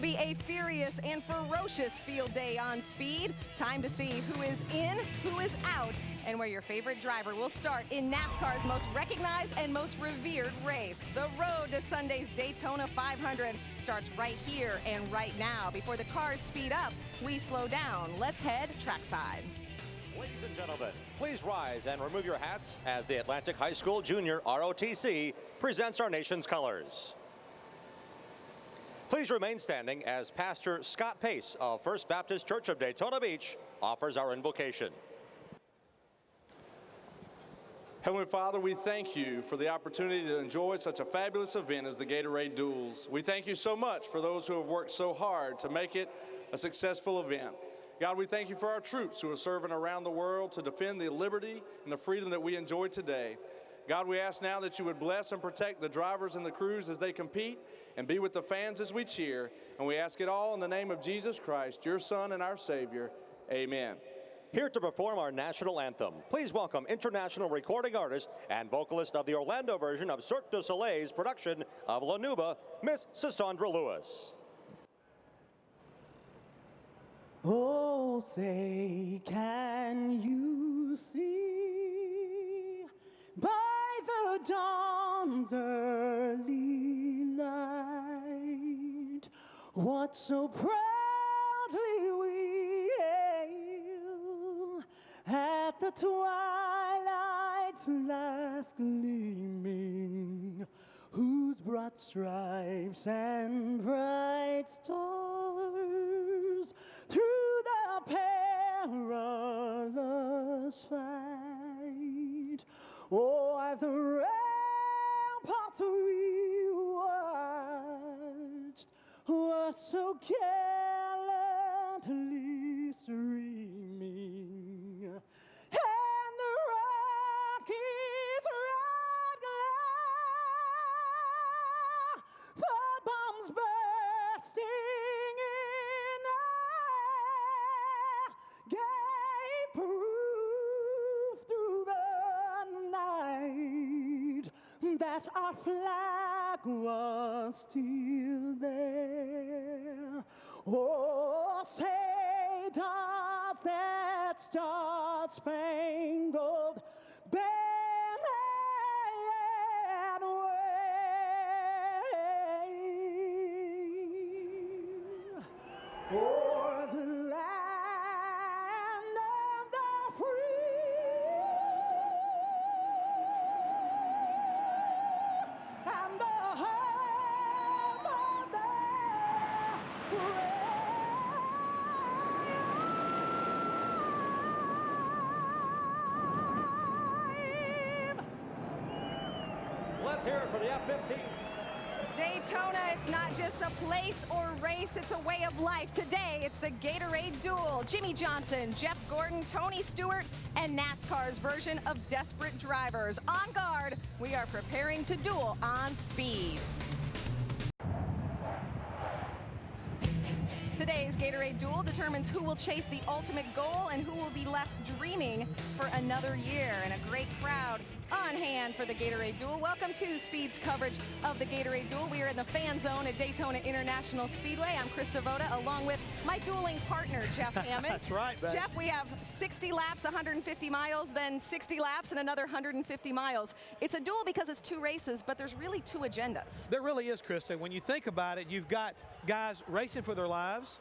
be a furious and ferocious field day on speed. Time to see who is in, who is out, and where your favorite driver will start in NASCAR's most recognized and most revered race. The road to Sunday's Daytona 500 starts right here and right now. Before the cars speed up, we slow down. Let's head trackside. Ladies and gentlemen, please rise and remove your hats as the Atlantic High School Junior ROTC presents our nation's colors. Please remain standing as Pastor Scott Pace of First Baptist Church of Daytona Beach offers our invocation. Heavenly Father, we thank you for the opportunity to enjoy such a fabulous event as the Gatorade Duels. We thank you so much for those who have worked so hard to make it a successful event. God, we thank you for our troops who are serving around the world to defend the liberty and the freedom that we enjoy today. God, we ask now that you would bless and protect the drivers and the crews as they compete and be with the fans as we cheer. And we ask it all in the name of Jesus Christ, your Son and our Savior. Amen. Here to perform our national anthem, please welcome international recording artist and vocalist of the Orlando version of Cirque du Soleil's production of La Nuba, Miss Sissandra Lewis. Oh, say, can you see by the dawn's early light what so proudly we hail at the twilight's last gleaming, whose broad stripes and bright stars through the perilous fight o'er the ramparts we watched were so gallantly streaming, and the Rockies red glare, the bombs bursting in air gave proof through the night that our flag was still there. Oh, say does that star-spangled banner wave o'er the land of the free and the home of the brave. Let's hear it for the F-15. Daytona, it's not just a place or race, it's a way of life. Today, it's the Gatorade Duel. Jimmy Johnson, Jeff Gordon, Tony Stewart, and NASCAR's version of Desperate Drivers. On guard, we are preparing to duel on speed. Today's Gatorade Duel determines who will chase the ultimate goal and who will be left dreaming for another year. And a great crowd on hand for the Gatorade Duel. Welcome to Speed's coverage of the Gatorade Duel. We are in the fan zone at Daytona International Speedway. I'm Chris Devoda, along with my dueling partner, Jeff Hammond. That's right, babe. Jeff, we have 60 laps, 150 miles, then 60 laps and another 150 miles. It's a duel because it's two races, but there's really two agendas. There really is, Krista. When you think about it, you've got guys racing for their lives,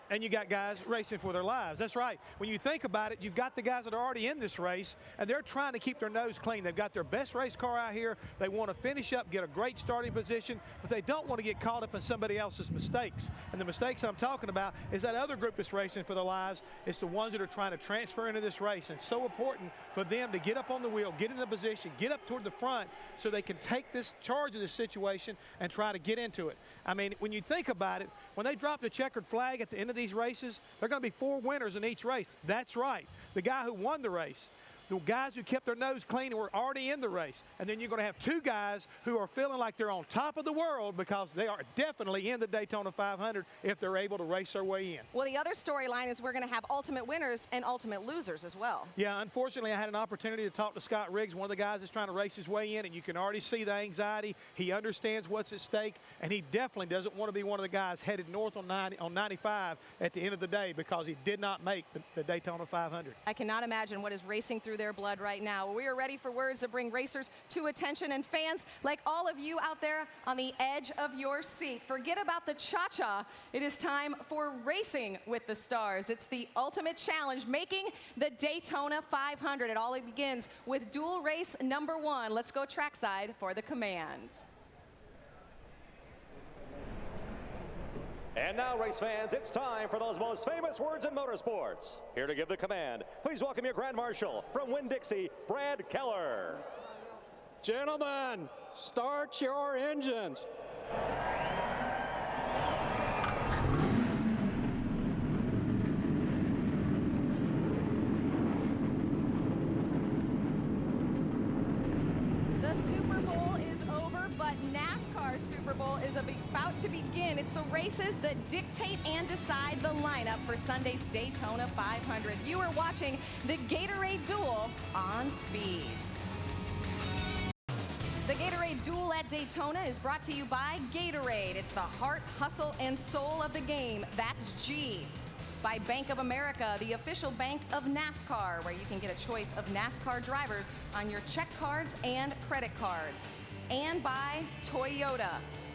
and you got guys racing for their lives. That's right. When you think about it, you've got the guys that are already in this race, and they're trying to keep their nose clean. They've got their best race car out here. They want to finish up, get a great starting position, but they don't want to get caught up in somebody else's mistakes. And the mistakes I'm talking about is that other group that's racing for their lives. It's the ones that are trying to transfer into this race. And it's so important for them to get up on the wheel, get in a position, get up toward the front so they can take this charge of this situation and try to get into it. I mean, when you think about it, when they drop the checkered flag at the end of these races, there are going to be 4 winners in each race. That's right. The guy who won the race, the guys who kept their nose clean and were already in the race. And then you're going to have two guys who are feeling like they're on top of the world because they are definitely in the Daytona 500 if they're able to race their way in. Well, the other storyline is we're going to have ultimate winners and ultimate losers as well. Yeah, unfortunately, I had an opportunity to talk to Scott Riggs, one of the guys that's trying to race his way in, and you can already see the anxiety. He understands what's at stake, and he definitely doesn't want to be one of the guys headed north on 95 at the end of the day because he did not make the Daytona 500. I cannot imagine what is racing through their blood right now. We are ready for words that bring racers to attention, and fans like all of you out there on the edge of your seat. Forget about the cha-cha. It is time for Racing with the Stars. It's the ultimate challenge, making the Daytona 500. It all begins with dual race number 1. Let's go trackside for the command. And now, race fans, it's time for those most famous words in motorsports. Here to give the command, please welcome your Grand Marshal from Winn-Dixie, Brad Keller. Gentlemen, start your engines. The Super Bowl is over, but NASCAR Super Bowl is about to begin. It's the races that dictate and decide the lineup for Sunday's Daytona 500. You are watching the Gatorade Duel on Speed. The Gatorade Duel at Daytona is brought to you by Gatorade. It's the heart, hustle, and soul of the game. That's G. By Bank of America, the official bank of NASCAR, where you can get a choice of NASCAR drivers on your check cards and credit cards. And by Toyota.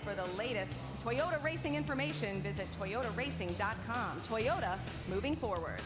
For the latest Toyota racing information, visit toyotaracing.com. Toyota, moving forward.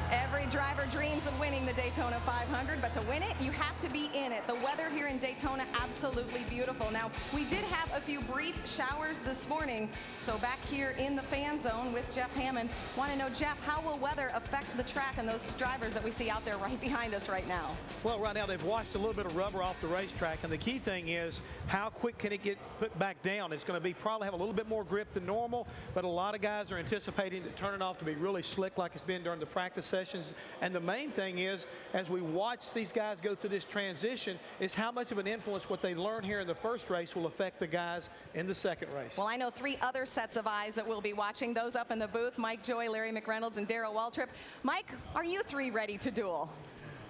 Every driver dreams of winning the Daytona 500, but to win it, you have to be in it. The weather here in Daytona, absolutely beautiful. Now, we did have a few brief showers this morning, so back here in the fan zone with Jeff Hammond, want to know, Jeff, how will weather affect the track and those drivers that we see out there right behind us right now? Well, right now they've washed a little bit of rubber off the racetrack, and the key thing is how quick can it get put back down? It's going to be probably have a little bit more grip than normal, but a lot of guys are anticipating to turn it off to be really slick like it's been during the practice sessions. And the main thing is, as we watch these guys go through this transition, is how much of an influence what they learn here in the first race will affect the guys in the second race. Well, I know 3 other sets of eyes that we'll be watching, those up in the booth, Mike Joy, Larry McReynolds, and Darrell Waltrip. Mike, are you 3 ready to duel?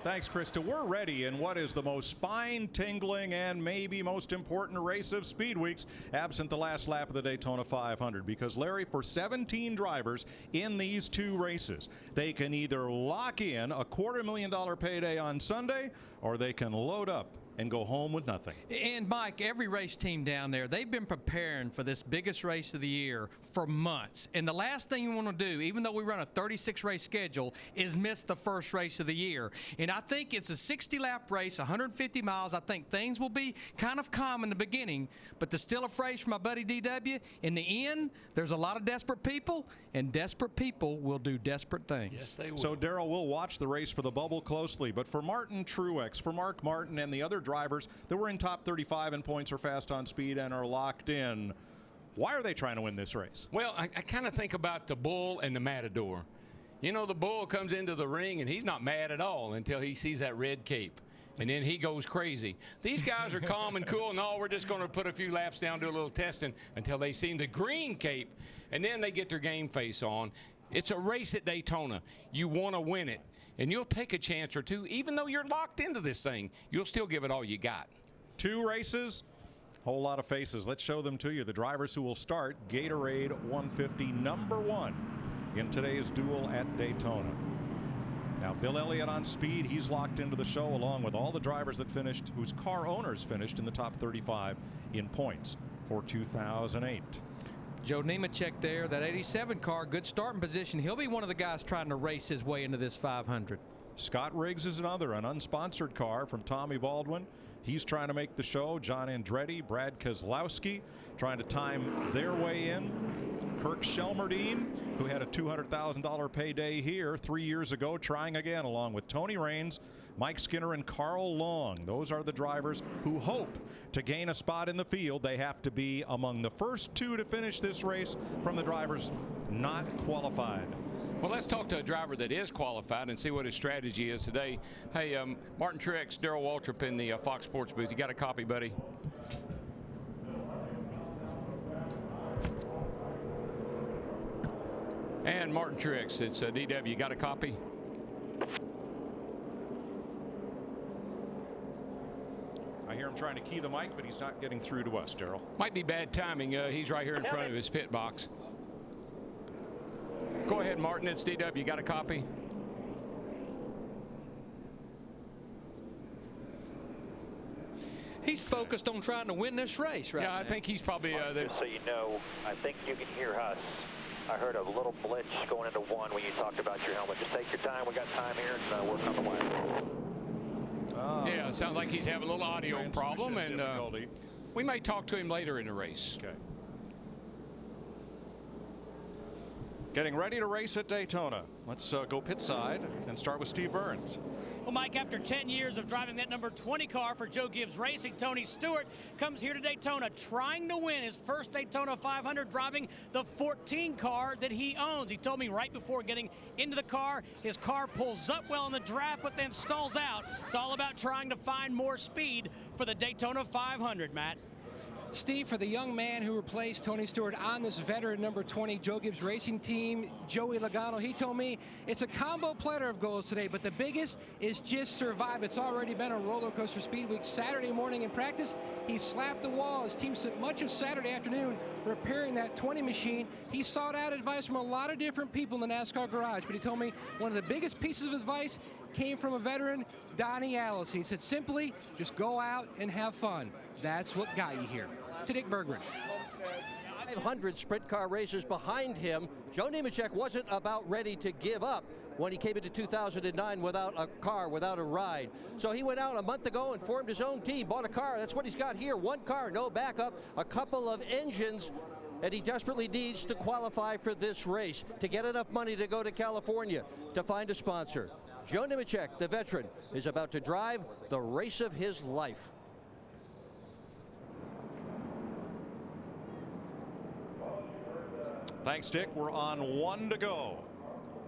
Thanks, Krista. We're ready in what is the most spine-tingling and maybe most important race of Speed Weeks, absent the last lap of the Daytona 500. Because, Larry, for 17 drivers in these 2 races, they can either lock in a $250,000 payday on Sunday, or they can load up and go home with nothing. And Mike, every race team down there, they've been preparing for this biggest race of the year for months. And the last thing you want to do, even though we run a 36 race schedule, is miss the first race of the year. And I think it's a 60-lap race, 150 miles. I think things will be kind of calm in the beginning, but there's still a phrase from my buddy DW. In the end, there's a lot of desperate people, and desperate people will do desperate things. Yes, they will. So, Darrell, we'll watch the race for the bubble closely, but for Martin Truex, for Mark Martin, and the other drivers that were in top 35 in points or fast on speed and are locked in, why are they trying to win this race? Well, I kind of think about the bull and the matador. You know, the bull comes into the ring and he's not mad at all until he sees that red cape. And then he goes crazy. These guys are calm and cool. No, we're just going to put a few laps down, do a little testing until they see the green cape, and then they get their game face on. It's a race at Daytona. You want to win it. And you'll take a chance or two, even though you're locked into this thing, you'll still give it all you got. 2 races, whole lot of faces. Let's show them to you. The drivers who will start Gatorade 150 #1 in today's duel at Daytona. Now Bill Elliott on speed. He's locked into the show along with all the drivers that finished, whose car owners finished in the top 35 in points for 2008. Joe Nemechek there, that 87 car, good starting position. He'll be one of the guys trying to race his way into this 500. Scott Riggs is another, an unsponsored car from Tommy Baldwin. He's trying to make the show. John Andretti, Brad Keselowski trying to time their way in. Kirk Shelmerdine, who had a $200,000 payday here 3 years ago, trying again along with Tony Raines, Mike Skinner, and Carl Long. Those are the drivers who hope to gain a spot in the field. They have to be among the first two to finish this race from the drivers not qualified. Well, let's talk to a driver that is qualified and see what his strategy is today. Hey, Martin Truex, Darrell Waltrip in the Fox Sports booth. You got a copy, buddy? And Martin Truex, it's DW. You got a copy? I hear him trying to key the mic, but he's not getting through to us, Darrell. Might be bad timing. He's right here in front of his pit box. Go ahead, Martin. It's DW. You got a copy? He's focused on trying to win this race right now. Yeah, I think he's probably just so you know, I think you can hear us. I heard a little blitz going into one when you talked about your helmet. Just take your time. We got time here and work on the way. Yeah, it sounds like he's having a little audio problem, and we may talk to him later in the race. Okay. Getting ready to race at Daytona. Let's go pit side and start with Steve Burns. Well, Mike, after 10 years of driving that number 20 car for Joe Gibbs Racing, Tony Stewart comes here to Daytona trying to win his first Daytona 500, driving the 14 car that he owns. He told me right before getting into the car, his car pulls up well in the draft, but then stalls out. It's all about trying to find more speed for the Daytona 500, Matt. Steve, for the young man who replaced Tony Stewart on this veteran number 20 Joe Gibbs Racing team, Joey Logano, he told me it's a combo platter of goals today, but the biggest is just survive. It's already been a roller coaster speed week. Saturday morning in practice, he slapped the wall. His team spent much of Saturday afternoon repairing that 20 machine. He sought out advice from a lot of different people in the NASCAR garage, but he told me one of the biggest pieces of advice came from a veteran, Donnie Allison. He said, simply, just go out and have fun. That's what got you here. To Dick Bergman. 500 sprint car racers behind him. Joe Nemechek wasn't about ready to give up when he came into 2009 without a car, without a ride. So he went out a month ago and formed his own team, bought a car. That's what he's got here. One car, no backup, a couple of engines, and he desperately needs to qualify for this race to get enough money to go to California to find a sponsor. Joe Nemechek, the veteran, is about to drive the race of his life. Thanks, Dick. We're on 1 to go.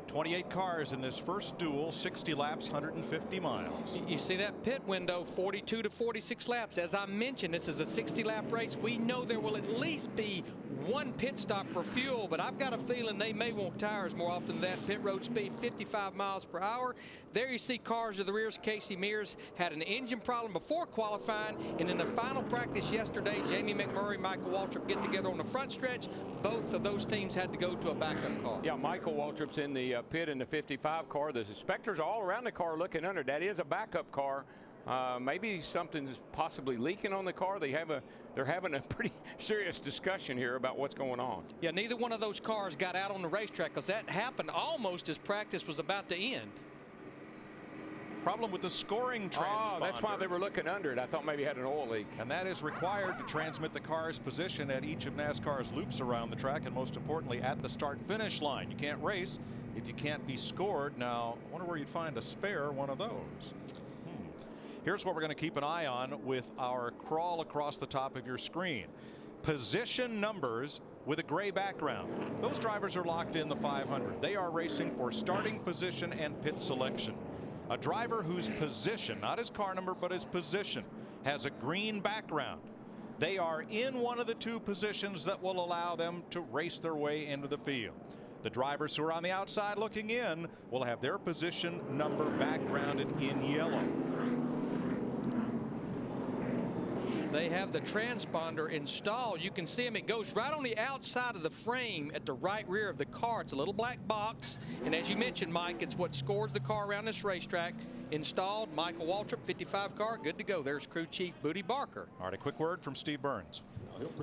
28 cars in this first duel, 60 laps, 150 miles. You see that pit window, 42 to 46 laps. As I mentioned, this is a 60-lap race. We know there will at least be one pit stop for fuel, but I've got a feeling they may want tires more often than that. Pit road speed 55 miles per hour. There you see cars to the rears. Casey Mears had an engine problem before qualifying, and in the final practice yesterday, Jamie McMurray, Michael Waltrip get together on the front stretch. Both of those teams had to go to a backup car. Yeah, Michael Waltrip's in the pit in the 55 car. The inspectors are all around the car looking under. That is a backup car. Maybe something's possibly leaking on the car. They're having a pretty serious discussion here about what's going on. Yeah, neither one of those cars got out on the racetrack because that happened almost as practice was about to end. Problem with the scoring transponder. Oh, that's why they were looking under it. I thought maybe it had an oil leak. And that is required to transmit the car's position at each of NASCAR's loops around the track, and most importantly at the start-finish line. You can't race if you can't be scored. Now, I wonder where you'd find a spare one of those. Here's what we're going to keep an eye on with our crawl across the top of your screen. Position numbers with a gray background. Those drivers are locked in the 500. They are racing for starting position and pit selection. A driver whose position, not his car number, but his position, has a green background. They are in one of the two positions that will allow them to race their way into the field. The drivers who are on the outside looking in will have their position number backgrounded in yellow. They have the transponder installed. You can see them. It goes right on the outside of the frame at the right rear of the car. It's a little black box. And as you mentioned, Mike, it's what scores the car around this racetrack. Installed. Michael Waltrip, 55 car, good to go. There's crew chief Booty Barker. All right, a quick word from Steve Burns.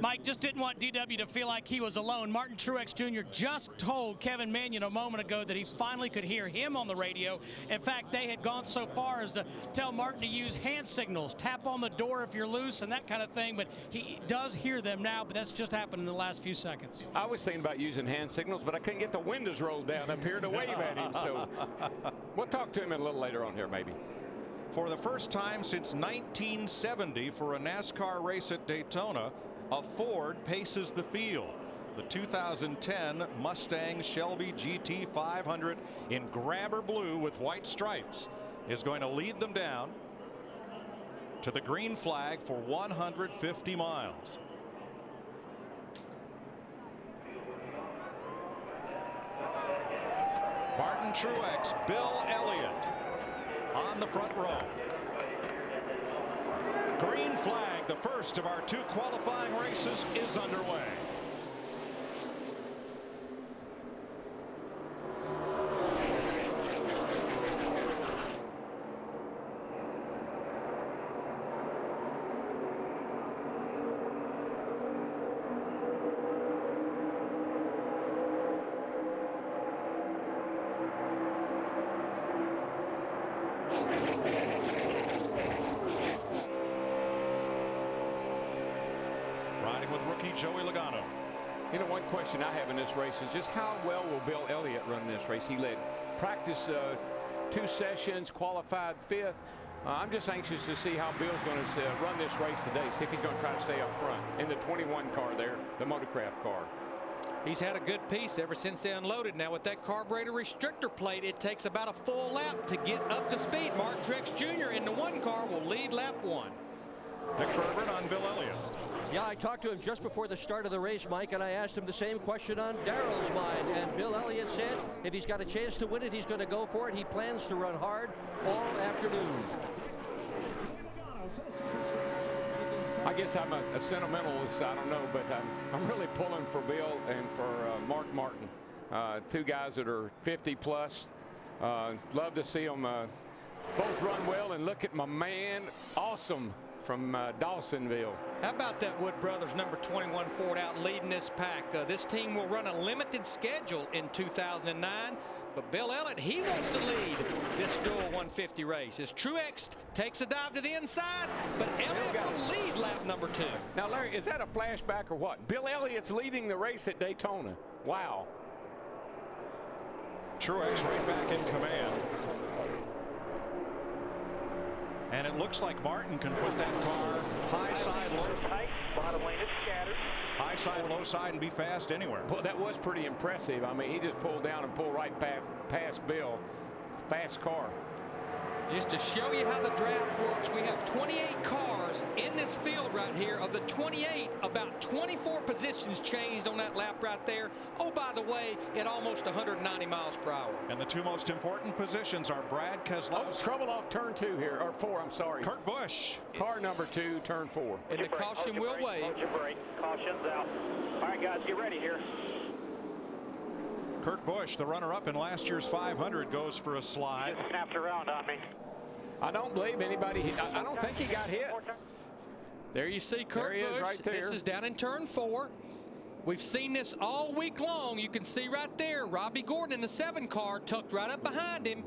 Mike just didn't want DW to feel like he was alone. Martin Truex Jr. just told Kevin Mannion a moment ago that he finally could hear him on the radio. In fact, they had gone so far as to tell Martin to use hand signals, tap on the door if you're loose and that kind of thing, but he does hear them now, but that's just happened in the last few seconds. I was thinking about using hand signals, but I couldn't get the windows rolled down up here to wave at him, so we'll talk to him a little later on here maybe. For the first time since 1970 for a NASCAR race at Daytona, a Ford paces the field. The 2010 Mustang Shelby GT 500 in grabber blue with white stripes is going to lead them down to the green flag for 150 miles. Martin Truex, Bill Elliott on the front row. Green flag, the first of our 2 qualifying races, is underway. You know, one question I have in this race is just how well will Bill Elliott run this race? He led practice 2 sessions, qualified 5th. I'm just anxious to see how Bill's going to run this race today, see if he's going to try to stay up front in the 21 car there, the Motorcraft car. He's had a good piece ever since they unloaded. Now with that carburetor restrictor plate, it takes about a full lap to get up to speed. Martin Truex Jr. in the 1 car will lead lap 1. Nick Herbert on Bill Elliott. Yeah, I talked to him just before the start of the race, Mike, and I asked him the same question on Darrell's mind. And Bill Elliott said if he's got a chance to win it, he's going to go for it. He plans to run hard all afternoon. I guess I'm a sentimentalist, I don't know, but I'm really pulling for Bill and for Mark Martin. 2 guys that are 50 plus. Love to see them both run well, and look at my man, Awesome, from Dawsonville. How about that Wood Brothers number 21 Ford out leading this pack? This team will run a limited schedule in 2009, but Bill Elliott, he wants to lead this Duel 150 race as Truex takes a dive to the inside, but Elliott will lead lap number 2. Now, Larry, is that a flashback or what? Bill Elliott's leading the race at Daytona. Wow. Truex right back in command. And it looks like Martin can put that car high side, low tight. Bottom lane is scattered. High side, low side, and be fast anywhere. Well, that was pretty impressive. I mean, he just pulled down and pulled right past Bill. Fast car. Just to show you how the draft works, we have 28 cars in this field right here. Of the 28, about 24 positions changed on that lap right there. Oh, by the way, at almost 190 miles per hour. And the 2 most important positions are Brad Keselowski. Oh, trouble off turn 2 here, or 4, I'm sorry. Kurt Busch. Car number 2, turn 4. And the caution will wave. Hold your brake. Caution's out. All right, guys, get ready here. Kurt Busch, the runner-up in last year's 500, goes for a slide. Just snapped around on me. I don't believe anybody. I don't think he got hit. There you see Kurt Busch. Right there. This is down in turn 4. We've seen this all week long. You can see right there, Robbie Gordon in the 7 car tucked right up behind him.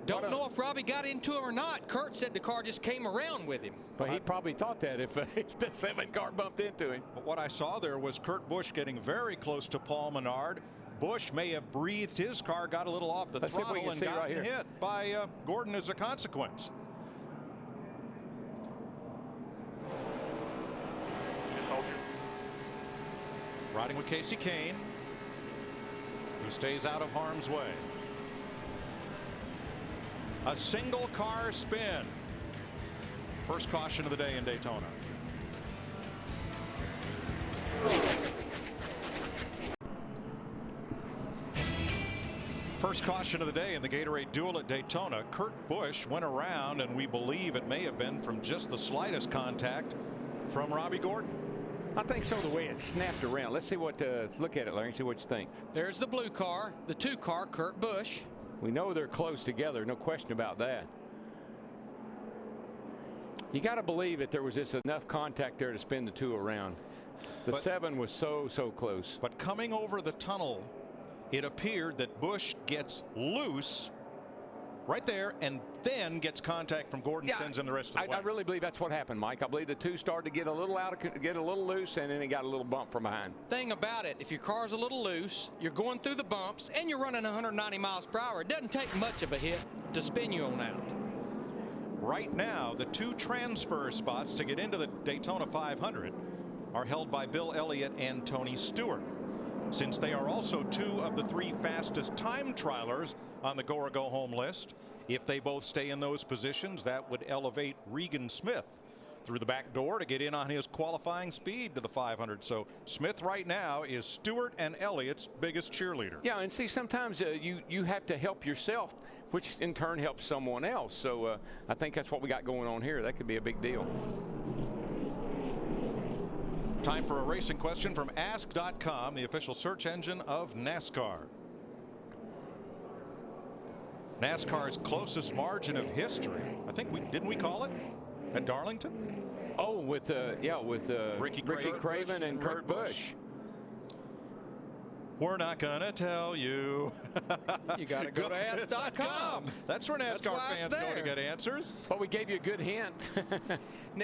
Don't know if Robbie got into him or not. Kurt said the car just came around with him. But he probably thought that if the 7 car bumped into him. But what I saw there was Kurt Busch getting very close to Paul Menard. Busch may have breathed his car, got a little off the throttle, and gotten hit by Gordon as a consequence. Riding with Casey Kane, who stays out of harm's way. A single car spin. First caution of the day in Daytona. First caution of the day in the Gatorade Duel at Daytona. Kurt Busch went around, and we believe it may have been from just the slightest contact from Robbie Gordon. I think so, the way it snapped around. Let's see what, look at it, Larry, see what you think. There's the blue car, the 2 car, Kurt Busch. We know they're close together, no question about that. You got to believe that there was just enough contact there to spin the 2 around. The 7 was so close. But coming over the tunnel, it appeared that Busch gets loose right there and then gets contact from Gordon, sends him the rest of the way. I really believe that's what happened, Mike. I believe the 2 started to get a little loose, and then it got a little bump from behind. Thing about it, if your car's a little loose, you're going through the bumps, and you're running 190 miles per hour, it doesn't take much of a hit to spin you on out. Right now, the 2 transfer spots to get into the Daytona 500 are held by Bill Elliott and Tony Stewart. Since they are also 2 of the 3 fastest time trialers on the go or go home list, if they both stay in those positions, that would elevate Regan Smith through the back door to get in on his qualifying speed to the 500. So Smith right now is Stewart and Elliott's biggest cheerleader. Yeah, and see, sometimes you have to help yourself, which in turn helps someone else. So I think that's what we got going on here. That could be a big deal. Time for a racing question from Ask.com, the official search engine of NASCAR. NASCAR's closest margin of history, I think didn't we call it at Darlington? Oh, with Ricky Craven and Kurt Busch. We're not gonna tell you. You gotta go to Ask.com. That's where NASCAR fans go to get answers. Well, we gave you a good hint.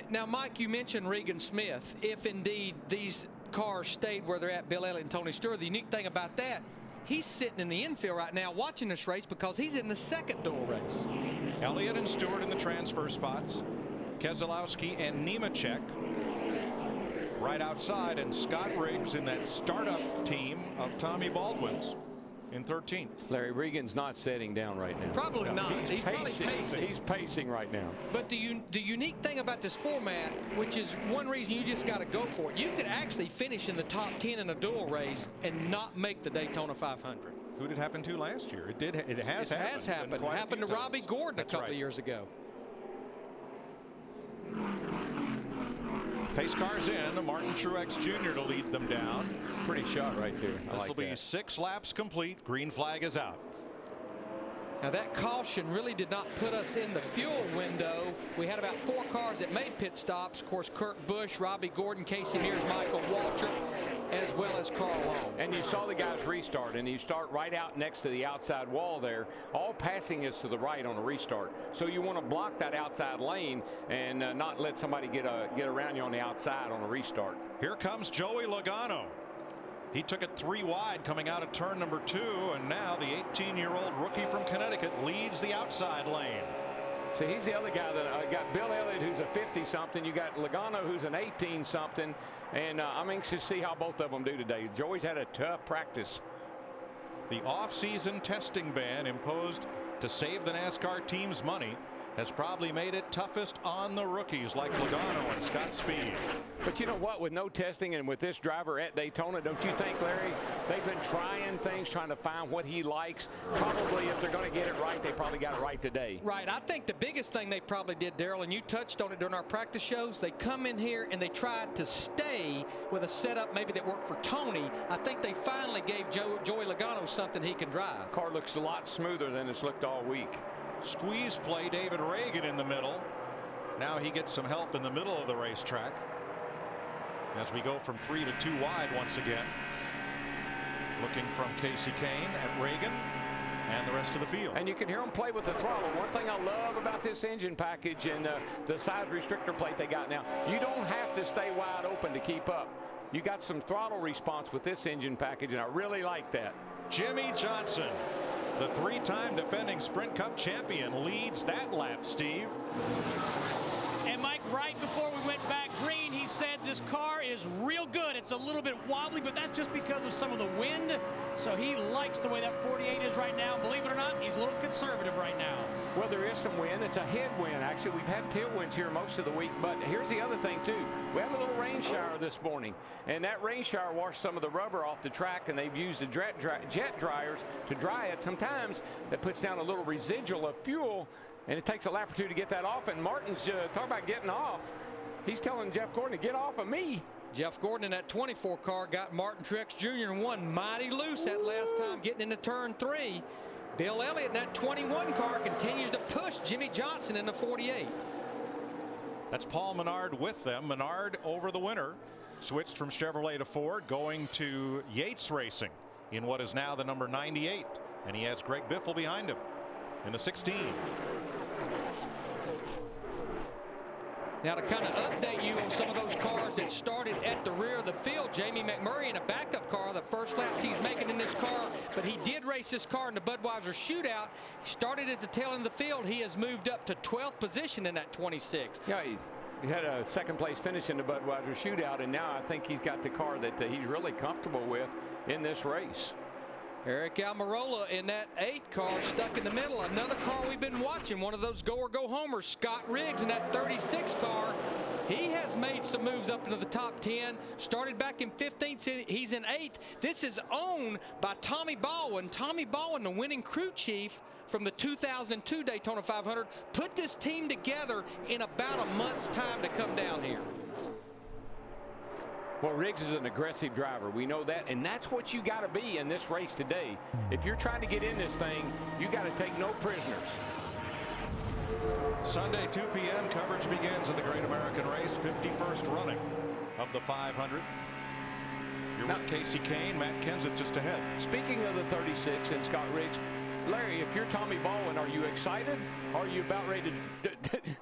Now, Mike, you mentioned Regan Smith. If indeed these cars stayed where they're at, Bill Elliott and Tony Stewart, the unique thing about that, he's sitting in the infield right now watching this race because he's in the second dual race. Elliott and Stewart in the transfer spots. Keselowski and Nemechek right outside, and Scott Riggs in that startup team of Tommy Baldwin's in 13th. Larry, Regan's not setting down right now. Probably not. He's probably pacing. He's pacing right now. But the unique thing about this format, which is one reason you just got to go for it, you could actually finish in the top 10 in a dual race and not make the Daytona 500. Who did it happen to last year? It has happened. It happened to Robbie Gordon a couple of years ago. Pace cars in, Martin Truex Jr. to lead them down. Pretty shot right there. This will be 6 laps complete. Green flag is out. Now that caution really did not put us in the fuel window. We had about 4 cars that made pit stops. Of course, Kurt Busch, Robbie Gordon, Casey Mears, Michael Waltrip, as well as Carl Long. And you saw the guys restart, and you start right out next to the outside wall there. All passing is to the right on a restart. So you want to block that outside lane and not let somebody get around you on the outside on a restart. Here comes Joey Logano. He took it 3 wide coming out of turn number 2, and now the 18-year-old rookie from Connecticut leads the outside lane. So he's the other guy that got Bill Elliott, who's a 50-something. You got Logano, who's an 18-something, and I'm anxious to see how both of them do today. Joey's had a tough practice. The off-season testing ban imposed to save the NASCAR team's money has probably made it toughest on the rookies like Logano and Scott Speed. But you know what, with no testing and with this driver at Daytona, don't you think, Larry, they've been trying things, trying to find what he likes. Probably if they're going to get it right, they probably got it right today. Right. I think the biggest thing they probably did, Darrell, and you touched on it during our practice shows, they come in here and they tried to stay with a setup maybe that worked for Tony. I think they finally gave Joey Logano something he can drive. Car looks a lot smoother than it's looked all week. Squeeze play, David Reagan in the middle. Now he gets some help in the middle of the racetrack as we go from 3 to 2 wide once again. Looking from Casey Kane at Reagan and the rest of the field. And you can hear them play with the throttle. One thing I love about this engine package and the size restrictor plate they got now, you don't have to stay wide open to keep up. You got some throttle response with this engine package, and I really like that. Jimmy Johnson, the 3-time defending Sprint Cup champion, leads that lap, Steve. And Mike, right before we went back green, he said this car is real good. It's a little bit wobbly, but that's just because of some of the wind. So he likes the way that 48 is right now. Believe it or not, he's a little conservative right now. Well, there is some wind. It's a headwind, actually. We've had tailwinds here most of the week, but here's the other thing, too. We had a little rain shower this morning, and that rain shower washed some of the rubber off the track, and they've used the jet dryers to dry it. Sometimes that puts down a little residual of fuel, and it takes a lap or two to get that off, and Martin's talking about getting off. He's telling Jeff Gordon to get off of me. Jeff Gordon in that 24 car got Martin Truex Jr. and won mighty loose that last time getting into turn 3. Bill Elliott in that 21 car continues to push Jimmy Johnson in the 48. That's Paul Menard with them. Menard over the winner. Switched from Chevrolet to Ford, going to Yates Racing in what is now the number 98. And he has Greg Biffle behind him in the 16. Now to kind of update you on some of those cars that started at the rear of the field, Jamie McMurray in a backup car, the first laps he's making in this car, but he did race this car in the Budweiser shootout. He started at the tail end of the field. He has moved up to 12th position in that 26. Yeah, he had a second place finish in the Budweiser shootout, and now I think he's got the car that he's really comfortable with in this race. Eric Almirola in that 8 car stuck in the middle. Another car we've been watching, one of those go or go homers. Scott Riggs in that 36 car. He has made some moves up into the top 10. Started back in 15th. He's in 8th. This is owned by Tommy Baldwin. Tommy Baldwin, the winning crew chief from the 2002 Daytona 500, put this team together in about a month's time to come down here. Well, Riggs is an aggressive driver. We know that, and that's what you got to be in this race today. If you're trying to get in this thing, you got to take no prisoners. Sunday, 2 p.m. coverage begins in the Great American Race, 51st running of the 500. You're with Casey Kane, Matt Kenseth just ahead. Speaking of the 36 and Scott Riggs, Larry, if you're Tommy Baldwin, are you excited? Or are you about ready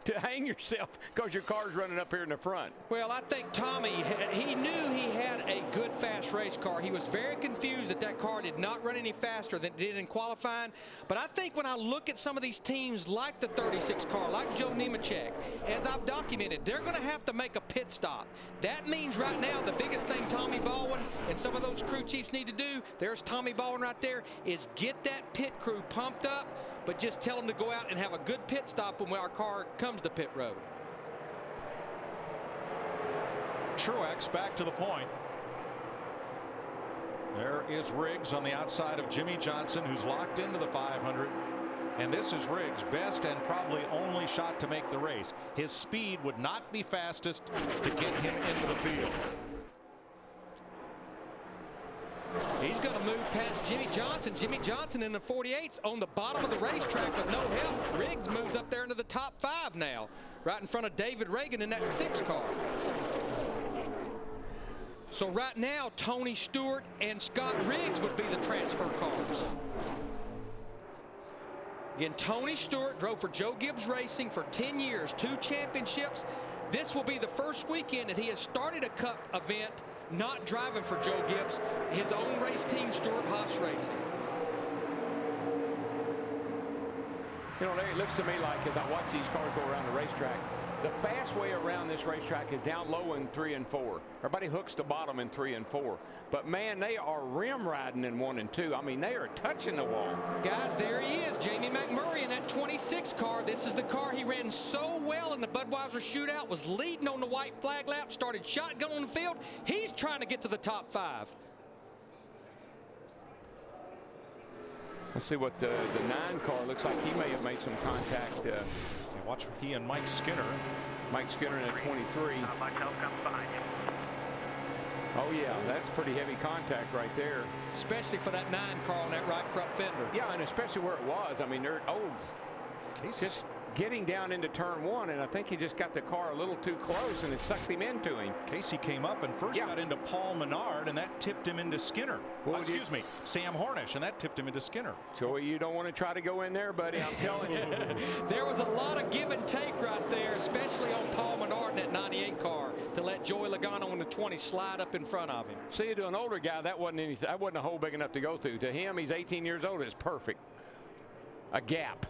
to hang yourself because your car's running up here in the front? Well, I think Tommy, he knew he had a good fast race car. He was very confused that that car did not run any faster than it did in qualifying. But I think when I look at some of these teams like the 36 car, like Joe Nemechek, as I've documented, they're going to have to make a pit stop. That means right now the biggest thing Tommy Baldwin and some of those crew chiefs need to do, there's Tommy Baldwin right there, is get that pit crew pumped up, but just tell them to go out and have a good pit stop when our car comes to pit road. Truex back to the point. There is Riggs on the outside of Jimmy Johnson, who's locked into the 500. And this is Riggs' best and probably only shot to make the race. His speed would not be fastest to get him into the field. He's going to move past Jimmy Johnson. Jimmy Johnson in the 48s on the bottom of the racetrack with no help. Riggs moves up there into the top 5 now, right in front of David Reagan in that 6 car. So right now, Tony Stewart and Scott Riggs would be the transfer cars. Again, Tony Stewart drove for Joe Gibbs Racing for 10 years, 2 championships. This will be the first weekend that he has started a Cup event not driving for Joe Gibbs, his own race team, Stewart Haas Racing. You know, Larry, it looks to me like as I watch these cars go around the racetrack, the fast way around this racetrack is down low in 3 and 4. Everybody hooks the bottom in 3 and 4. But, man, they are rim riding in 1 and 2. I mean, they are touching the wall. Guys, there he is, Jamie McMurray in that 26 car. This is the car he ran so well in the Budweiser shootout, was leading on the white flag lap, started shotgun on the field. He's trying to get to the top 5. Let's see what the 9 car looks like. He may have made some contact. Watch he and Mike Skinner. Mike Skinner in at 23. Oh, yeah, that's pretty heavy contact right there. Especially for that 9 car on that right front fender. Yeah, and especially where it was. I mean, they're, just getting down into turn 1, and I think he just got the car a little too close, and it sucked him into him. Casey came up and first got into Paul Menard, and that tipped him into Skinner. Excuse me, Sam Hornish, and that tipped him into Skinner. Joey, you don't want to try to go in there, buddy. I'm telling you. There was a lot of give and take right there, especially on Paul Menard in that 98 car, to let Joey Logano in the 20 slide up in front of him. See, to an older guy, that wasn't anything. That wasn't a hole big enough to go through. To him, he's 18 years old. It's perfect. A gap.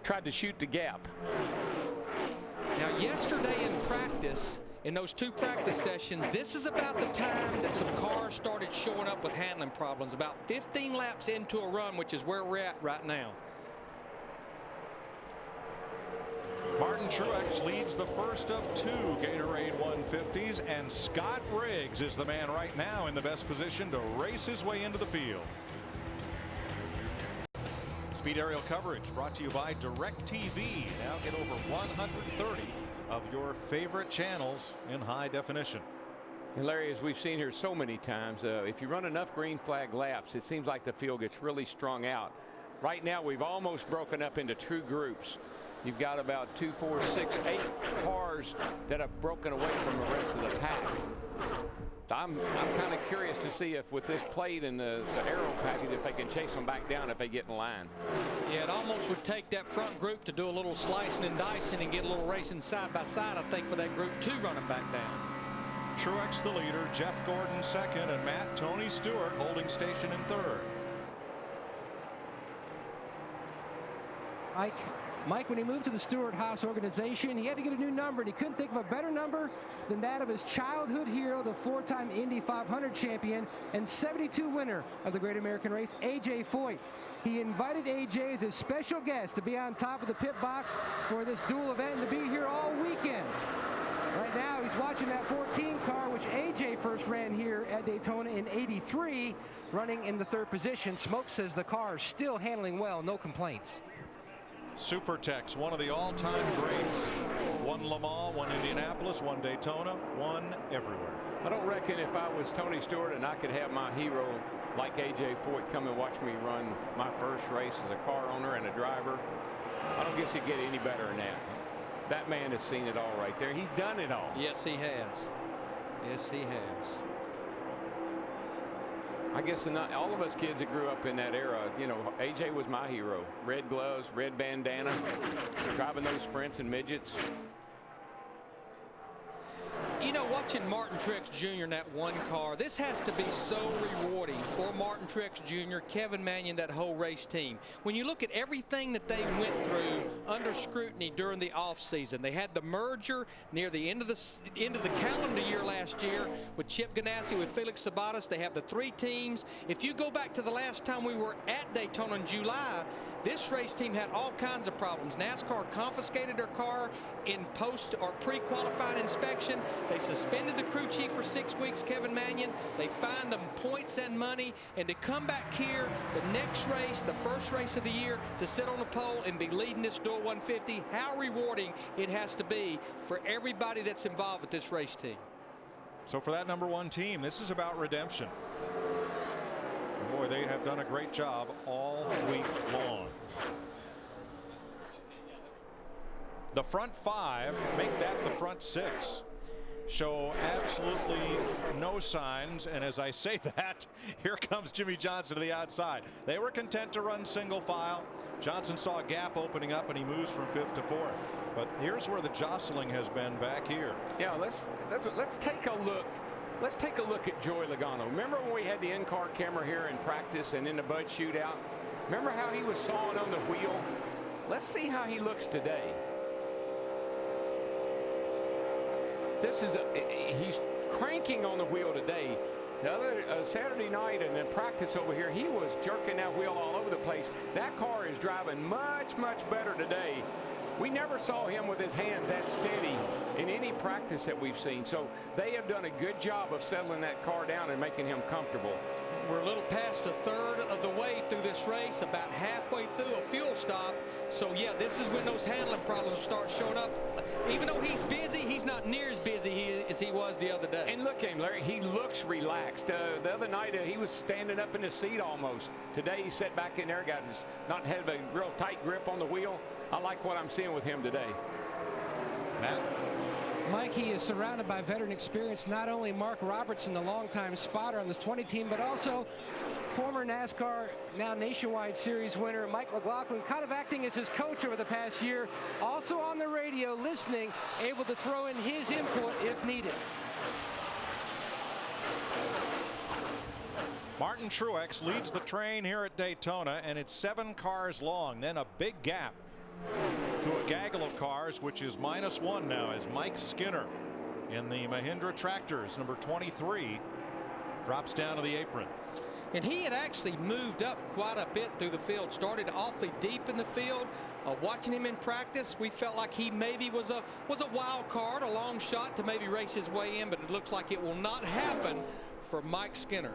Tried to shoot the gap. Now, yesterday in practice, in those 2 practice sessions, this is about the time that some cars started showing up with handling problems, about 15 laps into a run, which is where we're at right now. Martin Truex leads the first of 2 Gatorade 150s, and Scott Riggs is the man right now in the best position to race his way into the field. Speed aerial coverage brought to you by DirecTV. Now get over 130 of your favorite channels in high definition. And Larry, as we've seen here so many times, if you run enough green flag laps, it seems like the field gets really strung out. Right now, we've almost broken up into two groups. You've got about 2, 4, 6, 8 cars that have broken away from the rest of the pack. I'm kind of curious to see if with this plate and the aero package, if they can chase them back down if they get in line. Yeah, it almost would take that front group to do a little slicing and dicing and get a little racing side by side, I think, for that group 2 running back down. Truex the leader, Jeff Gordon second, and Tony Stewart holding station in third. Mike, when he moved to the Stewart-Haas organization, he had to get a new number, and he couldn't think of a better number than that of his childhood hero, the 4-time Indy 500 champion and 72 winner of the Great American Race, A.J. Foyt. He invited A.J. as his special guest to be on top of the pit box for this dual event and to be here all weekend. Right now, he's watching that 14 car, which A.J. first ran here at Daytona in '83, running in the 3rd position. Smoke says the car is still handling well, no complaints. Supertex, one of the all-time greats. One Le Mans, one Indianapolis, one Daytona, one everywhere. I don't reckon if I was Tony Stewart and I could have my hero like A.J. Foyt come and watch me run my first race as a car owner and a driver, I don't guess he'd get any better than that. That man has seen it all right there. He's done it all. Yes, he has. Yes, he has. I guess all of us kids that grew up in that era, you know, A.J. was my hero. Red gloves, red bandana, driving those sprints and midgets. You know, watching Martin Truex Jr. in that one car, this has to be so rewarding for Martin Truex Jr., Kevin Manion, that whole race team. When you look at everything that they went through under scrutiny during the offseason, they had the merger near the end of the calendar year last year with Chip Ganassi, with Felix Sabates. They have the 3 teams. If you go back to the last time we were at Daytona in July, this race team had all kinds of problems. NASCAR confiscated their car in post or pre-qualifying inspection. They suspended the crew chief for 6 weeks, Kevin Manion. They fined them points and money. And to come back here, the next race, the first race of the year, to sit on the pole and be leading this Duel 150, how rewarding it has to be for everybody that's involved with this race team. So for that #1 team, this is about redemption. Boy, they have done a great job all week long. The front 5 make that the front 6. Show absolutely no signs, and as I say that, here comes Jimmy Johnson to the outside. They were content to run single file. Johnson saw a gap opening up, and he moves from 5th to 4th. But here's where the jostling has been back here. Yeah, let's take a look. Let's take a look at Joey Logano. Remember when we had the in-car camera here in practice and in the Bud shootout? Remember how he was sawing on the wheel? Let's see how he looks today. He's cranking on the wheel today. The other Saturday night and in practice over here, he was jerking that wheel all over the place. That car is driving much, much better today. We never saw him with his hands that steady in any practice that we've seen. So they have done a good job of settling that car down and making him comfortable. We're a little past a third of the way through this race, about halfway through a fuel stop. So yeah, this is when those handling problems start showing up. Even though he's busy, he's not near as busy as he was the other day. And look at him, Larry. He looks relaxed. The other night, he was standing up in the seat almost. Today, he sat back in there, not had a real tight grip on the wheel. I like what I'm seeing with him today. Matt? Mike, he is surrounded by veteran experience. Not only Mark Robertson, the longtime spotter on this 20 team, but also former NASCAR, now Nationwide Series winner, Mike McLaughlin, kind of acting as his coach over the past year. Also on the radio, listening, able to throw in his input if needed. Martin Truex leads the train here at Daytona, and it's 7 cars long. Then a big gap to a gaggle of cars, which is -1 now, as Mike Skinner in the Mahindra Tractors, number 23, drops down to the apron. And he had actually moved up quite a bit through the field, started awfully deep in the field. Watching him in practice, we felt like he maybe was a wild card, a long shot to maybe race his way in, but it looks like it will not happen for Mike Skinner.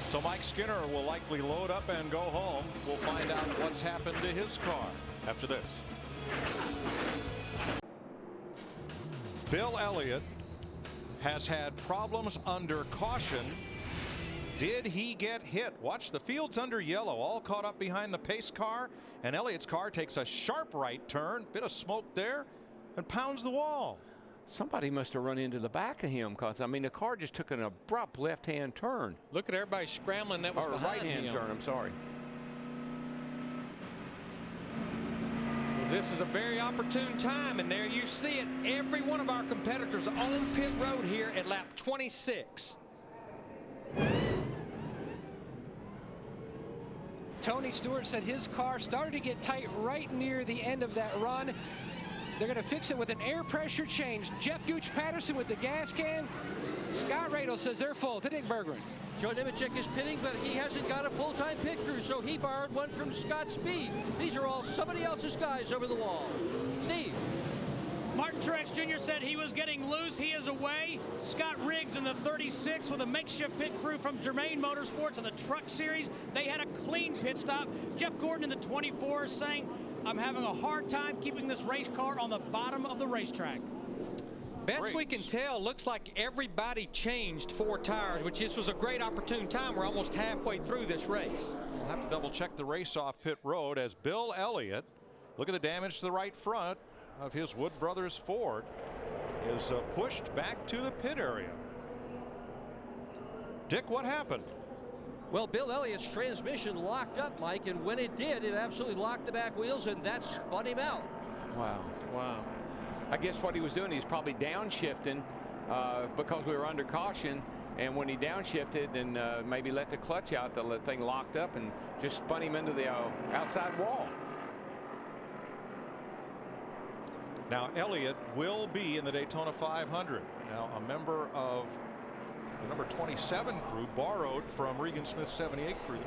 So Mike Skinner will likely load up and go home. We'll find out what's happened to his car after this. Bill Elliott has had problems under caution. Did he get hit? Watch, the field's under yellow, all caught up behind the pace car, and Elliott's car takes a sharp right turn, bit of smoke there, and pounds the wall. Somebody must have run into the back of him, because I mean the car just took an abrupt left-hand turn. Look at everybody scrambling that was or behind right-hand him. turn, I'm sorry. Well, this is a very opportune time, and there you see it. Every one of our competitors on pit road here at lap 26. Tony Stewart said his car started to get tight right near the end of that run. They're going to fix it with an air pressure change. Jeff Gooch Patterson with the gas can. Scott Radel says they're full to Dick Berggren. Joe Nemechek is pitting, but he hasn't got a full-time pit crew, so he borrowed one from Scott Speed. These are all somebody else's guys over the wall. Steve. Martin Truex Jr. said he was getting loose. He is away. Scott Riggs in the 36 with a makeshift pit crew from Germain Motorsports in the Truck Series. They had a clean pit stop. Jeff Gordon in the 24 is saying, I'm having a hard time keeping this race car on the bottom of the racetrack. Best we can tell, looks like everybody changed 4 tires, which this was a great opportune time. We're almost halfway through this race. We'll have to double check the race off pit road as Bill Elliott, look at the damage to the right front of his Wood Brothers Ford, is pushed back to the pit area. Dick, what happened? Well, Bill Elliott's transmission locked up, Mike, and when it did, it absolutely locked the back wheels, and that spun him out. Wow. Wow. I guess what he was doing, he's probably downshifting because we were under caution, and when he downshifted and maybe let the clutch out, the thing locked up and just spun him into the outside wall. Now Elliott will be in the Daytona 500. Now a member of the number 27 crew, borrowed from Regan Smith's 78 crew,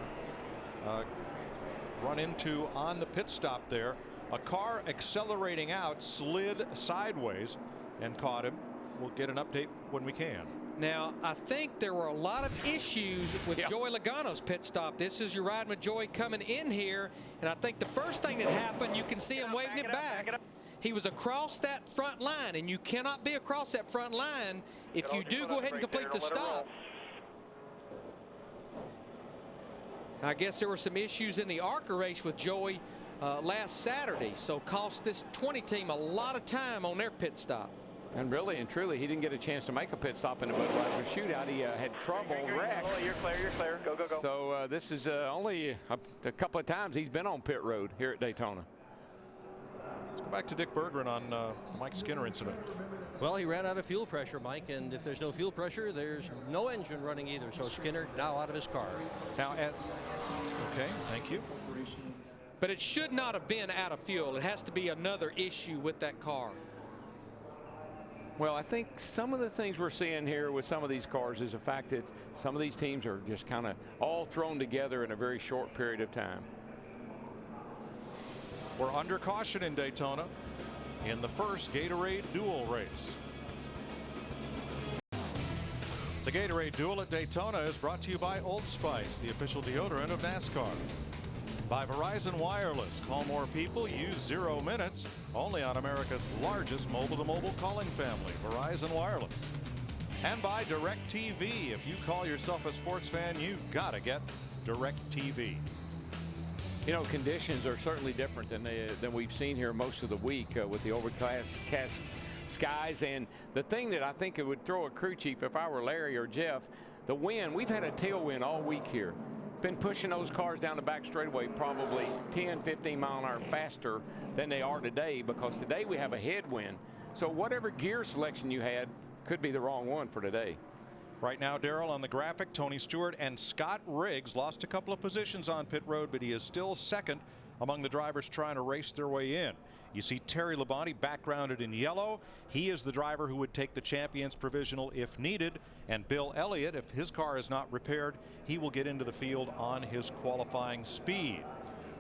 run into on the pit stop there. A car accelerating out slid sideways and caught him. We'll get an update when we can. Now, I think there were a lot of issues with Joey Logano's pit stop. This is your riding with Joey coming in here, and I think the first thing that happened, you can see him waving it back. He was across that front line, and you cannot be across that front line if you do go ahead and complete the stop. I guess there were some issues in the ARCA race with Joey last Saturday, so cost this 20 team a lot of time on their pit stop. And really and truly, he didn't get a chance to make a pit stop in the Budweiser shootout. He had trouble, wrecked. Oh, you're clear, you're clear. Go, go, go. So this is only a couple of times he's been on pit road here at Daytona. Let's go back to Dick Berggren on the Mike Skinner incident. Well, he ran out of fuel pressure, Mike, and if there's no fuel pressure, there's no engine running either. So Skinner now out of his car. Now, okay, thank you. But it should not have been out of fuel. It has to be another issue with that car. Well, I think some of the things we're seeing here with some of these cars is the fact that some of these teams are just kind of all thrown together in a very short period of time. We're under caution in Daytona in the first Gatorade Duel race. The Gatorade Duel at Daytona is brought to you by Old Spice, the official deodorant of NASCAR. By Verizon Wireless, call more people, use 0 minutes, only on America's largest mobile-to-mobile calling family, Verizon Wireless. And by DirecTV, if you call yourself a sports fan, you've got to get DirecTV. You know, conditions are certainly different than we've seen here most of the week with the overcast skies. And the thing that I think it would throw a crew chief if I were Larry or Jeff, the wind. We've had a tailwind all week here. Been pushing those cars down the back straightaway probably 10, 15 mile an hour faster than they are today, because today we have a headwind. So whatever gear selection you had could be the wrong one for today. Right now, Darrell, on the graphic, Tony Stewart and Scott Riggs lost a couple of positions on pit road, but he is still second among the drivers trying to race their way in. You see Terry Labonte backgrounded in yellow. He is the driver who would take the champion's provisional if needed. And Bill Elliott, if his car is not repaired, he will get into the field on his qualifying speed.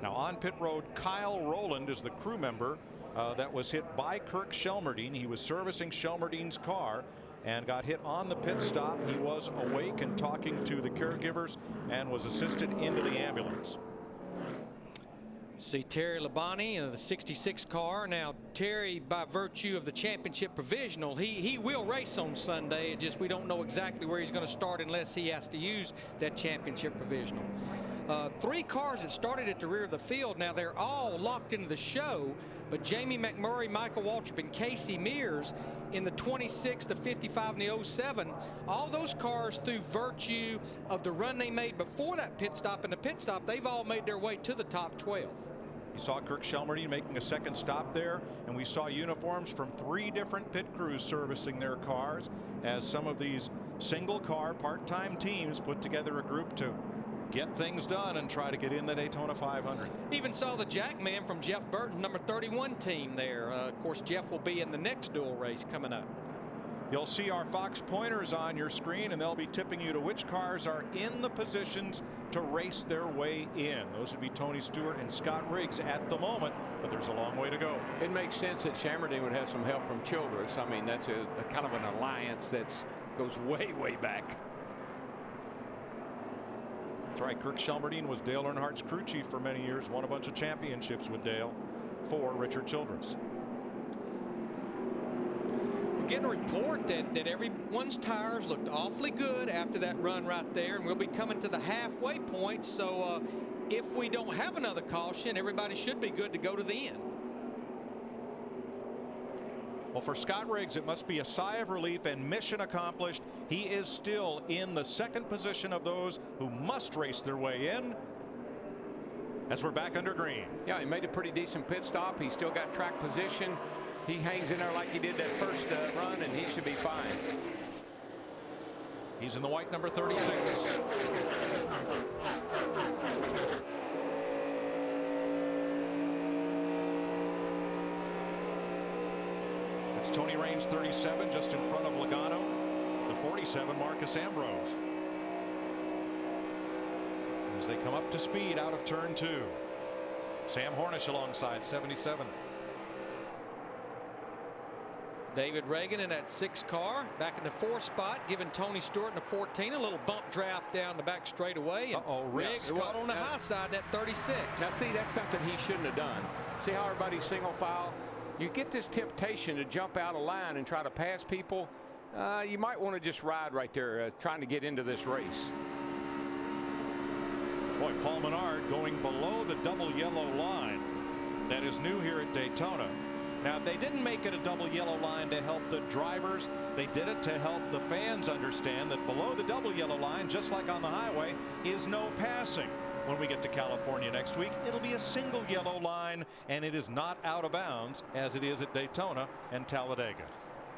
Now on pit road, Kyle Rowland is the crew member that was hit by Kirk Shelmerdine. He was servicing Shelmerdine's car. and got hit on the pit stop. He was awake and talking to the caregivers and was assisted into the ambulance. See Terry Labonte in the 66 car. Now Terry, by virtue of the championship provisional, he will race on Sunday. It just we don't know exactly where he's going to start unless he has to use that championship provisional. 3 cars that started at the rear of the field. Now they're all locked into the show, but Jamie McMurray, Michael Waltrip, and Casey Mears in the 26, the 55, and the 07, all those cars, through virtue of the run they made before that pit stop and the pit stop, they've all made their way to the top 12. You saw Kirk Shelmerdine making a second stop there, and we saw uniforms from 3 different pit crews servicing their cars as some of these single car part-time teams put together a group to get things done and try to get in the Daytona 500. Even saw the Jackman from Jeff Burton, number 31 team there. Of course, Jeff will be in the next dual race coming up. You'll see our Fox pointers on your screen, and they'll be tipping you to which cars are in the positions to race their way in. Those would be Tony Stewart and Scott Riggs at the moment, but there's a long way to go. It makes sense that Shelmerdine would have some help from Childress. I mean, that's a kind of an alliance that goes way, way back. That's right. Kirk Shelmerdine was Dale Earnhardt's crew chief for many years, won a bunch of championships with Dale for Richard Childress. We're getting a report that everyone's tires looked awfully good after that run right there, and we'll be coming to the halfway point. So if we don't have another caution, everybody should be good to go to the end. Well, for Scott Riggs, it must be a sigh of relief and mission accomplished. He is still in the second position of those who must race their way in as we're back under green. Yeah, he made a pretty decent pit stop. He's still got track position. He hangs in there like he did that first run, and he should be fine. He's in the white number 36. It's Tony Raines, 37, just in front of Logano. The 47, Marcus Ambrose. As they come up to speed out of turn 2. Sam Hornish alongside, 77. David Reagan in that 6 car back in the 4 spot, giving Tony Stewart in the 14 a little bump draft down the back straightaway. Riggs caught on the high side, that 36. Now see, that's something he shouldn't have done. See how everybody's single file? You get this temptation to jump out of line and try to pass people. You might want to just ride right there trying to get into this race. Boy, Paul Menard going below the double yellow line. That is new here at Daytona. Now, they didn't make it a double yellow line to help the drivers. They did it to help the fans understand that below the double yellow line, just like on the highway, is no passing. When we get to California next week, it'll be a single yellow line, and it is not out of bounds as it is at Daytona and Talladega.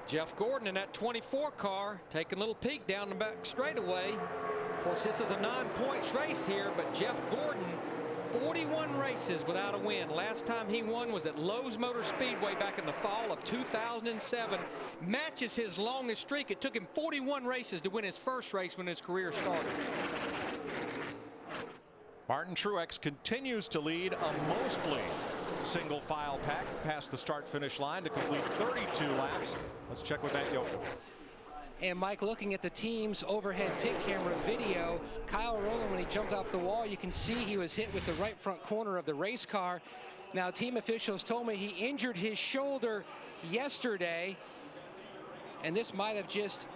Jeff Gordon in that 24 car taking a little peek down the back straightaway. Of course, this is a 9-point race here, but Jeff Gordon, 41 races without a win. Last time he won was at Lowe's Motor Speedway back in the fall of 2007. Matches his longest streak. It took him 41 races to win his first race when his career started. Martin Truex continues to lead a mostly single file pack past the start finish line to complete 32 laps. Let's check with Matt Yoakum. And Mike, looking at the team's overhead pit camera video, Kyle Rowland, when he jumped off the wall, you can see he was hit with the right front corner of the race car. Now, team officials told me he injured his shoulder yesterday, and this might have just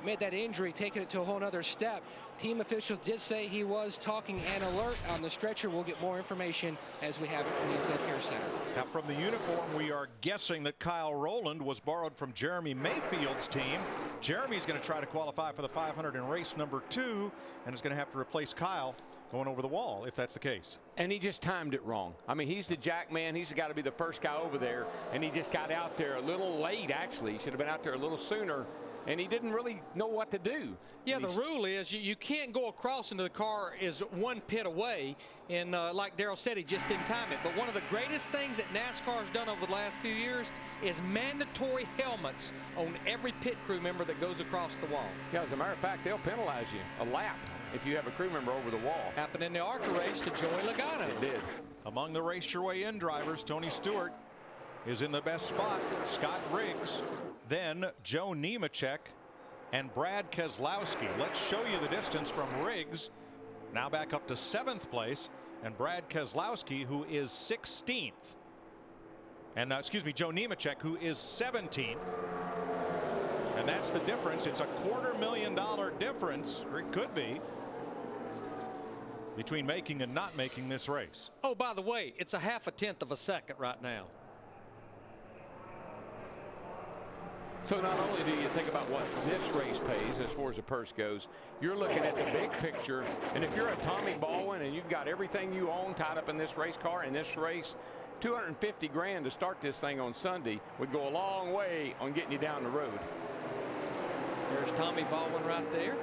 made that injury, taken it to a whole nother step. Team officials did say he was talking and alert on the stretcher. We'll get more information as we have it from the Infield Care Center. Now, from the uniform, we are guessing that Kyle Rowland was borrowed from Jeremy Mayfield's team. Jeremy's going to try to qualify for the 500 in race number 2 and is going to have to replace Kyle going over the wall if that's the case. And he just timed it wrong. I mean, he's the jack man. He's got to be the first guy over there, and he just got out there a little late, actually. He should have been out there a little sooner. And he didn't really know what to do. Yeah, the rule is you can't go across into the car is 1 pit away. And like Darrell said, he just didn't time it. But one of the greatest things that NASCAR has done over the last few years is mandatory helmets on every pit crew member that goes across the wall. Yeah, as a matter of fact, they'll penalize you a lap if you have a crew member over the wall. Happened in the ARCA race to Joey Logano. It did. Among the race your way in drivers, Tony Stewart is in the best spot. Scott Riggs, then Joe Nemechek, and Brad Keselowski. Let's show you the distance from Riggs. Now back up to 7th place, and Brad Keselowski, who is 16th. And excuse me, Joe Nemechek, who is 17th. And that's the difference. It's a $250,000 difference, or it could be, between making and not making this race. Oh, by the way, it's a 0.5 of a second right now. So not only do you think about what this race pays as far as the purse goes, you're looking at the big picture. And if you're a Tommy Baldwin and you've got everything you own tied up in this race car, in this race, $250 grand to start this thing on Sunday would go a long way on getting you down the road. There's Tommy Baldwin right there.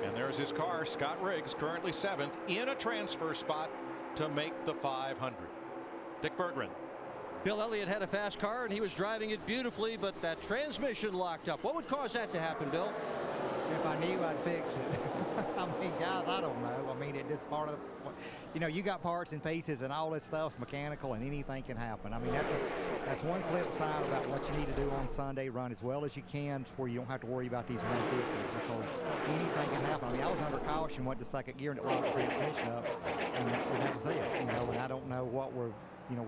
And there's his car, Scott Riggs, currently 7th, in a transfer spot to make the 500. Dick Berggren. Bill Elliott had a fast car and he was driving it beautifully, but that transmission locked up. What would cause that to happen, Bill? If I knew, I'd fix it. I mean, guys, I don't know. I mean, it just part of the, you know, you got parts and pieces and all this stuff's mechanical and anything can happen. I mean, that's one flip side about what you need to do on Sunday. Run as well as you can where you don't have to worry about these 150s because anything can happen. I mean, I was under caution, went to second gear and it locked the transmission up, and that was it. You know, and I don't know what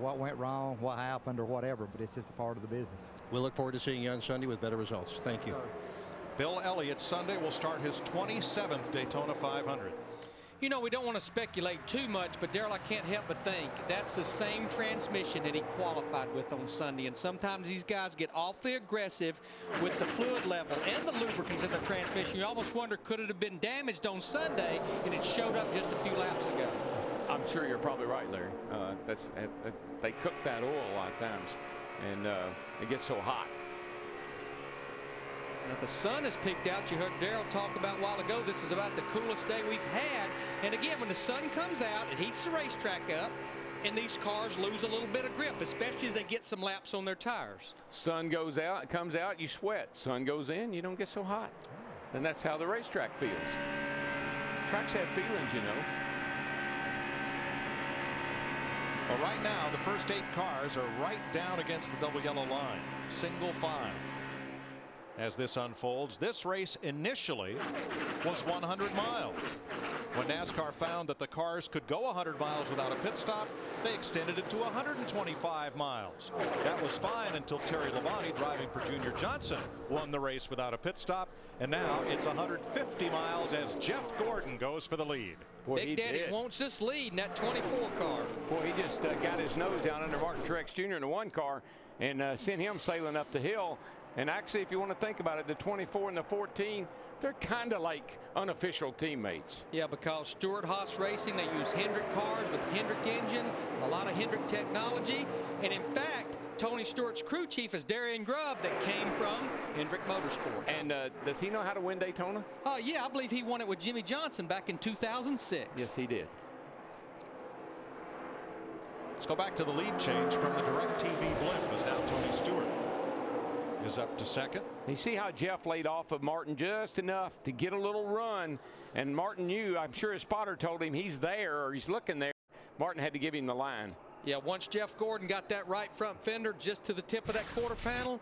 what went wrong, what happened, or whatever, but it's just a part of the business. We'll look forward to seeing you on Sunday with better results. Thank you. Bill Elliott Sunday will start his 27th Daytona 500. You know, we don't want to speculate too much, but Darrell, I can't help but think that's the same transmission that he qualified with on Sunday. And sometimes these guys get awfully aggressive with the fluid level and the lubricants in the transmission. You almost wonder, could it have been damaged on Sunday and it showed up just a few laps ago? I'm sure you're probably right, Larry. They cook that oil a lot of times, and it gets so hot. Now the sun has peaked out. You heard Darrell talk about a while ago. This is about the coolest day we've had. And again, when the sun comes out, it heats the racetrack up, and these cars lose a little bit of grip, especially as they get some laps on their tires. Sun goes out, it comes out, you sweat. Sun goes in, you don't get so hot. And that's how the racetrack feels. Tracks have feelings, you know. Well, right now, the first 8 cars are right down against the double yellow line. Single file. As this unfolds, this race initially was 100 miles. When NASCAR found that the cars could go 100 miles without a pit stop, they extended it to 125 miles. That was fine until Terry Labonte, driving for Junior Johnson, won the race without a pit stop. And now it's 150 miles as Jeff Gordon goes for the lead. Boy, Big Daddy wants this lead in that 24 car. Boy, he just got his nose down under Martin Truex Jr. in the 1 car and sent him sailing up the hill. And actually, if you want to think about it, the 24 and the 14, they're kind of like unofficial teammates. Yeah, because Stewart-Haas Racing, they use Hendrick cars with Hendrick engine, a lot of Hendrick technology. And in fact, Tony Stewart's crew chief is Darian Grubb, that came from Hendrick Motorsport. And does he know how to win Daytona? Yeah, I believe he won it with Jimmy Johnson back in 2006. Yes, he did. Let's go back to the lead change from the DirecTV blimp as now Tony Stewart is up to 2nd. You see how Jeff laid off of Martin just enough to get a little run, and Martin knew, I'm sure his spotter told him he's there or he's looking there. Martin had to give him the line. Yeah, once Jeff Gordon got that right front fender just to the tip of that quarter panel,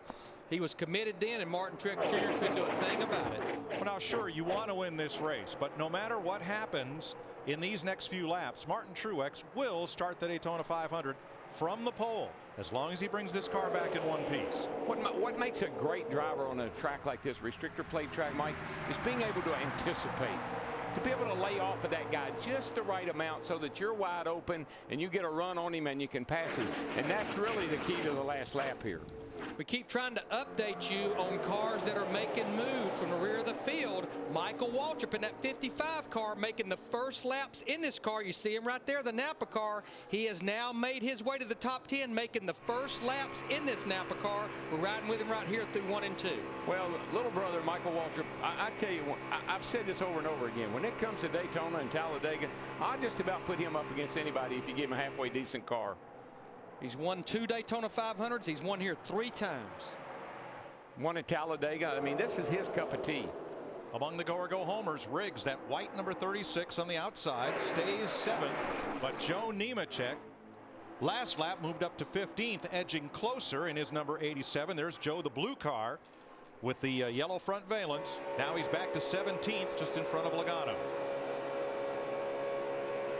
he was committed then, and Martin Truex Jr. couldn't do a thing about it. Well, now, sure, you want to win this race, but no matter what happens in these next few laps, Martin Truex will start the Daytona 500 from the pole, as long as he brings this car back in one piece. What makes a great driver on a track like this, restrictor plate track, Mike, is being able to anticipate, to be able to lay off of that guy just the right amount so that you're wide open and you get a run on him and you can pass him. And that's really the key to the last lap here. We keep trying to update you on cars that are making moves from the rear of the field. Michael Waltrip in that 55 car making the first laps in this car. You see him right there, the Napa car. He has now made his way to the top 10, making the first laps in this Napa car. We're riding with him right here through 1 and 2. Well, little brother Michael Waltrip, I tell you, I've said this over and over again. When it comes to Daytona and Talladega, I just about put him up against anybody if you give him a halfway decent car. He's won 2 Daytona 500s. He's won here 3 times. One at Talladega. I mean, this is his cup of tea. Among the go-or-go homers, Riggs, that white number 36 on the outside, stays 7th. But Joe Nemechek, last lap, moved up to 15th, edging closer in his number 87. There's Joe, the blue car. with the yellow front valence. Now he's back to 17th, just in front of Logano.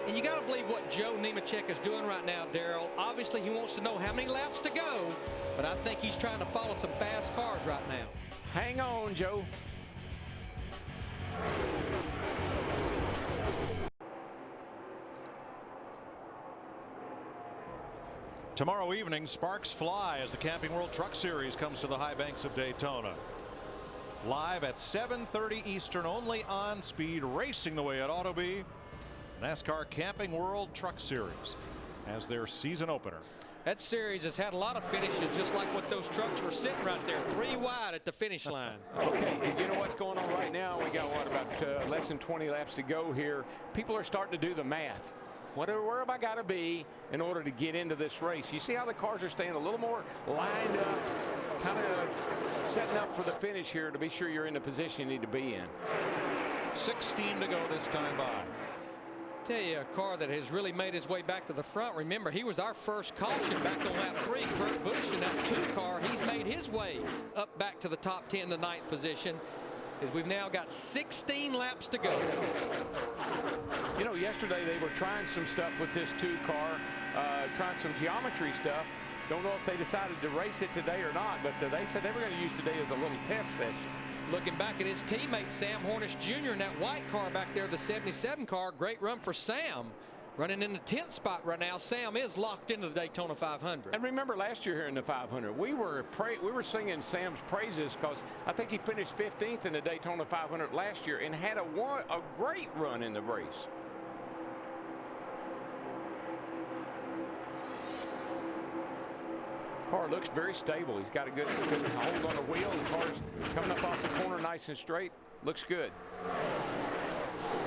And you got to believe what Joe Nemechek is doing right now, Darrell. Obviously, he wants to know how many laps to go, but I think he's trying to follow some fast cars right now. Hang on, Joe. Tomorrow evening, sparks fly as the Camping World Truck Series comes to the high banks of Daytona. Live at 7:30 Eastern, only on Speed, racing the way it ought to be. NASCAR Camping World Truck Series as their season opener. That series has had a lot of finishes, just like what those trucks were sitting right there, 3 wide at the finish line. Okay, and you know what's going on right now? We got, what, about less than 20 laps to go here. People are starting to do the math. Where have I got to be in order to get into this race? You see how the cars are staying a little more lined up, kind of setting up for the finish here to be sure you're in the position you need to be in. 16 to go this time by. Tell you, a car that has really made his way back to the front. Remember, he was our first caution back on lap 3. Kurt Busch in that 2 car. He's made his way up back to the top 10, the 9th position, as we've now got 16 laps to go. You know, yesterday they were trying some stuff with this 2 car, trying some geometry stuff. Don't know if they decided to race it today or not, but they said they were going to use today as a little test session. Looking back at his teammate Sam Hornish Jr. in that white car back there, the 77 car. Great run for Sam. Running in the 10th spot right now. Sam is locked into the Daytona 500. And remember last year here in the 500, we were singing Sam's praises because I think he finished 15th in the Daytona 500 last year and had a great run in the race. Car looks very stable. He's got a good hold on the wheel. The car's coming up off the corner nice and straight. Looks good.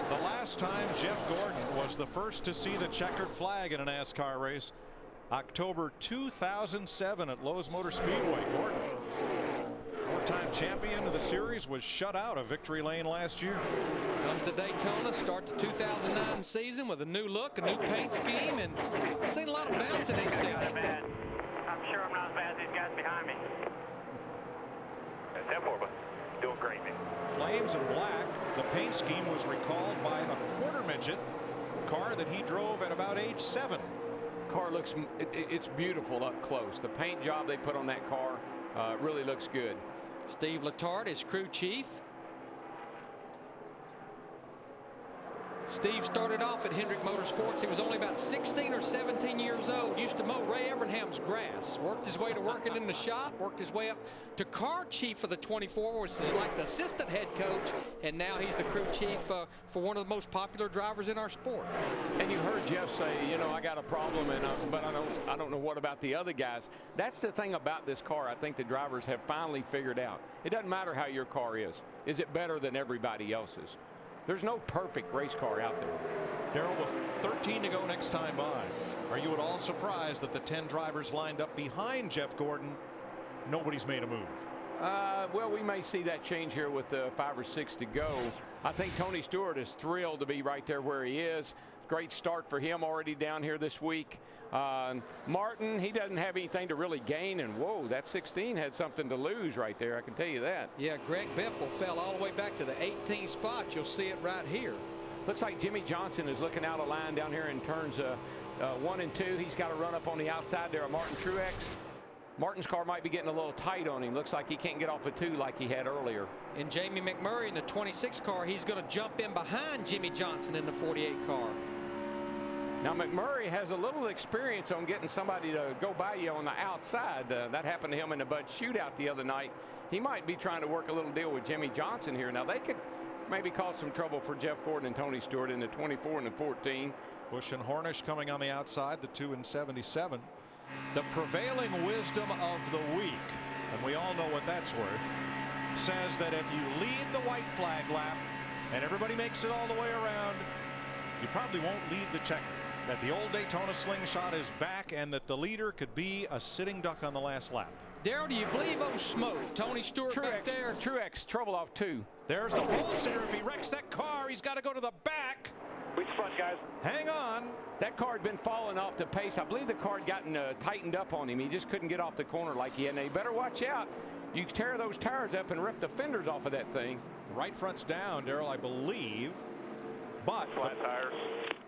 The last time Jeff Gordon was the first to see the checkered flag in a NASCAR race, October 2007 at Lowe's Motor Speedway. Gordon, four-time champion of the series, was shut out of Victory Lane last year. Comes to Daytona, start the 2009 season with a new look, a new paint scheme, and I've seen a lot of bounce in these things. I'm sure I'm not as bad as these guys behind me. That's 10-4, but doing great, man. Flames and black. The paint scheme was recalled by a quarter midget car that he drove at about age 7. Car looks, it's beautiful up close. The paint job they put on that car really looks good. Steve Letarte is crew chief. Steve started off at Hendrick Motorsports. He was only about 16 or 17 years old. Used to mow Ray Evernham's grass. Worked his way to working in the shop. Worked his way up to car chief for the 24, which is like the assistant head coach. And now he's the crew chief for one of the most popular drivers in our sport. And you heard Jeff say, you know, I got a problem, but I don't know what about the other guys. That's the thing about this car I think the drivers have finally figured out. It doesn't matter how your car is. Is it better than everybody else's? There's no perfect race car out there. Darrell, with 13 to go next time by, are you at all surprised that the 10 drivers lined up behind Jeff Gordon, nobody's made a move? Well, we may see that change here with 5 or 6 to go. I think Tony Stewart is thrilled to be right there where he is. Great start for him already down here this week. Martin, he doesn't have anything to really gain, and whoa, that 16 had something to lose right there, I can tell you that. Yeah, Greg Biffle fell all the way back to the 18th spot. You'll see it right here. Looks like Jimmy Johnson is looking out of line down here in turns 1 and 2. He's got to run up on the outside there of Martin Truex. Martin's car might be getting a little tight on him. Looks like he can't get off a 2 like he had earlier. And Jamie McMurray in the 26 car, he's going to jump in behind Jimmy Johnson in the 48 car. Now McMurray has a little experience on getting somebody to go by you on the outside. That happened to him in the Bud shootout the other night. He might be trying to work a little deal with Jimmy Johnson here. Now they could maybe cause some trouble for Jeff Gordon and Tony Stewart in the 24 and the 14. Busch and Hornish coming on the outside, the 2 and 77. The prevailing wisdom of the week, and we all know what that's worth, says that if you lead the white flag lap and everybody makes it all the way around, you probably won't lead the checker. That the old Daytona slingshot is back and that the leader could be a sitting duck on the last lap. Darrell, do you believe smoke? Tony Stewart back there. Truex trouble off 2. There's the pole sitter. If he wrecks that car, he's got to go to the back. We front, guys. Hang on. That car had been falling off the pace. I believe the car had gotten tightened up on him. He just couldn't get off the corner like he had. Now, you better watch out. You tear those tires up and rip the fenders off of that thing. Right front's down, Darrell, I believe. But flat tires.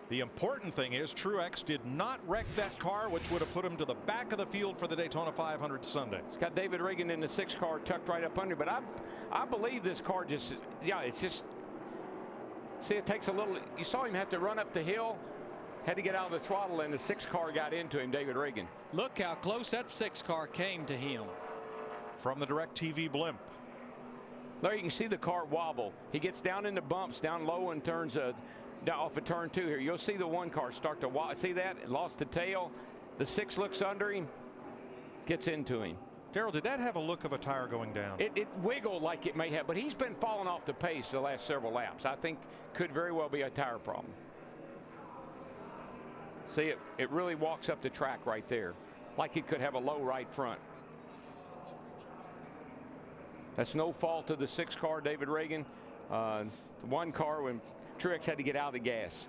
The important thing is Truex did not wreck that car, which would have put him to the back of the field for the Daytona 500 Sunday. It's got David Reagan in the 6 car tucked right up under, but I believe this car just, yeah, it's just, see, it takes a little, you saw him have to run up the hill, had to get out of the throttle, and the 6 car got into him, David Reagan. Look how close that 6 car came to him. From the DirecTV blimp. There you can see the car wobble. He gets down in the bumps, down low, and turns off of turn 2 here. You'll see the 1 car start to wobble. See that? It lost the tail. The 6 looks under him, gets into him. Darrell, did that have a look of a tire going down? It wiggled like it may have, but he's been falling off the pace the last several laps. I think could very well be a tire problem. See, it really walks up the track right there, like it could have a low right front. That's no fault of the 6 car, David Reagan. The 1 car when Truex had to get out of the gas.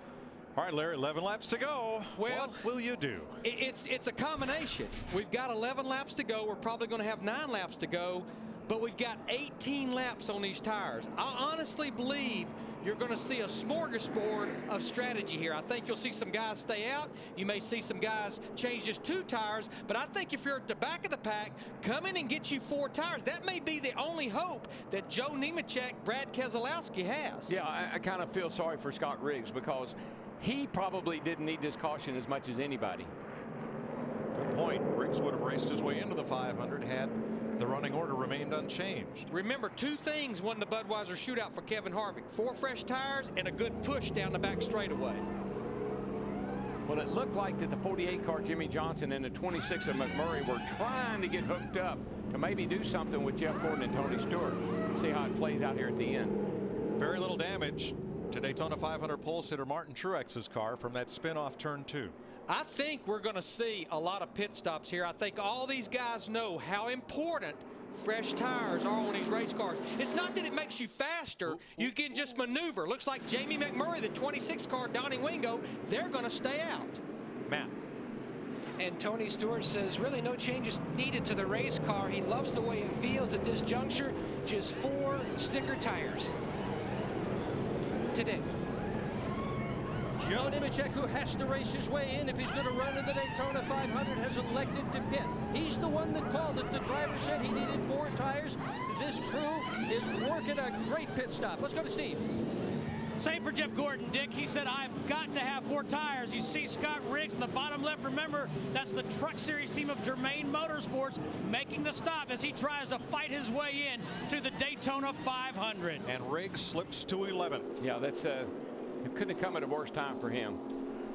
All right, Larry, 11 laps to go. Well, what will you do? It's a combination. We've got 11 laps to go. We're probably going to have 9 laps to go, but we've got 18 laps on these tires. I honestly believe you're going to see a smorgasbord of strategy here. I think you'll see some guys stay out. You may see some guys change just 2 tires, but I think if you're at the back of the pack, come in and get you 4 tires. That may be the only hope that Joe Nemechek, Brad Keselowski has. Yeah, I kind of feel sorry for Scott Riggs because he probably didn't need this caution as much as anybody. Good point. Riggs would have raced his way into the 500 had the running order remained unchanged. Remember, 2 things won the Budweiser shootout for Kevin Harvick: 4 fresh tires and a good push down the back straightaway. Well, it looked like that the 48 car Jimmy Johnson and the 26 of McMurray were trying to get hooked up to maybe do something with Jeff Gordon and Tony Stewart. See how it plays out here at the end. Very little damage to Daytona 500 pole sitter Martin Truex's car from that spin off turn 2. I think we're going to see a lot of pit stops here. I think all these guys know how important fresh tires are on these race cars. It's not that it makes you faster. You can just maneuver. Looks like Jamie McMurray, the 26 car, Donnie Wingo, they're going to stay out. Matt. And Tony Stewart says really no changes needed to the race car. He loves the way it feels at this juncture. Just 4 sticker tires today. Joe Nemechek, who has to race his way in if he's going to run in the Daytona 500, has elected to pit. He's the one that called it. The driver said he needed 4 tires. This crew is working a great pit stop. Let's go to Steve. Same for Jeff Gordon, Dick. He said, I've got to have 4 tires. You see Scott Riggs in the bottom left. Remember, that's the Truck Series team of Germain Motorsports making the stop as he tries to fight his way in to the Daytona 500. And Riggs slips to 11th. Yeah, that's it couldn't have come at a worse time for him.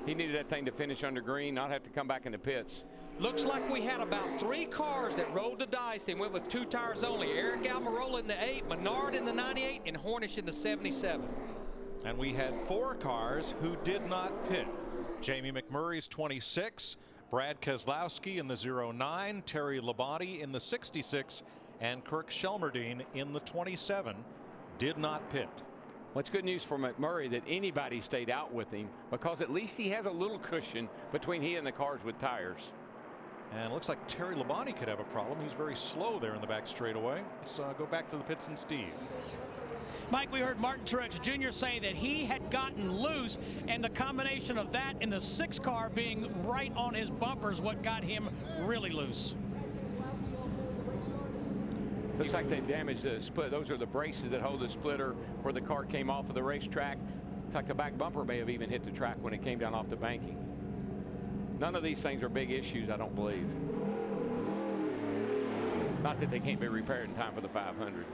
He needed that thing to finish under green, not have to come back in the pits. Looks like we had about 3 cars that rolled the dice and went with 2 tires only. Eric Almirola in the 8, Menard in the 98, and Hornish in the 77. And we had 4 cars who did not pit. Jamie McMurray's 26, Brad Keselowski in the 09, Terry Labonte in the 66, and Kirk Shelmerdine in the 27 did not pit. Well, it's good news for McMurray that anybody stayed out with him, because at least he has a little cushion between he and the cars with tires. And it looks like Terry Labonte could have a problem. He's very slow there in the back straightaway. Let's go back to the pits and Steve. Mike, we heard Martin Truex Jr. say that he had gotten loose, and the combination of that and the 6 car being right on his bumper is what got him really loose. Looks like they damaged the split. Those are the braces that hold the splitter where the car came off of the racetrack. Looks like the back bumper may have even hit the track when it came down off the banking. None of these things are big issues, I don't believe. Not that they can't be repaired in time for the 500.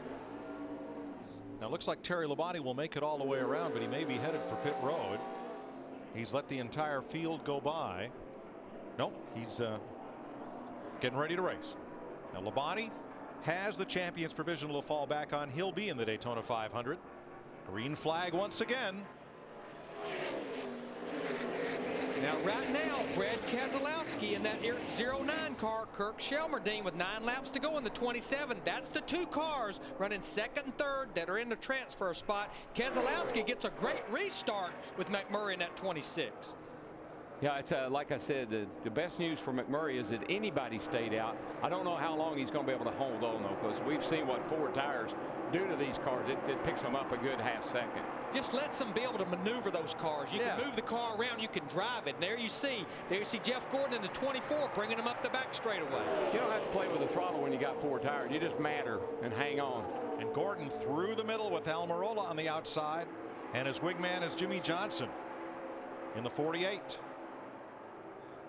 Now it looks like Terry Labonte will make it all the way around, but he may be headed for pit road. He's let the entire field go by. Nope, he's getting ready to race. Now Labonte has the champion's provisional to fall back on. He'll be in the Daytona 500. Green flag once again. Now, right now, Brad Keselowski in that 09 car, Kirk Shelmerdine with 9 laps to go in the 27. That's the 2 cars running second and third that are in the transfer spot. Keselowski gets a great restart with McMurray in that 26. Yeah, it's like I said, the best news for McMurray is that anybody stayed out. I don't know how long he's going to be able to hold on, though, because we've seen what 4 tires do to these cars. It picks them up a good half second. Just lets them be able to maneuver those cars. You can move the car around, you can drive it. And there you see Jeff Gordon in the 24 bringing them up the back straightaway. You don't have to play with the throttle when you got 4 tires. You just matter and hang on. And Gordon through the middle with Almirola on the outside, and his wingman is Jimmy Johnson in the 48.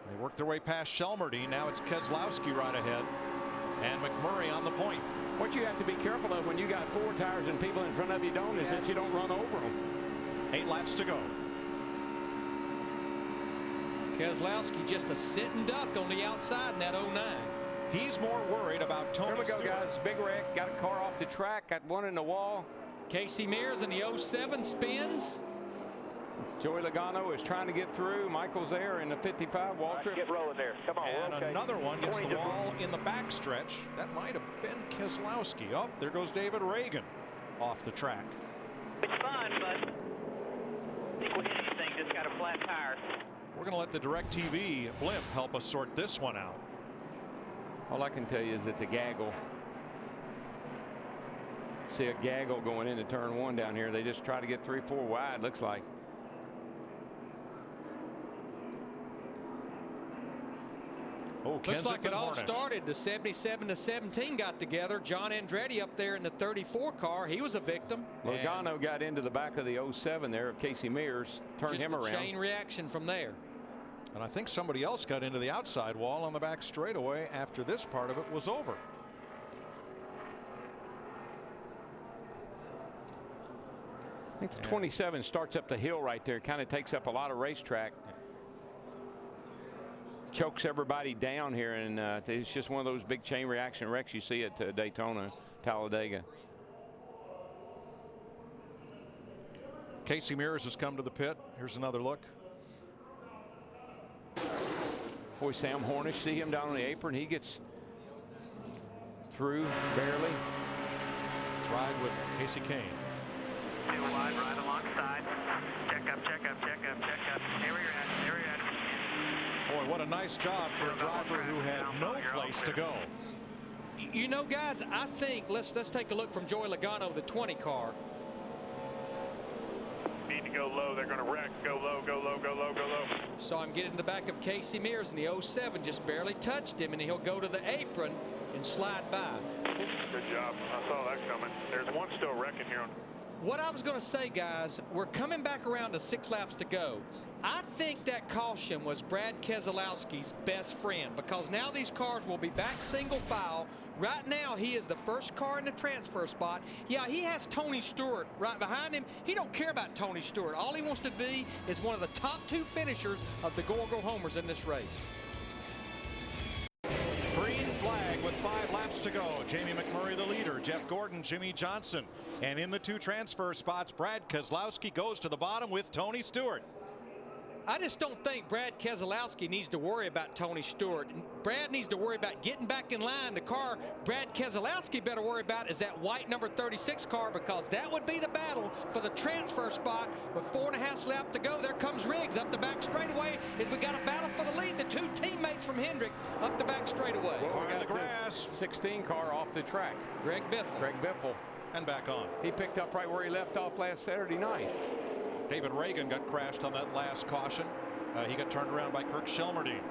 They work their way past Shelmerdine. Now it's Keselowski right ahead, and McMurray on the point. What you have to be careful of when you got 4 tires and people in front of you don't is that you don't run over them. 8 laps to go. Keselowski just a sitting duck on the outside in that 09. He's more worried about Tony Here we go, Stewart. guys. Big wreck. Got a car off the track. Got one in the wall. Casey Mears in the 07 spins. Joey Logano is trying to get through. Michael's there in the 55. Waltrip. Get rolling there. Come on. And okay. another one gets the wall in the backstretch. That might have been Keselowski. Oh, there goes David Reagan off the track. It's fun, but I think with anything, just got a flat tire. We're going to let the DirecTV blimp help us sort this one out. All I can tell you is it's a gaggle. See a gaggle going into turn 1 down here. They just try to get 3, 4 wide, looks like. Oh, looks like it all started. The 77 to 17 got together. John Andretti up there in the 34 car. He was a victim. Logano got into the back of the 07 there of Casey Mears. Turned him around. Chain reaction from there. And I think somebody else got into the outside wall on the back straightaway after this part of it was over. I think the 27 starts up the hill right there. Kind of takes up a lot of racetrack. Chokes everybody down here, and it's just one of those big chain reaction wrecks you see at Daytona, Talladega. Casey Mears has come to the pit. Here's another look. Boy, Sam Hornish, see him down on the apron. He gets through barely. Let's ride with Casey Kane. Two wide, right alongside. Check up, check up, check up, check up. There you're at, there you're at. Boy, what a nice job for a driver who had no place to go. You know, guys, I think let's take a look from Joey Logano, the 20 car. Need to go low. They're going to wreck. Go low, go low, go low, go low. Saw him get in the back of Casey Mears in the 07, just barely touched him, and he'll go to the apron and slide by. Good job. I saw that coming. There's one still wrecking here. What I was going to say, guys, we're coming back around to 6 laps to go. I think that caution was Brad Keselowski's best friend, because now these cars will be back single file. Right now, he is the first car in the transfer spot. Yeah, he has Tony Stewart right behind him. He don't care about Tony Stewart. All he wants to be is one of the top 2 finishers of the Go Homers in this race. Green flag with 5 laps to go. Jamie McMurray the leader, Jeff Gordon, Jimmy Johnson. And in the 2 transfer spots, Brad Keselowski goes to the bottom with Tony Stewart. I just don't think Brad Keselowski needs to worry about Tony Stewart. Brad needs to worry about getting back in line. The car Brad Keselowski better worry about is that white number 36 car, because that would be the battle for the transfer spot with 4.5 laps to go. There comes Riggs up the back straightaway as we got a battle for the lead. The 2 teammates from Hendrick up the back straightaway. Well, we got the grass. 16 car off the track. Greg Biffle. Greg Biffle. And back on. He picked up right where he left off last Saturday night. David Reagan got crashed on that last caution. He got turned around by Kirk Shelmerdine.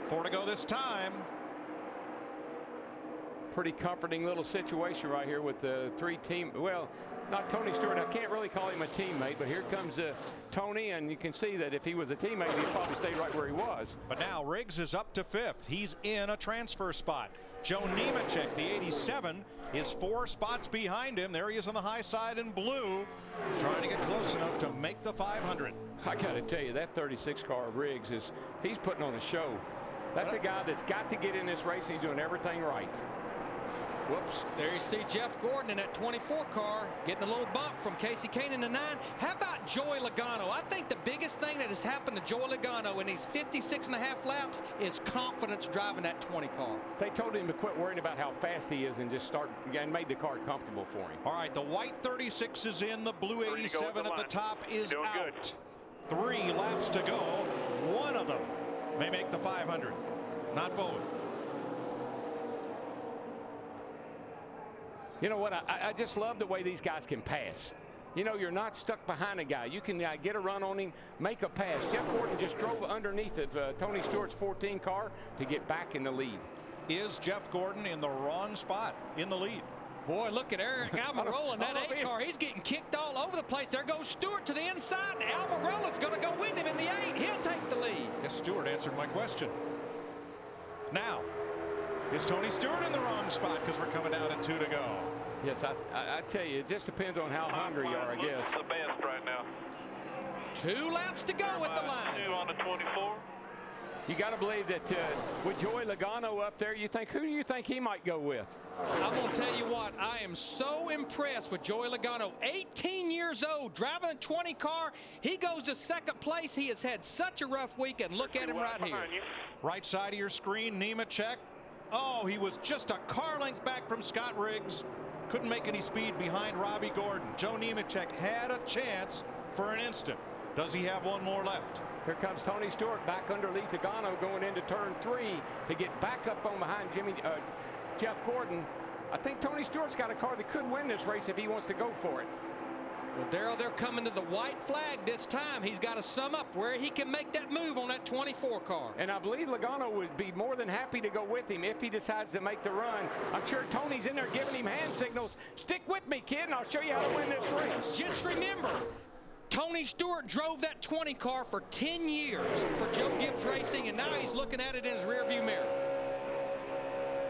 4 to go this time. Pretty comforting little situation right here with the 3 team. Well, not Tony Stewart. I can't really call him a teammate, but here comes Tony, and you can see that if he was a teammate, he'd probably stay right where he was. But now Riggs is up to 5th. He's in a transfer spot. Joe Nemechek, the 87, is 4 spots behind him. There he is on the high side in blue, trying to get close enough to make the 500. I got to tell you, that 36 car of Riggs he's putting on a show. That's a guy that's got to get in this race, and he's doing everything right. Whoops. There you see Jeff Gordon in that 24 car getting a little bump from Casey Kane in the 9. How about Joey Logano? I think the biggest thing that has happened to Joey Logano in these 56.5 laps is confidence driving that 20 car. They told him to quit worrying about how fast he is and just start and made the car comfortable for him. All right, the white 36 is in, the blue 87 at the top is out. 3 laps to go. One of them may make the 500, not both. You know what? I just love the way these guys can pass. You know, you're not stuck behind a guy. You can get a run on him, make a pass. Jeff Gordon just drove underneath of Tony Stewart's 14 car to get back in the lead. Is Jeff Gordon in the wrong spot in the lead? Boy, look at Eric Almirola in that 8 car. He's getting kicked all over the place. There goes Stewart to the inside. Almirola's going to go with him in the 8. He'll take the lead. Yes, Stewart answered my question. Now, is Tony Stewart in the wrong spot because we're coming down at 2 to go? Yes, I tell you, it just depends on how hungry you are, I guess. The best right now. 2 laps to go at the line. 2 on the 24. You got to believe that with Joey Logano up there, who do you think he might go with? I'm going to tell you what, I am so impressed with Joey Logano. 18 years old, driving a 20 car. He goes to second place. He has had such a rough week, and look at him right here. Right side of your screen, Nemechek. Oh, he was just a car length back from Scott Riggs. Couldn't make any speed behind Robbie Gordon. Joe Nemechek had a chance for an instant. Does he have one more left? Here comes Tony Stewart back underneath Logano going into turn 3 to get back up on behind Jeff Gordon. I think Tony Stewart's got a car that could win this race if he wants to go for it. Well, Darrell, they're coming to the white flag this time. He's got to sum up where he can make that move on that 24 car. And I believe Logano would be more than happy to go with him if he decides to make the run. I'm sure Tony's in there giving him hand signals. Stick with me, kid, and I'll show you how to win this race. Just remember, Tony Stewart drove that 20 car for 10 years for Joe Gibbs Racing, and now he's looking at it in his rearview mirror.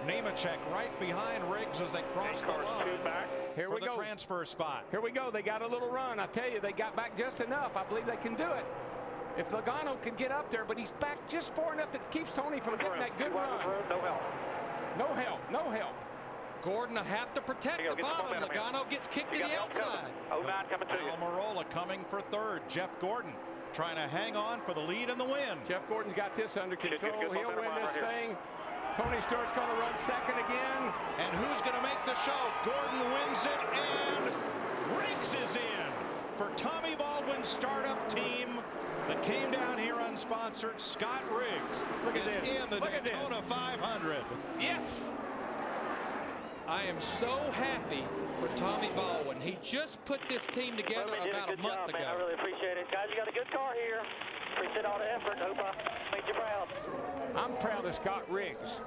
Nemechek right behind Riggs as they cross the line. Here we go. Transfer spot. Here we go. They got a little run. I tell you, they got back just enough. I believe they can do it. If Logano can get up there, but he's back just far enough that keeps Tony from getting that good run. No help. No help. No help. Gordon will have to protect the bottom. Logano gets kicked to the outside. 09 coming to you. Almirola coming for third. Jeff Gordon trying to hang on for the lead and the win. Jeff Gordon's got this under control. He'll win this thing. Tony Stewart's going to run second again. And who's going to make the show? Gordon wins it, and Riggs is in for Tommy Baldwin's startup team that came down here unsponsored. Scott Riggs is in the Daytona 500. Yes. I am so happy for Tommy Baldwin. He just put this team together about a month ago. Man. I really appreciate it. Guys, you got a good car here. Appreciate all the effort. Hope I made you proud. I'm proud of Scott Riggs.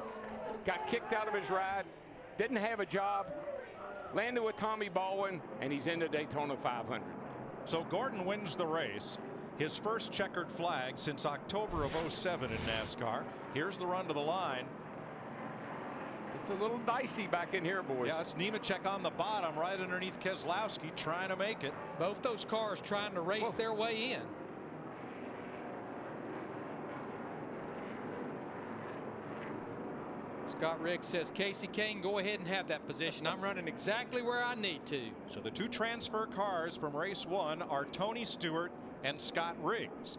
Got kicked out of his ride, didn't have a job, landed with Tommy Baldwin, and he's in the Daytona 500. So Gordon wins the race. His first checkered flag since October of '07 in NASCAR. Here's the run to the line. It's a little dicey back in here, boys. Yeah, it's Nemechek on the bottom, right underneath Keselowski, trying to make it. Both those cars trying to race their way in. Scott Riggs says, Casey Kane, go ahead and have that position. I'm running exactly where I need to. So the 2 transfer cars from race 1 are Tony Stewart and Scott Riggs.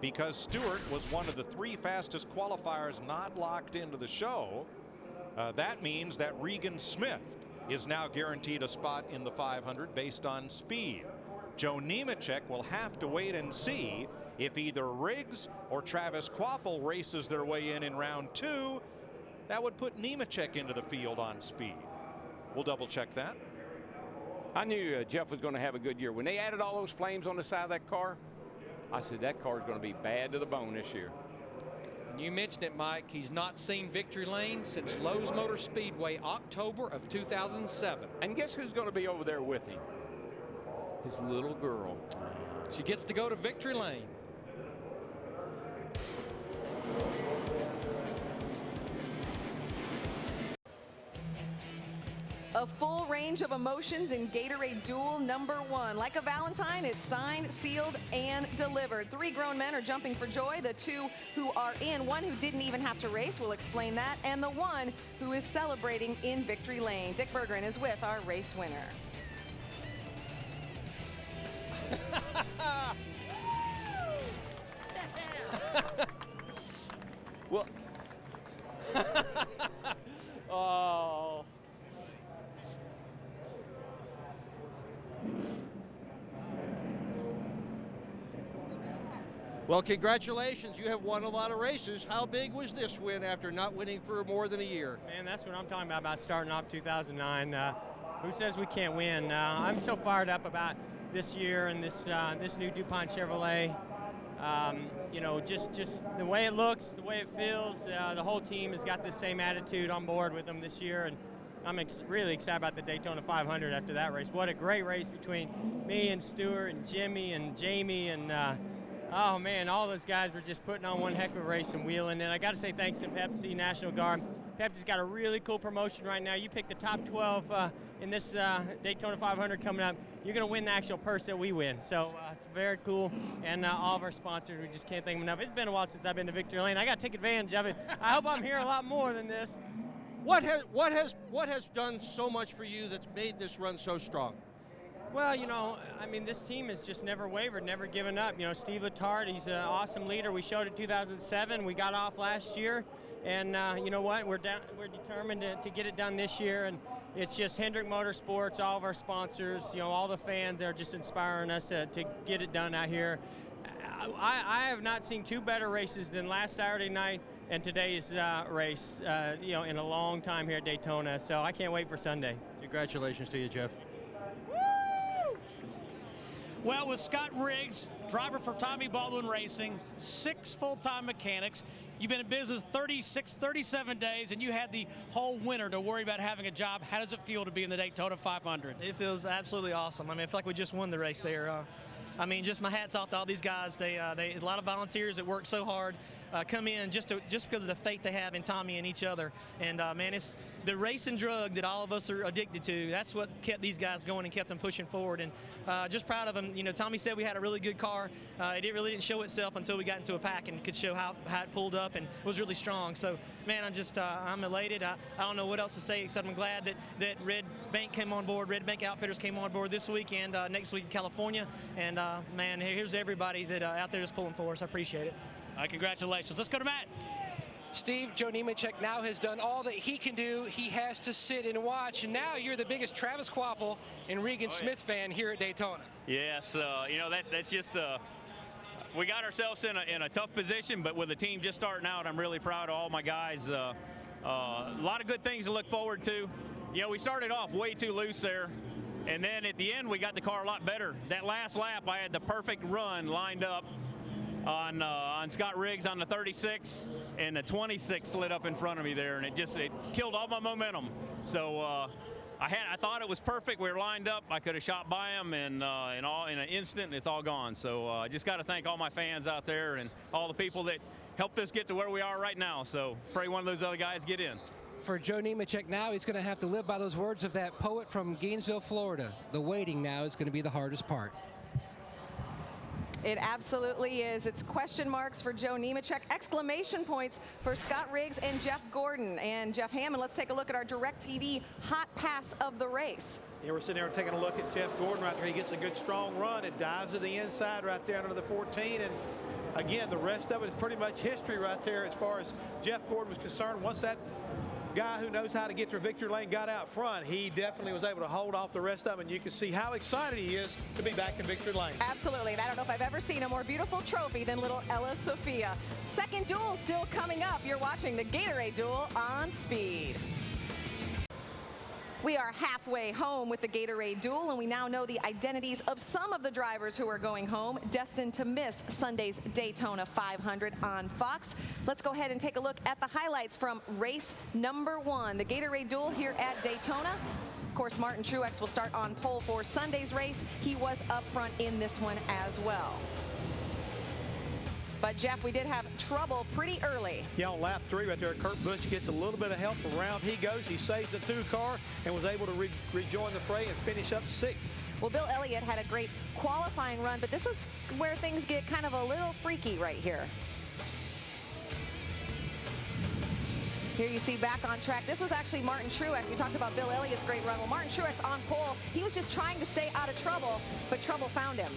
Because Stewart was one of the 3 fastest qualifiers not locked into the show, that means that Regan Smith is now guaranteed a spot in the 500 based on speed. Joe Nemechek will have to wait and see if either Riggs or Travis Kvapil races their way in round 2. That would put Nemechek into the field on speed. We'll double check that. I knew Jeff was going to have a good year. When they added all those flames on the side of that car, I said that car is going to be bad to the bone this year. And you mentioned it, Mike. He's not seen victory lane since Lowe's Motor Speedway, October of 2007. And guess who's going to be over there with him? His little girl. She gets to go to victory lane. A full range of emotions in Gatorade Duel #1. Like a Valentine, it's signed, sealed, and delivered. 3 grown men are jumping for joy. The 2 who are in, one who didn't even have to race, will explain that, and the one who is celebrating in victory lane. Dick Bergeron is with our race winner. Well, oh. Well, congratulations. You have won a lot of races. How big was this win after not winning for more than a year? Man, that's what I'm talking about starting off 2009. Who says we can't win? I'm so fired up about this year and this new DuPont Chevrolet. You know, just the way it looks, the way it feels, the whole team has got the same attitude on board with them this year, and I'm really excited about the Daytona 500 after that race. What a great race between me and Stuart and Jimmy and Jamie, and oh man, all those guys were just putting on one heck of a race and wheeling. And I got to say thanks to Pepsi National Guard. Pepsi's got a really cool promotion right now. You pick the top 12 in this Daytona 500 coming up, you're going to win the actual purse that we win. So it's very cool. And all of our sponsors, we just can't thank them enough. It's been a while since I've been to Victory Lane. I got to take advantage of it. I hope I'm here a lot more than this. What has done so much for you that's made this run so strong? Well, you know, I mean, this team has just never wavered, never given up. You know, Steve Letarte, he's an awesome leader. We showed it 2007. We got off last year. And you know what? We're determined to get it done this year. And it's just Hendrick Motorsports, all of our sponsors, you know, all the fans are just inspiring us to get it done out here. I have not seen 2 better races than last Saturday night and today's race, you know, in a long time here at Daytona. So I can't wait for Sunday. Congratulations to you, Jeff. Well, with Scott Riggs, driver for Tommy Baldwin Racing, 6 full-time mechanics. You've been in business 37 days, and you had the whole winter to worry about having a job. How does it feel to be in the Daytona 500? It feels absolutely awesome. I mean, I feel like we just won the race there. I mean, just my hat's off to all these guys. They a lot of volunteers that work so hard, come in just because of the faith they have in Tommy and each other. And man, it's the racing drug that all of us are addicted to. That's what kept these guys going and kept them pushing forward. And just proud of them. You know, Tommy said we had a really good car. It really didn't show itself until we got into a pack and could show how it pulled up and was really strong. So, man, I'm elated. I don't know what else to say except I'm glad that Red Bank came on board. Red Bank Outfitters came on board this week and next week in California. And man, here's everybody that out there is pulling for us. I appreciate it. Congratulations. Let's go to Matt. Steve, Joe Nemechek now has done all that he can do. He has to sit and watch. And now you're the biggest Travis Kvapil and Regan Smith fan here at Daytona. Yes, you know, that's just we got ourselves in a tough position, but with the team just starting out, I'm really proud of all my guys. A lot of good things to look forward to. You know, we started off way too loose there, and then at the end we got the car a lot better. That last lap, I had the perfect run lined up on Scott Riggs on the 36, and the 26 slid up in front of me there, and it killed all my momentum. So I thought it was perfect. We were lined up. I could have shot by him, and in an instant, it's all gone. So I just got to thank all my fans out there and all the people that helped us get to where we are right now. So pray one of those other guys get in. For Joe Nemechek now, he's going to have to live by those words of that poet from Gainesville, Florida. The waiting now is going to be the hardest part. It absolutely is. It's question marks for Joe Nemechek, exclamation points for Scott Riggs and Jeff Gordon. And Jeff Hammond, let's take a look at our DirecTV hot pass of the race. Yeah, we're sitting there taking a look at Jeff Gordon right there. He gets a good strong run. It dives to the inside right there under the 14. And again, the rest of it is pretty much history right there as far as Jeff Gordon was concerned. Once that guy who knows how to get to victory lane got out front, he definitely was able to hold off the rest of them, and you can see how excited he is to be back in victory lane. Absolutely, and I don't know if I've ever seen a more beautiful trophy than little Ella Sophia. Second duel still coming up. You're watching the Gatorade Duel on Speed. We are halfway home with the Gatorade Duel, and we now know the identities of some of the drivers who are going home, destined to miss Sunday's Daytona 500 on Fox. Let's go ahead and take a look at the highlights from race #1, the Gatorade Duel here at Daytona. Of course, Martin Truex will start on pole for Sunday's race. He was up front in this one as well. But, Jeff, we did have trouble pretty early. Yeah, on lap 3 right there, Kurt Busch gets a little bit of help. Around he goes. He saves the 2 car and was able to rejoin the fray and finish up 6th. Well, Bill Elliott had a great qualifying run, but this is where things get kind of a little freaky right here. Here you see back on track. This was actually Martin Truex. We talked about Bill Elliott's great run. Well, Martin Truex on pole. He was just trying to stay out of trouble, but trouble found him.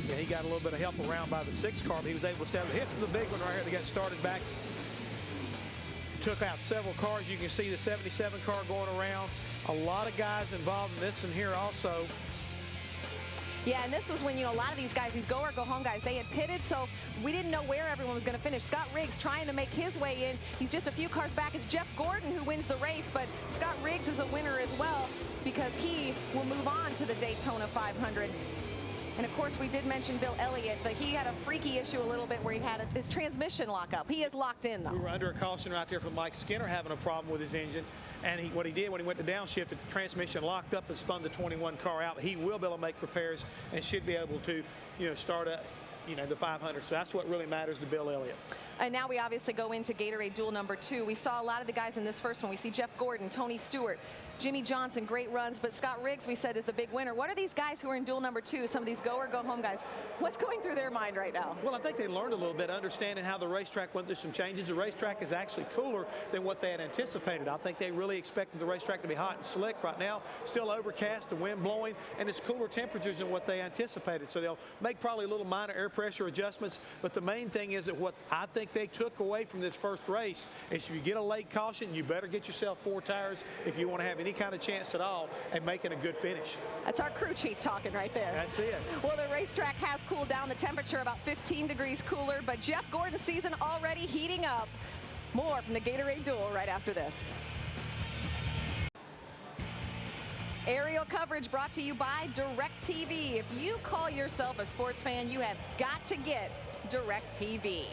Yeah, he got a little bit of help around by the 6 car, but he was able to stay. This is the big one right here that got started back. Took out several cars. You can see the 77 car going around. A lot of guys involved in this, and here also. Yeah, and this was when, a lot of these guys, these go or go home guys, they had pitted, so we didn't know where everyone was going to finish. Scott Riggs trying to make his way in. He's just a few cars back. It's Jeff Gordon who wins the race, but Scott Riggs is a winner as well because he will move on to the Daytona 500. And, of course, we did mention Bill Elliott, but he had a freaky issue a little bit where he had his transmission lock up. He is locked in, though. We were under a caution right there from Mike Skinner having a problem with his engine. And what he did when he went to downshift, the transmission locked up and spun the 21 car out. He will be able to make repairs and should be able to, start up, the 500. So that's what really matters to Bill Elliott. And now we obviously go into Gatorade Duel number 2. We saw a lot of the guys in this first one. We see Jeff Gordon, Tony Stewart, Jimmy Johnson, great runs, but Scott Riggs, we said, is the big winner. What are these guys who are in Duel number 2, some of these go or go home guys? What's going through their mind right now? Well, I think they learned a little bit, understanding how the racetrack went through some changes. The racetrack is actually cooler than what they had anticipated. I think they really expected the racetrack to be hot and slick. Right now, still overcast, the wind blowing, and it's cooler temperatures than what they anticipated. So they'll make probably a little minor air pressure adjustments, but the main thing is that what I think they took away from this first race is if you get a late caution, you better get yourself 4 tires if you want to have any kind of chance at all and making a good finish. That's our crew chief talking right there. That's it. Well, the racetrack has cooled down. The temperature about 15 degrees cooler, but Jeff Gordon's season already heating up. More from the Gatorade Duel right after this. Aerial coverage brought to you by DirecTV. If you call yourself a sports fan, you have got to get DirecTV.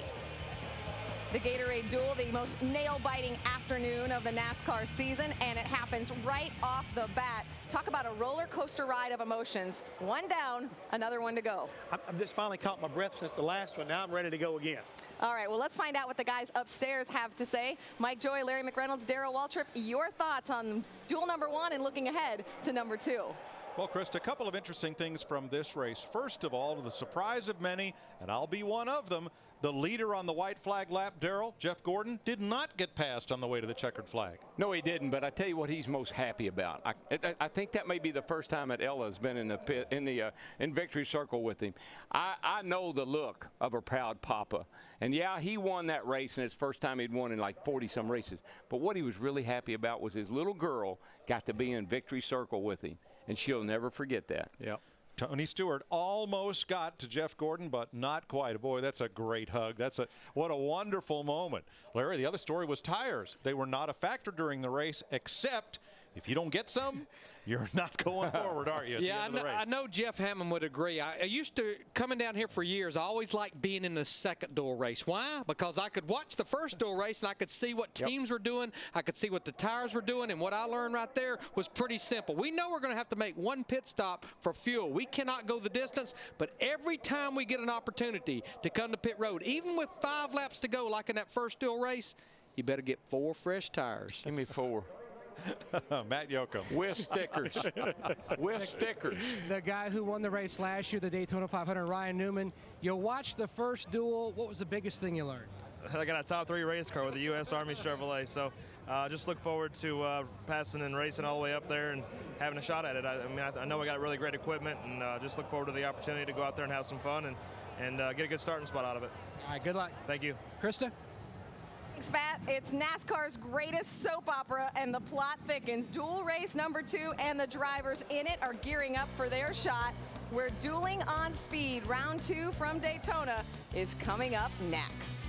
The Gatorade Duel, the most nail-biting afternoon of the NASCAR season, and it happens right off the bat. Talk about a roller coaster ride of emotions. One down, another one to go. I've just finally caught my breath since the last one. Now I'm ready to go again. All right, well, let's find out what the guys upstairs have to say. Mike Joy, Larry McReynolds, Darrell Waltrip, your thoughts on Duel number 1 and looking ahead to number 2. Well, Krista, a couple of interesting things from this race. First of all, to the surprise of many, and I'll be one of them, the leader on the white flag lap, Darrell, Jeff Gordon, did not get passed on the way to the checkered flag. No, he didn't, but I tell you what he's most happy about. I think that may be the first time that Ella's been in the pit, in victory circle with him. I know the look of her proud papa. And yeah, he won that race, and it's the first time he'd won in like 40-some races. But what he was really happy about was his little girl got to be in victory circle with him, and she'll never forget that. Yep. Tony Stewart almost got to Jeff Gordon, but not quite. Boy, that's a great hug. What a wonderful moment. Larry, the other story was tires. They were not a factor during the race, except if you don't get some, you're not going forward, are you? Yeah, I know Jeff Hammond would agree. I used to, coming down here for years, I always liked being in the second duel race. Why? Because I could watch the first duel race and I could see what teams were doing. I could see what the tires were doing, and what I learned right there was pretty simple. We know we're going to have to make one pit stop for fuel. We cannot go the distance, but every time we get an opportunity to come to pit road, even with 5 laps to go like in that first duel race, you better get 4 fresh tires. Give me 4. Matt Yoakum. With stickers. With stickers. The guy who won the race last year, the Daytona 500, Ryan Newman. You watched the first duel. What was the biggest thing you learned? I got a top 3 race car with the U.S. Army Chevrolet, so just look forward to passing and racing all the way up there and having a shot at it. I know we got really great equipment, and just look forward to the opportunity to go out there and have some fun and get a good starting spot out of it. All right, good luck. Thank you. Krista? Thanks, Pat. It's NASCAR's greatest soap opera, and the plot thickens. Duel race number 2, and the drivers in it are gearing up for their shot. We're dueling on speed. Round 2 from Daytona is coming up next.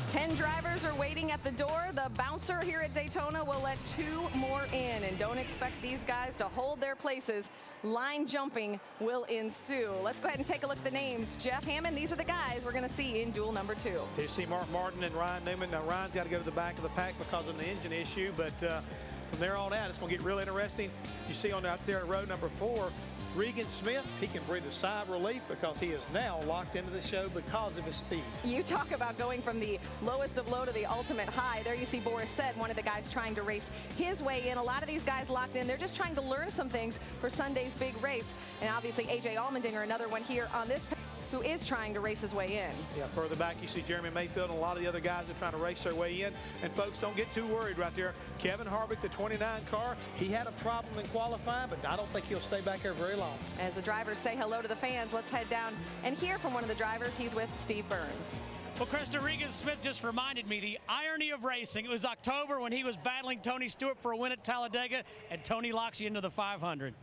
10 drivers are waiting at the door. The bouncer here at Daytona will let 2 more in, and don't expect these guys to hold their places. Line jumping will ensue. Let's go ahead and take a look at the names. Jeff Hammond, these are the guys we're going to see in duel number 2. You see Mark Martin and Ryan Newman. Now, Ryan's got to go to the back of the pack because of the engine issue, but from there on out, it's going to get real interesting. You see out there at row number 4, Regan Smith, he can breathe a sigh of relief because he is now locked into the show because of his speed. You talk about going from the lowest of low to the ultimate high. There you see Boris said, one of the guys trying to race his way in. A lot of these guys locked in. They're just trying to learn some things for Sunday's big race. And obviously A.J. Allmendinger, another one here on this page, who is trying to race his way in. Yeah, further back you see Jeremy Mayfield and a lot of the other guys are trying to race their way in. And folks, don't get too worried right there. Kevin Harvick, the 29 car, he had a problem in qualifying, but I don't think he'll stay back there very long. As the drivers say hello to the fans, let's head down and hear from one of the drivers. He's with Steve Burns. Well, Krista, Regan Smith just reminded me the irony of racing. It was October when he was battling Tony Stewart for a win at Talladega, and Tony locks you into the 500.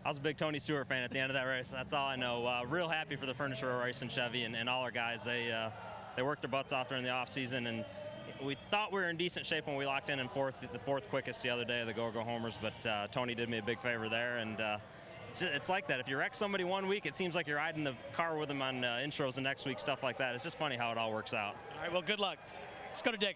I was a big Tony Stewart fan at the end of that race. That's all I know. Real happy for the Furniture Racing Chevy and all our guys. They worked their butts off during the offseason, and we thought we were in decent shape when we locked in the fourth quickest the other day of the Go-Go Homers, but Tony did me a big favor there, and it's like that. If you wreck somebody one week, it seems like you're riding the car with them on intros the next week, stuff like that. It's just funny how it all works out. All right, well, good luck. Let's go to Dick.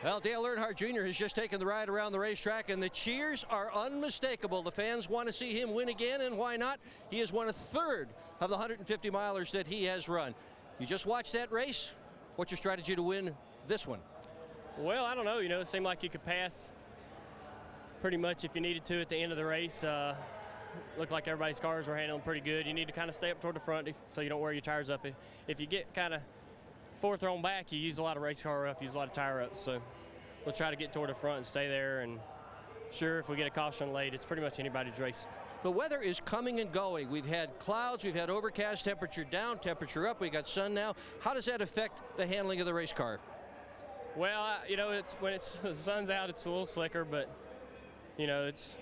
Well, Dale Earnhardt Jr. has just taken the ride around the racetrack, and the cheers are unmistakable. The fans want to see him win again, and why not? He has won a third of the 150 milers that he has run. You just watched that race. What's your strategy to win this one? Well, I don't know. You know, it seemed like you could pass pretty much if you needed to at the end of the race. Looked like everybody's cars were handling pretty good. You need to kind of stay up toward the front so you don't wear your tires up. If you get kind of fourth thrown back, you use a lot of race car up, use a lot of tire up. So we'll try to get toward the front and stay there. And sure, if we get a caution late, it's pretty much anybody's race. The weather is coming and going. We've had clouds, we've had overcast, temperature down, temperature up. We got sun now. How does that affect the handling of the race car? Well, you know, when the sun's out, it's a little slicker, but you know, it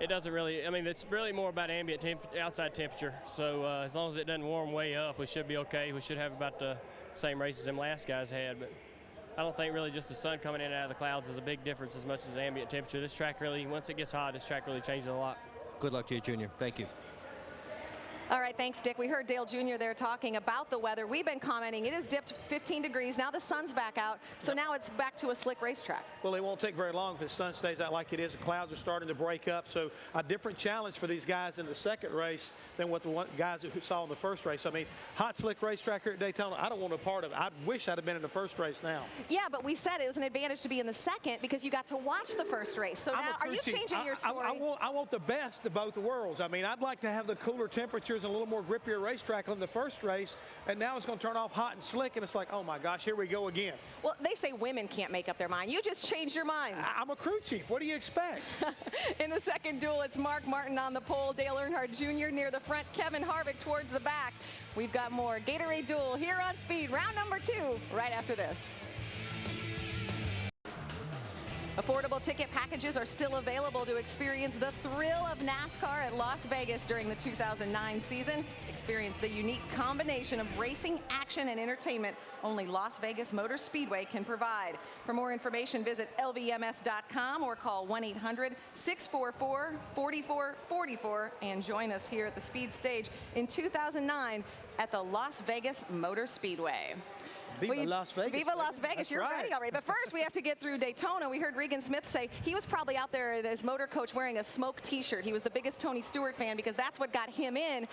doesn't really. I mean, it's really more about ambient outside temperature. So as long as it doesn't warm way up, we should be okay. We should have about the same races them last guys had, but I don't think really just the sun coming in and out of the clouds is a big difference as much as ambient temperature. This track really, once it gets hot, this track really changes a lot. Good luck to you, Junior. Thank you. All right, thanks, Dick. We heard Dale Jr. there talking about the weather. We've been commenting. It has dipped 15 degrees. Now the sun's back out, so now it's back to a slick racetrack. Well, it won't take very long if the sun stays out like it is. The clouds are starting to break up, so a different challenge for these guys in the second race than what the guys who saw in the first race. I mean, hot, slick racetrack here at Daytona, I don't want a part of it. I wish I'd have been in the first race now. Yeah, but we said it was an advantage to be in the second because you got to watch the first race. So now, are you changing your story? I want the best of both worlds. I mean, I'd like to have the cooler temperatures and a little more grippier racetrack in the first race, and now it's going to turn off hot and slick, and it's like, oh my gosh, here we go again. Well, they say women can't make up their mind. You just changed your mind. I'm a crew chief. What do you expect? In the second duel, it's Mark Martin on the pole, Dale Earnhardt Jr. near the front, Kevin Harvick towards the back. We've got more Gatorade Duel here on Speed, round number 2, right after this. Affordable ticket packages are still available to experience the thrill of NASCAR at Las Vegas during the 2009 season. Experience the unique combination of racing, action, and entertainment only Las Vegas Motor Speedway can provide. For more information, visit lvms.com or call 1-800-644-4444 and join us here at the Speed Stage in 2009 at the Las Vegas Motor Speedway. Viva Las Vegas. Viva Las Vegas. That's You're right. ready already. But first, we have to get through Daytona. We heard Regan Smith say he was probably out there as motor coach wearing a smoke T-shirt. He was the biggest Tony Stewart fan because that's what got him in.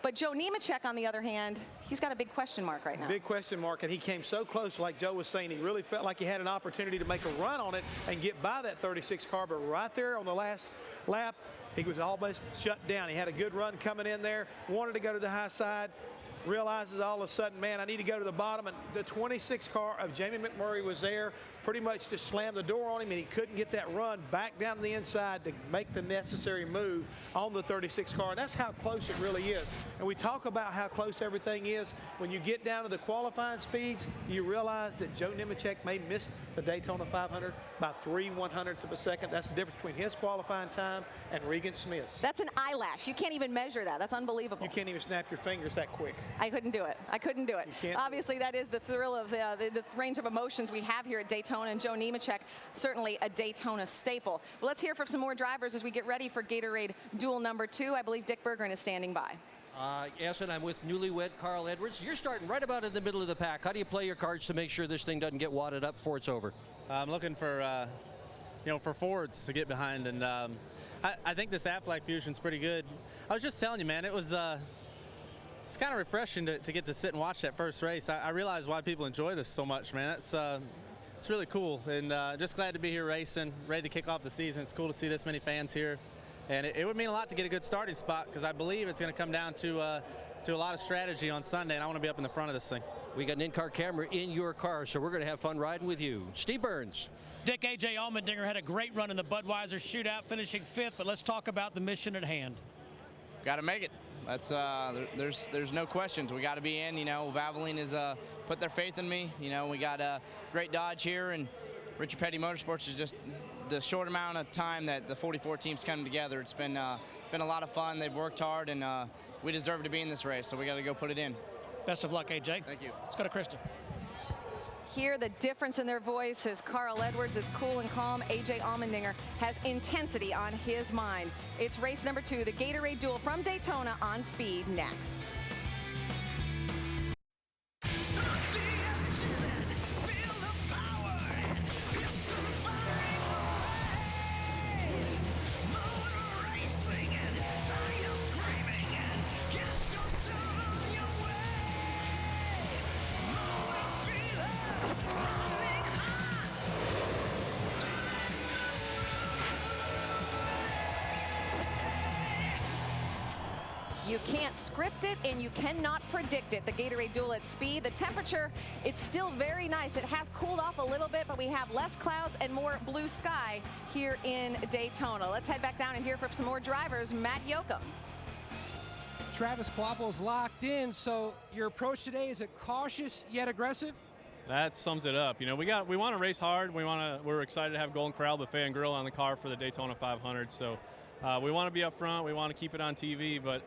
But Joe Nemechek, on the other hand, he's got a big question mark right now. Big question mark, and he came so close, like Joe was saying. He really felt like he had an opportunity to make a run on it and get by that 36 car, but right there on the last lap, he was almost shut down. He had a good run coming in there, wanted to go to the high side, realizes all of a sudden, man, I need to go to the bottom, and the 26 car of Jamie McMurray was there, pretty much just slammed the door on him, and he couldn't get that run back down to the inside to make the necessary move on the 36 car. And that's how close it really is. And we talk about how close everything is. When you get down to the qualifying speeds, you realize that Joe Nemechek may miss the Daytona 500 by 3/100ths of a second. That's the difference between his qualifying time and Regan Smith's. That's an eyelash. You can't even measure that. That's unbelievable. You can't even snap your fingers that quick. I couldn't do it. I couldn't do it. Obviously, that is the thrill of the range of emotions we have here at Daytona, and Joe Nemechek, certainly a Daytona staple. Well, let's hear from some more drivers as we get ready for Gatorade Duel number 2. I believe Dick Berggren is standing by. Yes, and I'm with newlywed Carl Edwards. You're starting right about in the middle of the pack. How do you play your cards to make sure this thing doesn't get wadded up before it's over? I'm looking for, for Fords to get behind, and I think this Aflac Fusion's pretty good. I was just telling you, man, it was it's kind of refreshing to get to sit and watch that first race. I realize why people enjoy this so much, man. It's really cool, and just glad to be here racing, ready to kick off the season. It's cool to see this many fans here, and it would mean a lot to get a good starting spot because I believe it's going to come down to a lot of strategy on Sunday, and I want to be up in the front of this thing. We got an in-car camera in your car, so we're going to have fun riding with you. Steve Burns. Dick, A.J. Allmendinger had a great run in the Budweiser shootout, finishing 5th, but let's talk about the mission at hand. Got to make it. That's there's no questions. We got to be in. You know, Valvoline has put their faith in me. You know, we got a great Dodge here, and Richard Petty Motorsports is just the short amount of time that the 44 teams come together. It's been a lot of fun. They've worked hard, and we deserve to be in this race. So we got to go put it in. Best of luck, AJ. Thank you. Let's go to Kristen. Hear the difference in their voices. Carl Edwards is cool and calm. A.J. Allmendinger has intensity on his mind. It's race number 2, the Gatorade Duel from Daytona on Speed, next. You can't script it and you cannot predict it. The Gatorade Duel at Speed. The temperature, it's still very nice. It has cooled off a little bit, but we have less clouds and more blue sky here in Daytona. Let's head back down and hear from some more drivers. Matt Yoakum. Travis Quapple's locked in, so your approach today, is it cautious yet aggressive? That sums it up. You know, we want to race hard. We're excited to have Golden Corral Buffet and Grill on the car for the Daytona 500. So we want to be up front. We want to keep it on TV, but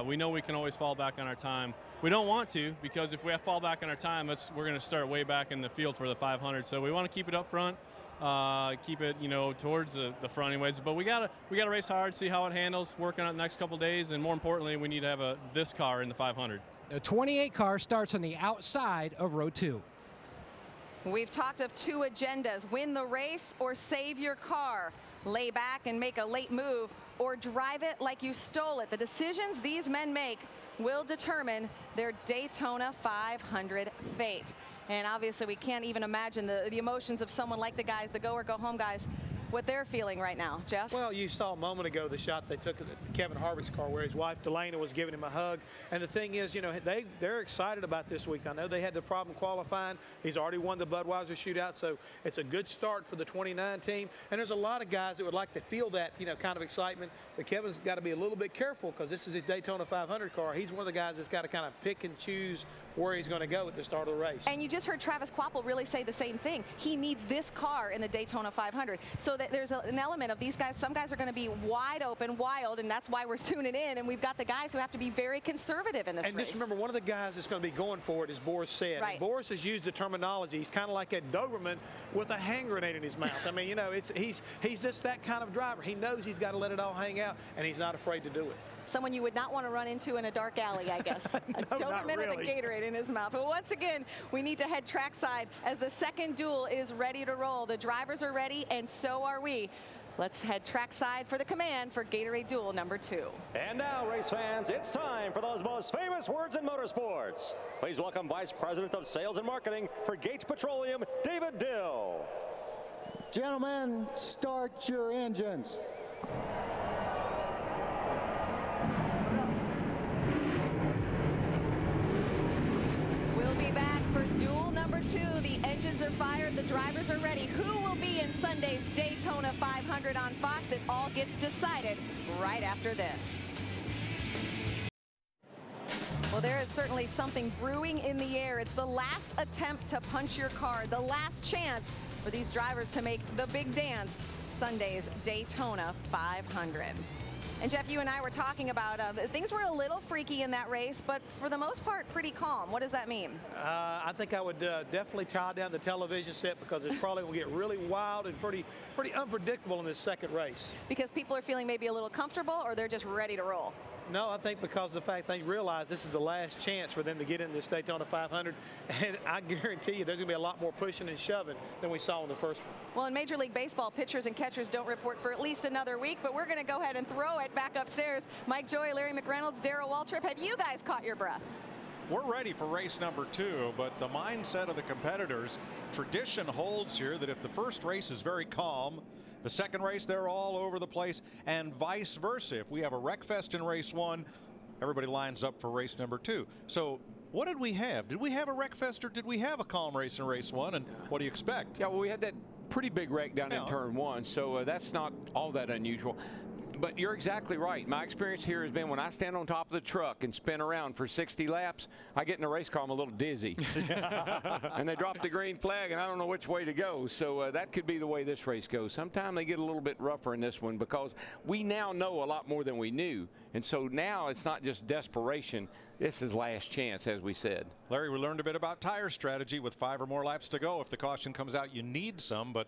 we know we can always fall back on our time. We don't want to, because if we fall back on our time, we're going to start way back in the field for the 500. So we want to keep it up front, keep it, you know, towards the front anyways. But we gotta race hard, see how it handles, work on it the next couple days, and more importantly, we need to have this car in the 500. The 28 car starts on the outside of row 2. We've talked of 2 agendas: win the race or save your car. Lay back and make a late move, or drive it like you stole it. The decisions these men make will determine their Daytona 500 fate. And obviously we can't even imagine the emotions of someone like the guys, the go or go home guys, what they're feeling right now. Jeff? Well, you saw a moment ago the shot they took of Kevin Harvick's car where his wife Delana was giving him a hug. And the thing is, you know, they're excited about this week. I know they had the problem qualifying. He's already won the Budweiser shootout, so it's a good start for the 29 team. And there's a lot of guys that would like to feel that, you know, kind of excitement. But Kevin's got to be a little bit careful because this is his Daytona 500 car. He's one of the guys that's got to kind of pick and choose where he's going to go at the start of the race. And you just heard Travis Quapple really say the same thing. He needs this car in the Daytona 500. So that there's an element of these guys. Some guys are going to be wide open, wild, and that's why we're tuning in. And we've got the guys who have to be very conservative in this race. And just remember, one of the guys that's going to be going for it is Boris Said. Right. And Boris has used the terminology. He's kind of like a Doberman with a hand grenade in his mouth. I mean, you know, he's just that kind of driver. He knows he's got to let it all hang out, and he's not afraid to do it. Someone you would not want to run into in a dark alley, I guess. No, a Doberman really. with a Gatorade in his mouth. But once again, we need to head trackside as the second duel is ready to roll. The drivers are ready, and so are we. Let's head trackside for the command for Gatorade Duel number 2. And now, race fans, it's time for those most famous words in motorsports. Please welcome Vice President of Sales and Marketing for Gates Petroleum, David Dill. Gentlemen, start your engines. We'll be back for duel number 2. The engines are fired. The drivers are ready. Who will be in Sunday's Daytona 500 on Fox? It all gets decided right after this. Well, there is certainly something brewing in the air. It's the last attempt to punch your card, the last chance for these drivers to make the big dance, Sunday's Daytona 500. And Jeff, you and I were talking about things were a little freaky in that race, but for the most part, pretty calm. What does that mean? I think I would definitely tie down the television set because it's probably going to get really wild and pretty unpredictable in this second race. Because people are feeling maybe a little comfortable, or they're just ready to roll? No, I think because of the fact they realize this is the last chance for them to get in this Daytona 500, and I guarantee you there's going to be a lot more pushing and shoving than we saw in the first one. Well, in Major League Baseball, pitchers and catchers don't report for at least another week, but we're going to go ahead and throw it back upstairs. Mike Joy, Larry McReynolds, Darrell Waltrip, have you guys caught your breath? We're ready for race number 2, but the mindset of the competitors, tradition holds here that if the first race is very calm, the second race they're all over the place, and vice versa. If we have a wreck fest in race 1, everybody lines up for race number 2. So what did we have? Did we have a wreck fest, or did we have a calm race in race 1? And what do you expect? Yeah, well, we had that pretty big wreck down in turn 1, so that's not all that unusual. But you're exactly right. My experience here has been when I stand on top of the truck and spin around for 60 laps, I get in a race car, I'm a little dizzy. And they drop the green flag, and I don't know which way to go. So that could be the way this race goes. Sometimes they get a little bit rougher in this one because we now know a lot more than we knew. And so now it's not just desperation. This is last chance, as we said. Larry, we learned a bit about tire strategy with 5 or more laps to go. If the caution comes out, you need some, but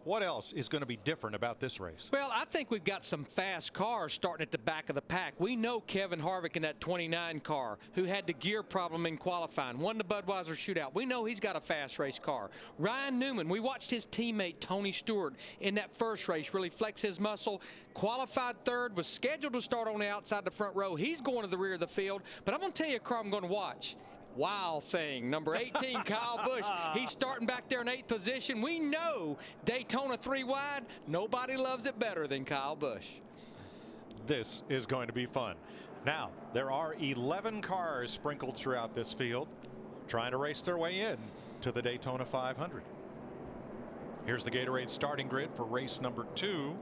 what else is going to be different about this race? Well, I think we've got some fast cars starting at the back of the pack. We know Kevin Harvick in that 29 car, who had the gear problem in qualifying, won the Budweiser shootout. We know he's got a fast race car. Ryan Newman, we watched his teammate Tony Stewart in that first race really flex his muscle. Qualified third, was scheduled to start on the outside the front row. He's going to the rear of the field, but I'm going to tell you a car I'm going to watch. Wow thing, number 18, Kyle Busch. He's starting back there in 8th position. We know Daytona 3 wide. Nobody loves it better than Kyle Busch. This is going to be fun. Now, there are 11 cars sprinkled throughout this field trying to race their way in to the Daytona 500. Here's the Gatorade starting grid for race number 2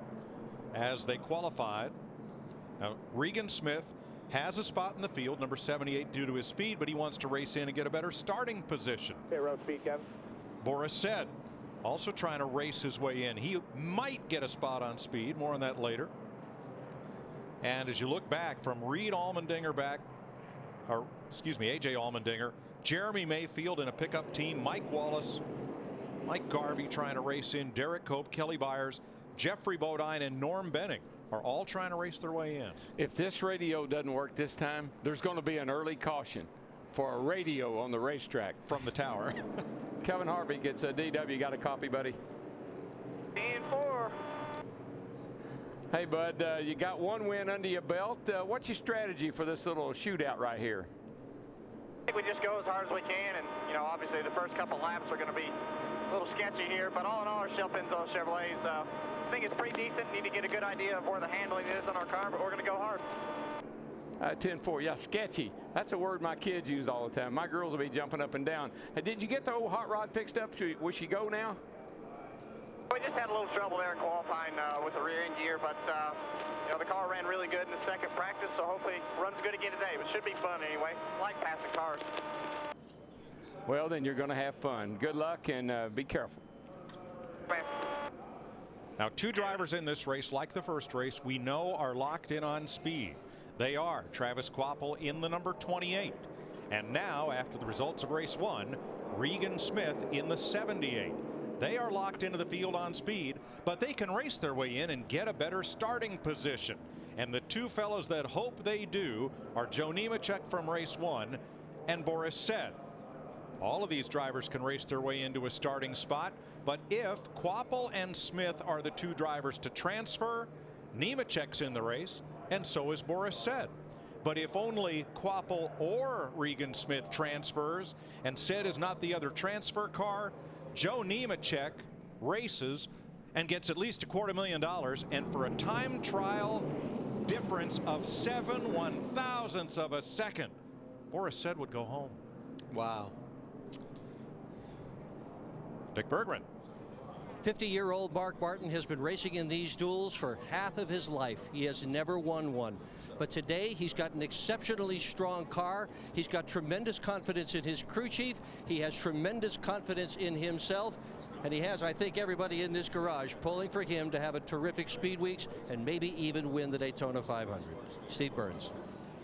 as they qualified. Now, Regan Smith has a spot in the field, number 78, due to his speed, but he wants to race in and get a better starting position. Okay, road speed, Kevin. Boris Said also trying to race his way in. He might get a spot on speed. More on that later. And as you look back from Reed Allmendinger back, or excuse me, AJ Allmendinger, Jeremy Mayfield in a pickup team, Mike Wallace, Mike Garvey trying to race in, Derek Cope, Kelly Byers, Jeffrey Bodine, and Norm Benning are all trying to race their way in. If this radio doesn't work this time, there's going to be an early caution for a radio on the racetrack. From the tower. Kevin Harvick gets a DW. Got a copy, buddy? 10-4. Hey, bud, you got one win under your belt. What's your strategy for this little shootout right here? I think we just go as hard as we can, and, you know, obviously the first couple laps are going to be a little sketchy here, but all in all, our shell pins on Chevrolets, I think it's pretty decent. Need to get a good idea of where the handling is on our car, but we're going to go hard. 10-4, yeah, sketchy. That's a word my kids use all the time. My girls will be jumping up and down. Did you get the old hot rod fixed up? Will she go now? We just had a little trouble there in qualifying with the rear end gear, but you know, the car ran really good in the second practice, so hopefully runs good again today. But should be fun anyway. Like passing cars. Well, then you're going to have fun. Good luck and be careful. Man. Now, 2 drivers in this race, like the first race, we know are locked in on speed. They are Travis Kvapil in the number 28. And now, after the results of race 1, Regan Smith in the 78. They are locked into the field on speed, but they can race their way in and get a better starting position. And the 2 fellows that hope they do are Joe Nemechek from race 1 and Boris Said. All of these drivers can race their way into a starting spot, but if Kvapil and Smith are the 2 drivers to transfer, Nemechek's in the race, and so is Boris Said. But if only Kvapil or Regan Smith transfers and Said is not the other transfer car, Joe Nemechek races and gets at least $250,000, and for a time trial difference of 7/1000ths of a second, Boris Said would go home. Wow. Dick Berggren. 50-year-old Mark Martin has been racing in these duels for half of his life. He has never won one. But today he's got an exceptionally strong car. He's got tremendous confidence in his crew chief. He has tremendous confidence in himself. And he has, I think, everybody in this garage pulling for him to have a terrific Speed Weeks and maybe even win the Daytona 500. Steve Burns.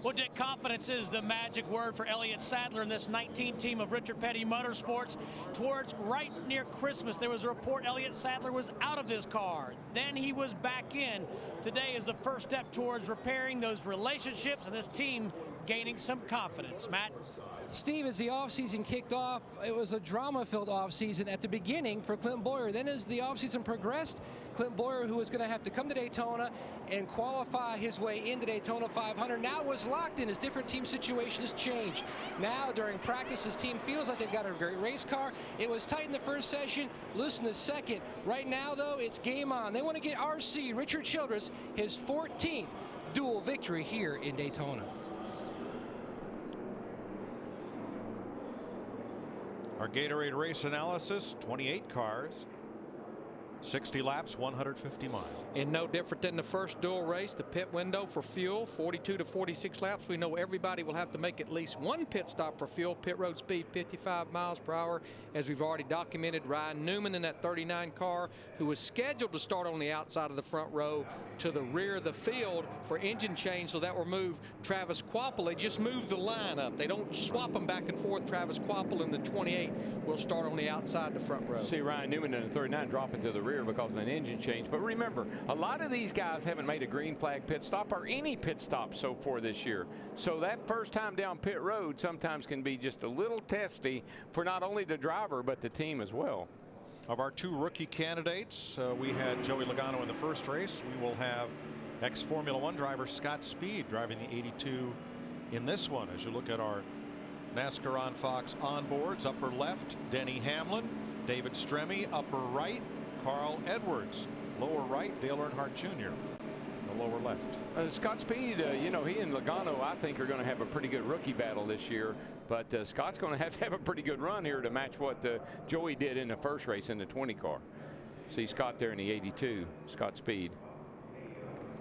Well, Dick, confidence is the magic word for Elliott Sadler and this 19 team of Richard Petty Motorsports. Towards right near Christmas, there was a report Elliott Sadler was out of this car. Then he was back in. Today is the first step towards repairing those relationships and this team gaining some confidence. Matt? Steve, as the offseason kicked off, it was a drama-filled offseason at the beginning for Clint Boyer. Then as the offseason progressed, Clint Boyer, who was going to have to come to Daytona and qualify his way into Daytona 500, now was locked in as different team situation has changed. Now, during practice, his team feels like they've got a great race car. It was tight in the first session, loose in the second. Right now, though, it's game on. They want to get RC, Richard Childress, his 14th dual victory here in Daytona. Our Gatorade race analysis, 28 cars, 60 laps, 150 miles. And no different than the first dual race, the pit window for fuel, 42 to 46 laps. We know everybody will have to make at least one pit stop for fuel. Pit road speed 55 miles per hour. As we've already documented, Ryan Newman in that 39 car, who was scheduled to start on the outside of the front row to the rear of the field for engine change, so that will move Travis Quapple. They just move the line up. They don't swap them back and forth. Travis Quapple in the 28 will start on the outside the front row. See Ryan Newman in the 39 dropping to the rear because of an engine change. But remember, a lot of these guys haven't made a green flag pit stop or any pit stop so far this year. So that first time down pit road sometimes can be just a little testy for not only the driver but the team as well. Of our two rookie candidates, we had Joey Logano in the first race. We will have ex-Formula One driver Scott Speed driving the 82 in this one. As you look at our NASCAR on Fox onboards, upper left, Denny Hamlin, David Stremme, upper right, Carl Edwards, lower right, Dale Earnhardt Jr. the lower left. Scott Speed, you know, he and Logano, I think, are going to have a pretty good rookie battle this year. But Scott's going to have a pretty good run here to match what Joey did in the first race in the 20 car. See Scott there in the 82, Scott Speed.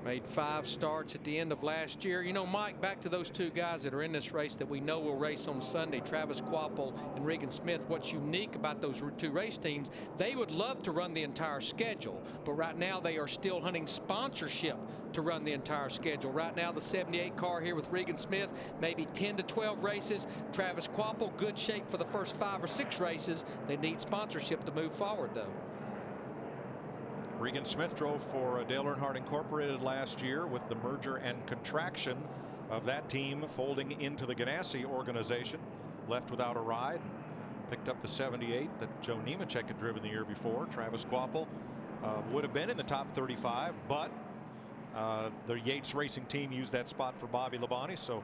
Made 5 starts at the end of last year. You know, Mike, back to those two guys that are in this race that we know will race on Sunday, Travis Quapple and Regan Smith. What's unique about those two race teams, they would love to run the entire schedule, but right now they are still hunting sponsorship to run the entire schedule. Right now, the 78 car here with Regan Smith, maybe 10 to 12 races. Travis Quapple, good shape for the first 5 or 6 races. They need sponsorship to move forward, though. Regan Smith drove for Dale Earnhardt Incorporated last year with the merger and contraction of that team folding into the Ganassi organization. Left without a ride. Picked up the 78 that Joe Nemechek had driven the year before. Travis Quapple would have been in the top 35, but the Yates Racing team used that spot for Bobby Labonte, so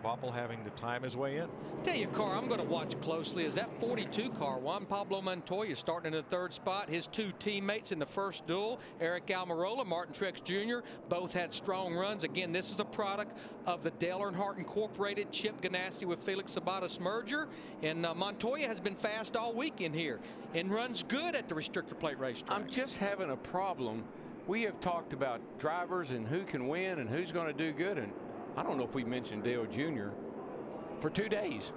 Quapple having to time his way in. Tell you, car I'm going to watch closely is that 42 car. Juan Pablo Montoya starting in the 3rd spot. His 2 teammates in the first duel, Eric Almirola, Martin Truex Jr., both had strong runs. Again, this is a product of the Dale Earnhardt Incorporated Chip Ganassi with Felix Sabates merger. And Montoya has been fast all weekend here and runs good at the restrictor plate racetrack. I'm just having a problem. We have talked about drivers and who can win and who's going to do good, and I don't know if we mentioned Dale Jr. for 2 days.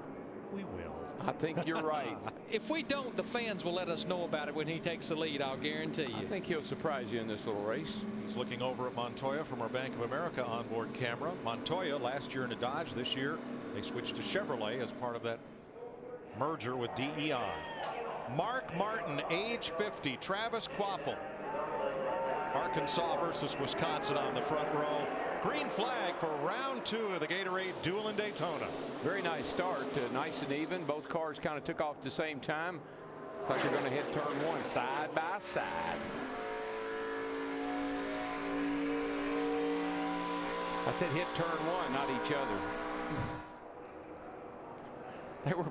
We will. I think you're right. If we don't, the fans will let us know about it when he takes the lead, I'll guarantee you. I think he'll surprise you in this little race. He's looking over at Montoya from our Bank of America onboard camera. Montoya last year in a Dodge. This year they switched to Chevrolet as part of that merger with DEI. Mark Martin, age 50. Travis Quapple. Arkansas versus Wisconsin on the front row. Green flag for round 2 of the Gatorade Duel in Daytona. Very nice start, nice and even. Both cars kind of took off at the same time. Looks like they're going to hit turn 1 side by side. I said hit turn 1, not each other. They were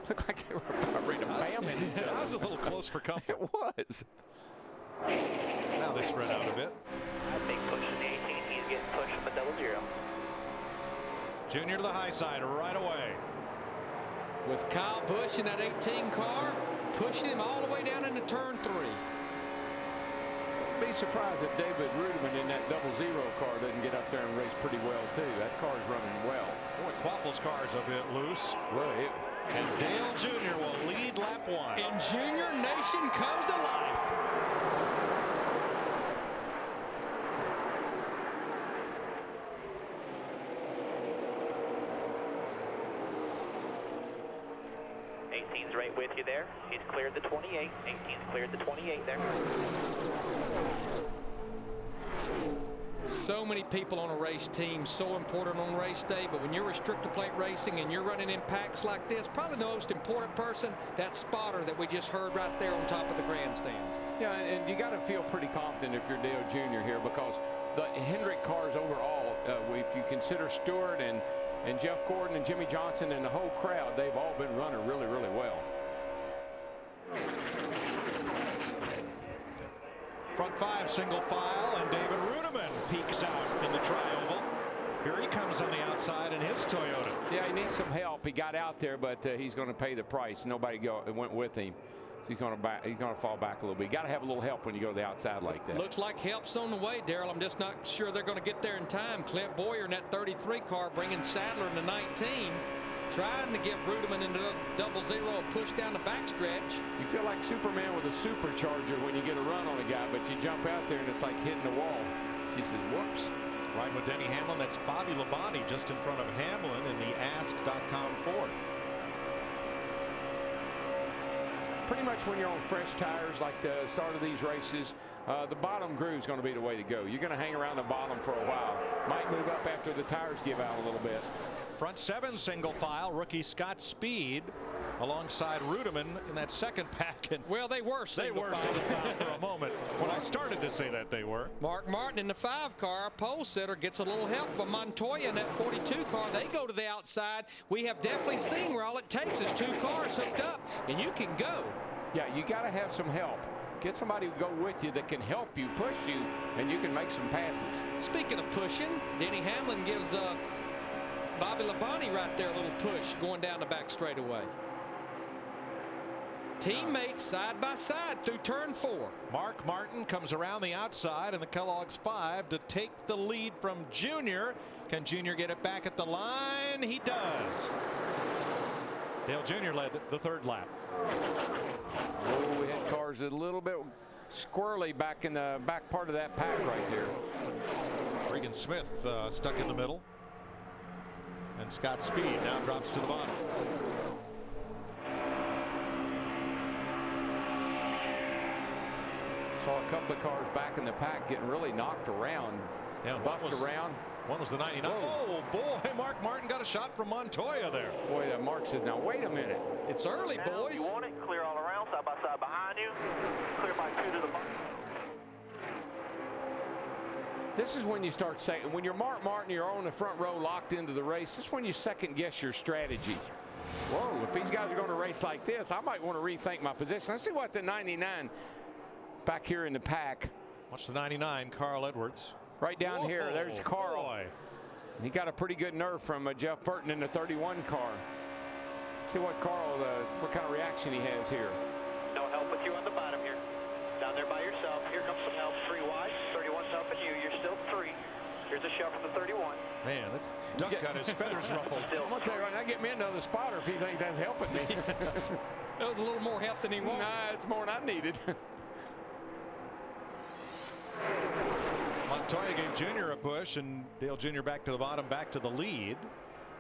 looked like they were about ready to bam at each other. That was a little close for comfort. It was. Now they spread out a bit. Big push in the 18. He's getting pushed from a 00. Junior to the high side right away. With Kyle Busch in that 18 car, pushing him all the way down into turn 3. Be surprised if David Ruderman in that 00 car doesn't get up there and race pretty well too. That car's running well. Boy, Quapple's car's a bit loose. Well, and Dale Jr. will lead lap 1. And Junior Nation comes to life. right with you there. He's cleared the 28. 18's cleared the 28 there. So many people on a race team, so important on race day, but when you're restrictor plate racing and you're running in packs like this, probably the most important person, that spotter that we just heard right there on top of the grandstands. Yeah, and you got to feel pretty confident if you're Dale Jr. here, because the Hendrick cars overall, if you consider Stewart and Jeff Gordon and Jimmy Johnson and the whole crowd, they've all been running really, really well. Front 5 single file, and David Rudiman peeks out in the tri-oval. Here he comes on the outside in his Toyota. Yeah, he needs some help. He got out there, but he's going to pay the price. Nobody went with him. So he's going to fall back a little bit. You got to have a little help when you go to the outside like that. Looks like help's on the way, Darrell. I'm just not sure they're going to get there in time. Clint Boyer in that 33 car bringing Sadler in the 19. Trying to give Rudiman into double zero, a push down the backstretch. You feel like Superman with a supercharger when you get a run on a guy, but you jump out there and it's like hitting the wall. She says, whoops. Right with Denny Hamlin, that's Bobby Labonte just in front of Hamlin in the Ask.com Ford. Pretty much when you're on fresh tires like the start of these races, the bottom groove is going to be the way to go. You're going to hang around the bottom for a while. Might move up after the tires give out a little bit. Front 7 single file, rookie Scott Speed alongside Rudiman in that second pack. And well, they were single file for a moment. When I started to say that they were. Mark Martin in the 5 car, pole sitter, gets a little help from Montoya in that 42 car. They go to the outside. We have definitely seen where all it takes is 2 cars hooked up, and you can go. Yeah, you got to have some help. Get somebody to go with you that can help you, push you, and you can make some passes. Speaking of pushing, Denny Hamlin gives Bobby Labonte right there a little push going down the back straightaway. Teammates side by side through turn 4. Mark Martin comes around the outside in the Kellogg's 5 to take the lead from Junior. Can Junior get it back at the line? He does. Dale Jr. led the 3rd lap. Oh, we had cars a little bit squirrely back in the back part of that pack right there. Regan Smith stuck in the middle. And Scott Speed now drops to the bottom. Saw a couple of cars back in the pack getting really knocked around. Yeah, buffed around. One was the 99. Oh, boy, Mark Martin got a shot from Montoya there. Boy, Mark says, now wait a minute. It's early, now, boys. If you want it, clear all around, side by side behind you. Clear by 2 to the bottom. This is when you start saying, when you're Mark Martin, you're on the front row locked into the race. This is when you second guess your strategy. Whoa, if these guys are going to race like this, I might want to rethink my position. Let's see what the 99 back here in the pack. Watch the 99, Carl Edwards. Right down here, there's Carl. Boy. He got a pretty good nerve from Jeff Burton in the 31 car. See what Carl, what kind of reaction he has here. No help with you on the bottom here. Down there by yourself. Here comes some help. 3 wide. 31's helping you. You're still 3. Here's a shove from the 31. Man, that duck got his feathers ruffled. I'm going to tell you right now, get me another spotter if he thinks that's helping me. That was a little more help than he wanted. Nah, it's more than I needed. Montoya gave Junior a push, and Dale Jr. back to the bottom, back to the lead.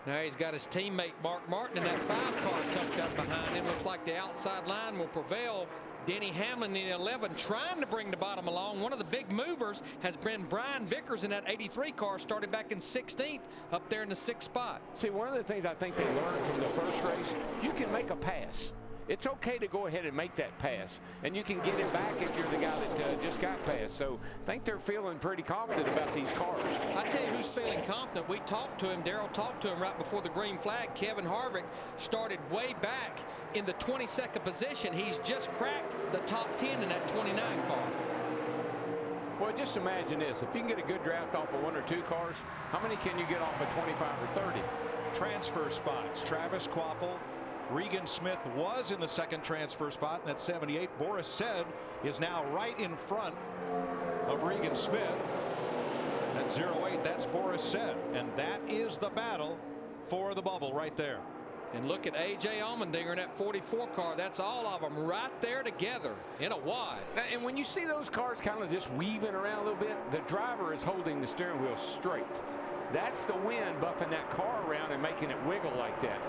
Now he's got his teammate Mark Martin in that 5 car tucked up behind him. Looks like the outside line will prevail. Denny Hamlin in the 11 trying to bring the bottom along. One of the big movers has been Brian Vickers in that 83 car, started back in 16th up there in the 6th spot. See, one of the things I think they learned from the first race, you can make a pass. It's okay to go ahead and make that pass, and you can get it back if you're the guy that just got passed. So I think they're feeling pretty confident about these cars. I tell you who's feeling confident. We talked to him. Darrell talked to him right before the green flag. Kevin Harvick started way back in the 22nd position. He's just cracked the top 10 in that 29 car. Well, just imagine this. If you can get a good draft off of 1 or 2 cars, how many can you get off of 25 or 30? Transfer spots. Travis Kvapil. Regan Smith was in the 2nd transfer spot in that 78. Boris Said is now right in front of Regan Smith. At 08, that's Boris Said. And that is the battle for the bubble right there. And look at A.J. Allmendinger in that 44 car. That's all of them right there together in a wide. And when you see those cars kind of just weaving around a little bit, the driver is holding the steering wheel straight. That's the wind buffing that car around and making it wiggle like that.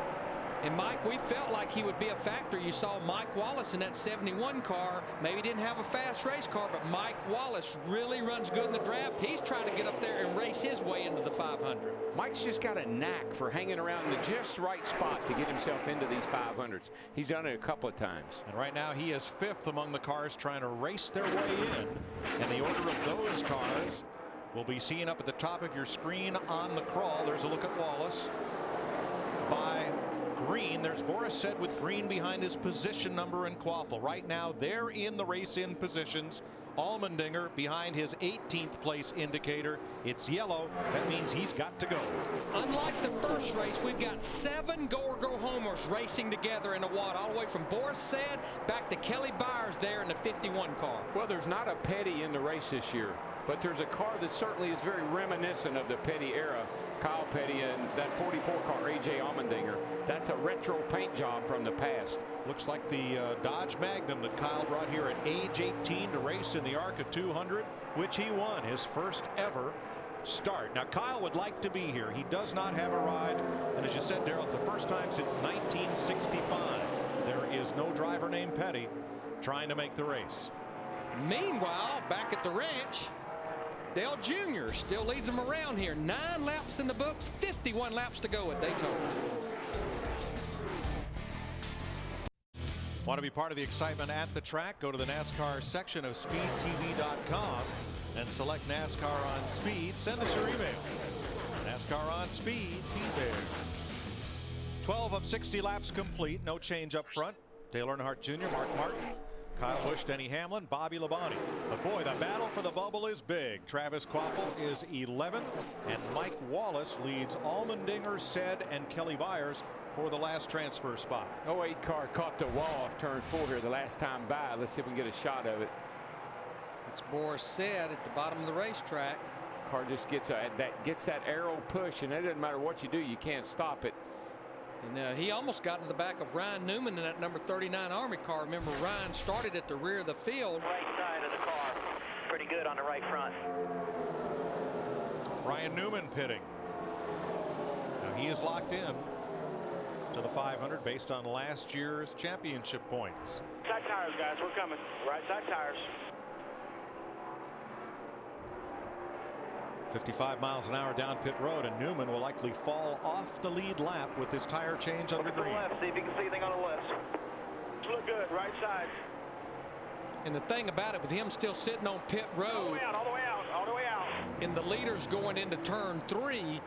And Mike, we felt like he would be a factor. You saw Mike Wallace in that 71 car. Maybe didn't have a fast race car, but Mike Wallace really runs good in the draft. He's trying to get up there and race his way into the 500. Mike's just got a knack for hanging around in the just right spot to get himself into these 500s. He's done it a couple of times. And right now he is 5th among the cars trying to race their way in. And the order of those cars will be seen up at the top of your screen on the crawl. There's a look at Wallace. By green, there's Boris Said with green behind his position number and Quaffle. Right now they're in the race in positions. Allmendinger behind his 18th place indicator. It's yellow. That means he's got to go. Unlike the first race, we've got 7 go-or-go homers racing together in a wad, all the way from Boris Said back to Kelly Byers there in the 51 car. Well, there's not a Petty in the race this year, but there's a car that certainly is very reminiscent of the Petty era. Kyle Petty and that 44 car, A.J. Allmendinger. That's a retro paint job from the past. Looks like the Dodge Magnum that Kyle brought here at age 18 to race in the ARCA 200, which he won his first ever start. Now Kyle would like to be here. He does not have a ride, and as you said, Darrell, it's the first time since 1965 there is no driver named Petty trying to make the race. Meanwhile, back at the ranch, Dale Jr. still leads them around here. 9 laps in the books, 51 laps to go at Daytona. Want to be part of the excitement at the track? Go to the NASCAR section of speedtv.com and select NASCAR on Speed. Send us your email. NASCAR on Speed, be there. 12 of 60 laps complete. No change up front. Dale Earnhardt Jr., Mark Martin, Kyle Busch, Denny Hamlin, Bobby Labonte. But boy, the battle for the bubble is big. Travis Quaffle is 11th, and Mike Wallace leads Allmendinger, Said, and Kelly Byers for the last transfer spot. 08 car caught the wall off turn 4 here the last time by. Let's see if we can get a shot of it. It's Boris Said at the bottom of the racetrack. Car just gets that arrow push, and it doesn't matter what you do, you can't stop it. And he almost got to the back of Ryan Newman in that number 39 Army car. Remember, Ryan started at the rear of the field. Right side of the car. Pretty good on the right front. Ryan Newman pitting. Now he is locked in to the 500 based on last year's championship points. Side tires, guys. We're coming. Right side tires. 55 miles an hour down pit road, and Newman will likely fall off the lead lap with his tire change under green. Left. See if you can see anything on the left. Look good. Right side. And the thing about it, with him still sitting on pit road, All the way out. All the way out. All the way out. and the leader's going into turn 3,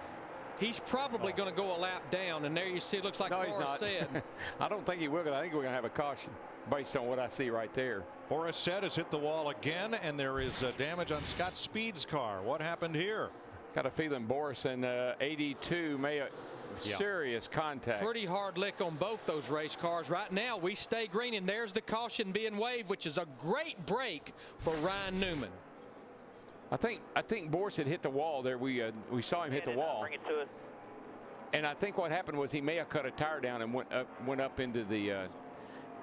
he's probably going to go a lap down, and there you see, it looks like Boris Said. I don't think he will. I think we're going to have a caution based on what I see right there. Boris Said has hit the wall again, and there is damage on Scott Speed's car. What happened here? Got a feeling Boris in 82 may have serious contact. Pretty hard lick on both those race cars. Right now we stay green, and there's the caution being waved, which is a great break for Ryan Newman. I think Boris had hit the wall there. We saw him hit the wall. Bring it to it. And I think what happened was he may have cut a tire down and went up into the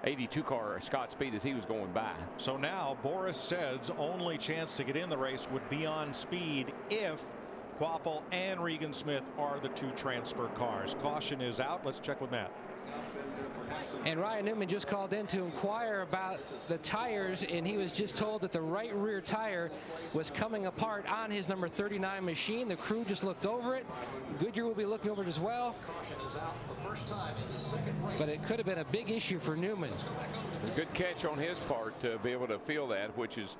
82 car, Scott Speed, as he was going by. So now Boris Said's only chance to get in the race would be on Speed if Quaffle and Regan Smith are the 2 transfer cars. Caution is out. Let's check with Matt. And Ryan Newman just called in to inquire about the tires, and he was just told that the right rear tire was coming apart on his number 39 machine. The crew just looked over it. Goodyear will be looking over it as well. But it could have been a big issue for Newman. A good catch on his part to be able to feel that, which is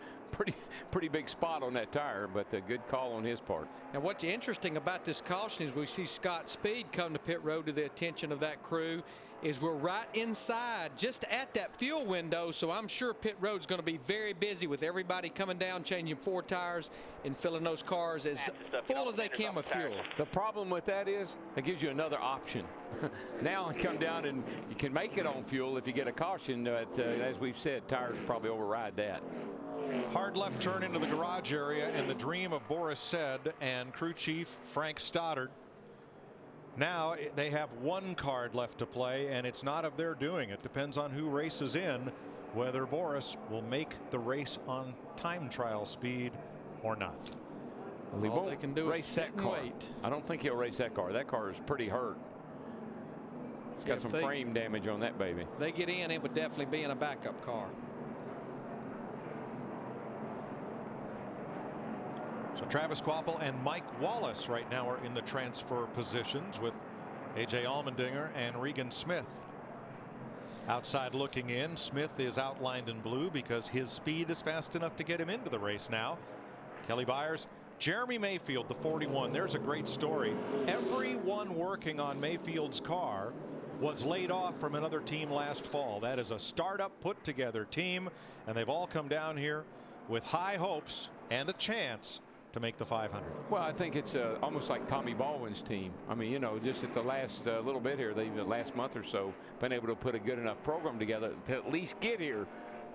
pretty big spot on that tire, but a good call on his part. Now what's interesting about this caution is we see Scott Speed come to pit road to the attention of that crew. Is we're right inside, just at that fuel window, so I'm sure pit road's going to be very busy with everybody coming down, changing 4 tires and filling those cars as full as they can with fuel. The problem with that is it gives you another option. Now come down and you can make it on fuel if you get a caution, but as we've said, tires probably override that. Hard left turn into the garage area, and the dream of Boris Said and crew chief Frank Stoddard. Now they have 1 card left to play, and it's not of their doing. It depends on who races in, whether Boris will make the race on time trial speed or not. Well, he won't race that car. I don't think he'll race that car. That car is pretty hurt. It's got some frame damage on that baby. They get in, it would definitely be in a backup car. So Travis Kvapil and Mike Wallace right now are in the transfer positions with A.J. Allmendinger and Regan Smith. Outside looking in, Smith is outlined in blue because his speed is fast enough to get him into the race now. Kelly Byers, Jeremy Mayfield, the 41. There's a great story. Everyone working on Mayfield's car was laid off from another team last fall. That is a startup put together team, and they've all come down here with high hopes and a chance to make the 500. Well, I think it's almost like Tommy Baldwin's team. I mean, you know, just at the last little bit here, the last month or so, been able to put a good enough program together to at least get here.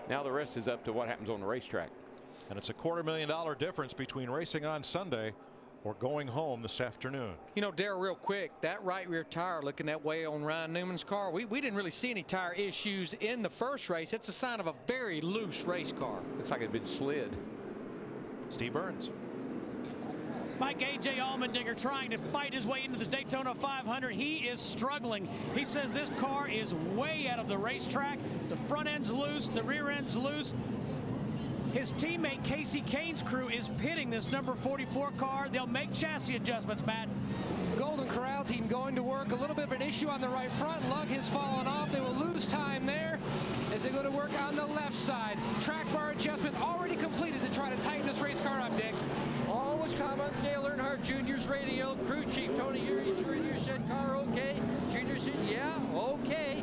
Now the rest is up to what happens on the racetrack. And it's a $250,000 difference between racing on Sunday or going home this afternoon. You know, Darrell, real quick, that right rear tire looking that way on Ryan Newman's car, we didn't really see any tire issues in the first race. It's a sign of a very loose race car. Looks like it had been slid. Steve Burns. Mike A.J. Allmendinger trying to fight his way into the Daytona 500. He is struggling. He says this car is way out of the racetrack. The front end's loose, the rear end's loose. His teammate Casey Kane's crew is pitting this number 44 car. They'll make chassis adjustments, Matt. Golden Corral team going to work. A little bit of an issue on the right front. Lug has fallen off. They will lose time there as they go to work on the left side. Track bar adjustment already completed to try to tighten this race car up, Dick. Always comment Dale Earnhardt Jr.'s radio. Crew chief Tony Eury Jr. said car okay. Jr. said yeah, okay.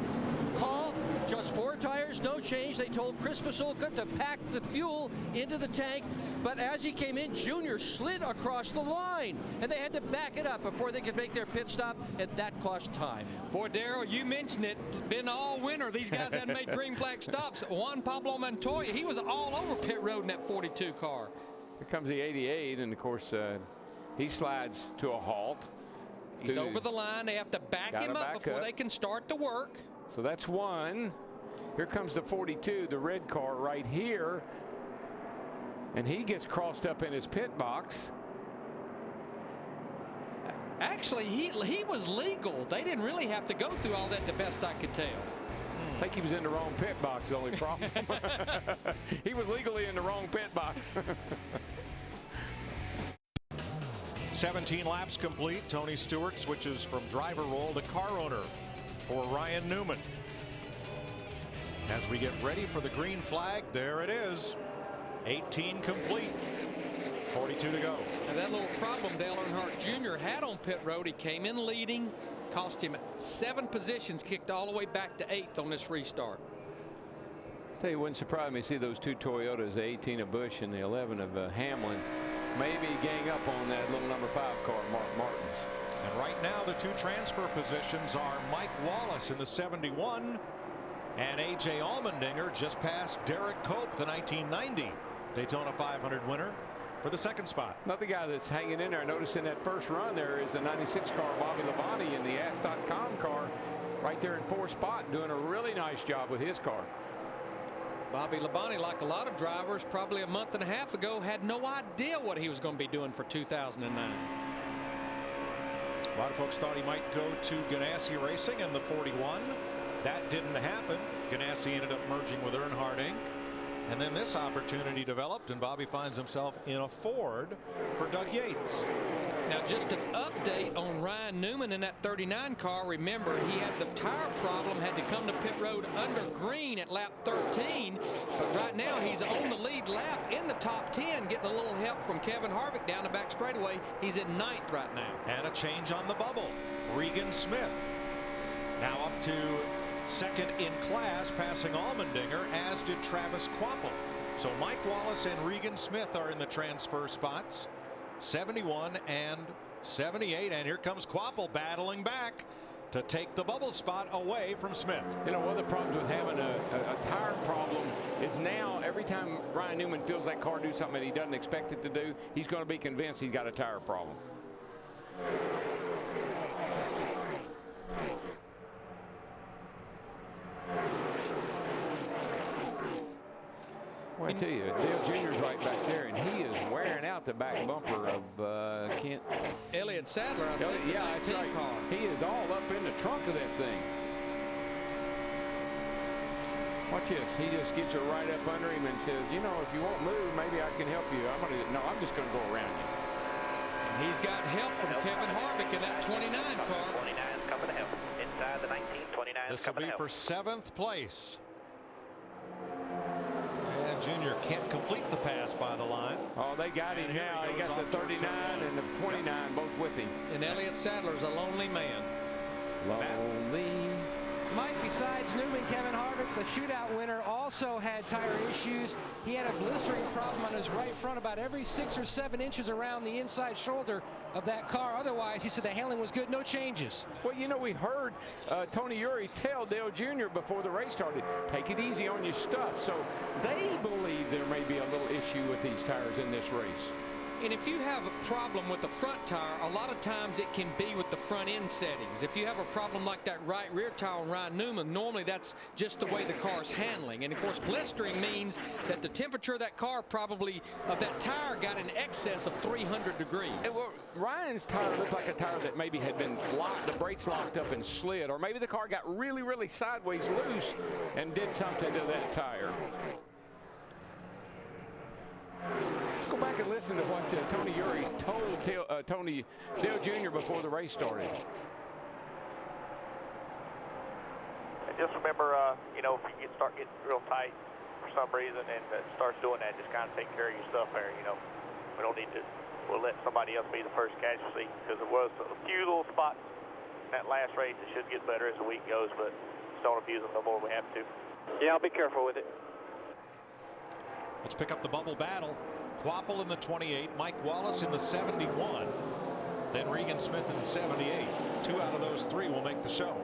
Call, just 4 tires, no change. They told Chris Fasulka to pack the fuel into the tank, but as he came in, Junior slid across the line, and they had to back it up before they could make their pit stop, and that cost time. Boy, Darrell, you mentioned it. Been all winter. These guys hadn't made green flag stops. Juan Pablo Montoya, he was all over pit road in that 42 car. Here comes the 88, and of course, he slides to a halt. He's over the line. They have to back him up before they can start to work. So that's one. Here comes the 42, the red car right here. And he gets crossed up in his pit box. Actually, he was legal. They didn't really have to go through all that, the best I could tell. I think he was in the wrong pit box, the only problem. He was legally in the wrong pit box. 17 laps complete. Tony Stewart switches from driver role to car owner for Ryan Newman. As we get ready for the green flag, there it is. 18 complete. 42 to go. And that little problem Dale Earnhardt Jr. had on pit road, he came in leading, cost him 7 positions, kicked all the way back to 8th on this restart. Tell you, wouldn't surprise me to see those 2 Toyotas, the 18 of Busch and the 11 of Hamlin, maybe gang up on that little number 5 car, Mark Martin's. And right now the 2 transfer positions are Mike Wallace in the 71 and A.J. Allmendinger just past Derek Cope, the 1990 Daytona 500 winner, for the 2nd spot. Another guy that's hanging in there, I noticed in that first run there is the 96 car, Bobby Labonte, in the Ask.com car right there in 4th spot, doing a really nice job with his car. Bobby Labonte, like a lot of drivers, probably a month and a half ago, had no idea what he was going to be doing for 2009. A lot of folks thought he might go to Ganassi Racing in the 41. That didn't happen. Ganassi ended up merging with Earnhardt Inc. And then this opportunity developed, and Bobby finds himself in a Ford for Doug Yates. Now, just an update on Ryan Newman in that 39 car. Remember, he had the tire problem, had to come to pit road under green at lap 13. But right now, he's on the lead lap in the top 10, getting a little help from Kevin Harvick down the back straightaway. He's in 9th right now. And a change on the bubble. Regan Smith now up to 2nd in class, passing Allmendinger, as did Travis Kvapil. So Mike Wallace and Regan Smith are in the transfer spots, 71 and 78. And here comes Kvapil battling back to take the bubble spot away from Smith. You know, one of the problems with having a tire problem is now every time Ryan Newman feels that car do something that he doesn't expect it to do, he's going to be convinced he's got a tire problem. Well, I tell you, Dale Jr.'s right back there, and he is wearing out the back bumper of Elliott Sadler. Yeah, that's right. He is all up in the trunk of that thing. Watch this. He just gets you right up under him and says, you know, if you won't move, maybe I can help you. I'm just going to go around you. And he's got help from Kevin Harvick in that 29 car. 29's coming to help. Inside the 19, 29's This will coming be to help. for 7th place. And Junior can't complete the pass by the line. Oh, they got him now. He got the 39 and the 29 both with him. And Elliott Sadler's a lonely man. Lonely. Mike, besides Newman, Kevin Harvick, the shootout winner, also had tire issues. He had a blistering problem on his right front about every 6 or 7 inches around the inside shoulder of that car. Otherwise, he said the handling was good, no changes. Well, you know, we heard Tony Uri tell Dale Jr. before the race started, take it easy on your stuff. So they believe there may be a little issue with these tires in this race. And if you have a problem with the front tire, a lot of times it can be with the front end settings. If you have a problem like that right rear tire on Ryan Newman, normally that's just the way the car's handling. And of course, blistering means that the temperature of that car probably, of that tire, got in excess of 300 degrees. Well, Ryan's tire looked like a tire that maybe had been locked, the brakes locked up and slid, or maybe the car got really, really sideways loose and did something to that tire. Let's go back and listen to what Tony Uri told Dale Jr. before the race started. And just remember, you know, if you start getting real tight for some reason and starts doing that, just kind of take care of your stuff there. You know, we don't need to. We'll let somebody else be the first casualty because there was a few little spots in that last race that should get better as the week goes, but just don't abuse them no more. We have to. Yeah, I'll be careful with it. Let's pick up the bubble battle. Quapple in the 28, Mike Wallace in the 71, then Regan Smith in the 78. 2 out of those 3 will make the show.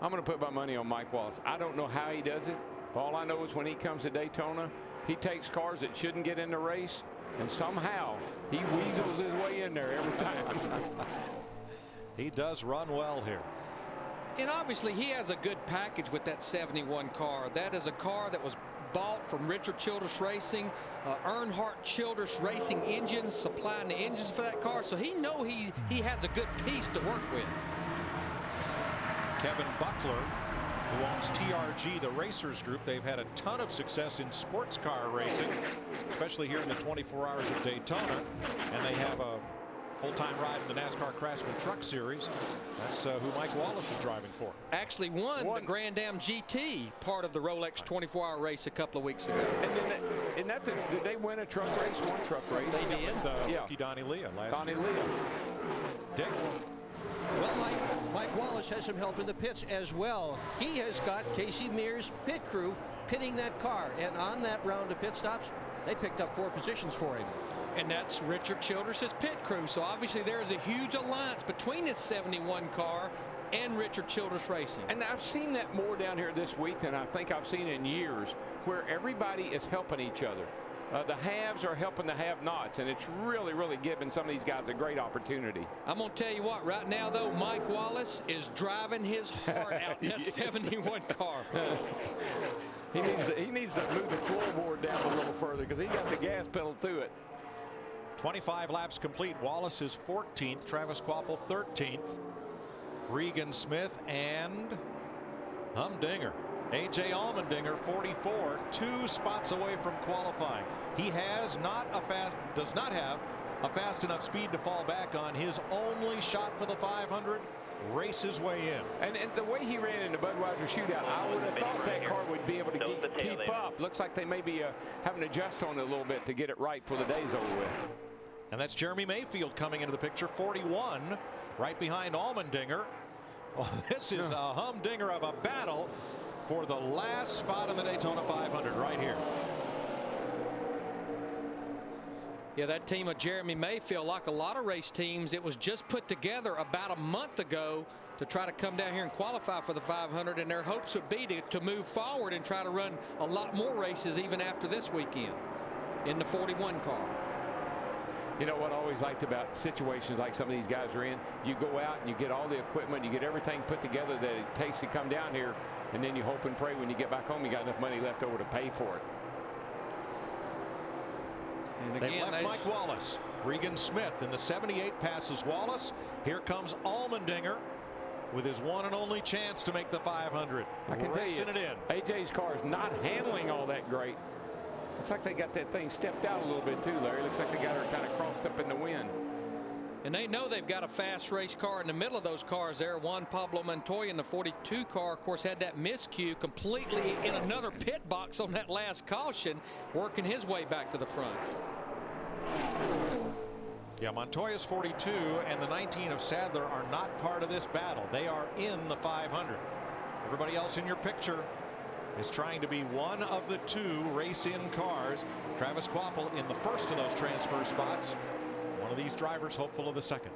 I'm going to put my money on Mike Wallace. I don't know how he does it. All I know is when he comes to Daytona, he takes cars that shouldn't get in the race, and somehow he weasels his way in there every time. He does run well here. And obviously he has a good package with that 71 car. That is a car that was bought from Richard Childress Racing, Earnhardt Childress Racing engines, supplying the engines for that car. So he has a good piece to work with. Kevin Buckler, who owns TRG, the Racers Group. They've had a ton of success in sports car racing, especially here in the 24 Hours of Daytona. And they have a full-time ride in the NASCAR Craftsman Truck Series. That's who Mike Wallace is driving for. Actually won the Grand Am GT, part of the Rolex 24-hour race a couple of weeks ago. And then did they win a truck race? One truck race. They did. Rookie Donnie Leah last Donnie year. Leah. Dick. Well, Mike Wallace has some help in the pits as well. He has got Casey Mears' pit crew pitting that car. And on that round of pit stops, they picked up 4 positions for him. And that's Richard Childress' pit crew. So obviously there's a huge alliance between this 71 car and Richard Childress Racing. And I've seen that more down here this week than I think I've seen in years, where everybody is helping each other. The haves are helping the have-nots, and it's really, really giving some of these guys a great opportunity. I'm going to tell you what, right now, though, Mike Wallace is driving his heart out in that 71 car. He needs to move the floorboard down a little further because he got the gas pedal to it. 25 laps complete. Wallace is 14th. Travis Quapple 13th. Regan Smith and Humdinger. A.J. Allmendinger 44, 2 spots away from qualifying. He does not have a fast enough speed to fall back on. His only shot for the 500, race his way in. And the way he ran in the Budweiser shootout, I would have thought that car would be able to keep up. Looks like they may be having to adjust on it a little bit to get it right for the day's over with. And that's Jeremy Mayfield coming into the picture, 41, right behind Allmendinger. Oh, this is a humdinger of a battle for the last spot in the Daytona 500 right here. Yeah, that team of Jeremy Mayfield, like a lot of race teams, it was just put together about a month ago to try to come down here and qualify for the 500, and their hopes would be to move forward and try to run a lot more races even after this weekend in the 41 car. You know what I always liked about situations like some of these guys are in? You go out and you get all the equipment, you get everything put together that it takes to come down here, and then you hope and pray when you get back home you got enough money left over to pay for it. And They again, left Mike Wallace. Regan Smith in the 78 passes Wallace. Here comes Allmendinger. with his one and only chance to make the 500. I can tell you, it in. AJ's car is not handling all that great. Looks like they got that thing stepped out a little bit too, Larry. Looks like they got her kind of crossed up in the wind. And they know they've got a fast race car in the middle of those cars there. Juan Pablo Montoya in the 42 car, of course, had that miscue completely in another pit box on that last caution, working his way back to the front. Yeah, Montoya's 42 and the 19 of Sadler are not part of this battle. They are in the 500. Everybody else in your picture is trying to be one of the two race-in cars. Travis Kvapil in the first of those transfer spots. One of these drivers hopeful of the second.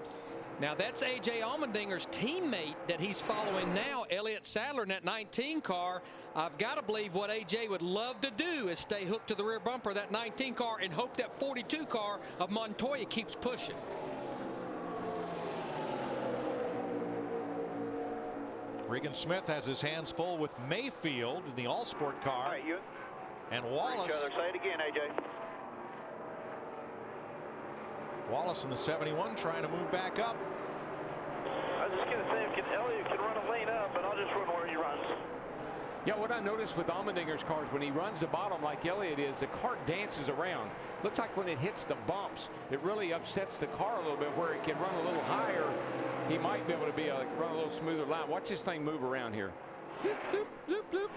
Now that's A.J. Allmendinger's teammate that he's following now, Elliott Sadler in that 19 car. I've got to believe what A.J. would love to do is stay hooked to the rear bumper of that 19 car and hope that 42 car of Montoya keeps pushing. Regan Smith has his hands full with Mayfield in the all-sport car. All right, you. And Wallace. Say it again, AJ. Wallace in the 71 trying to move back up. I was just going to say, if Elliott can run a lane up, and I'll just run where he runs. Yeah, what I noticed with Allmendinger's cars, when he runs the bottom like Elliott is, the car dances around. Looks like when it hits the bumps, it really upsets the car a little bit. Where it can run a little higher, he might be able to run a little smoother line. Watch this thing move around here. Zoop, zoop, zoop, zoop.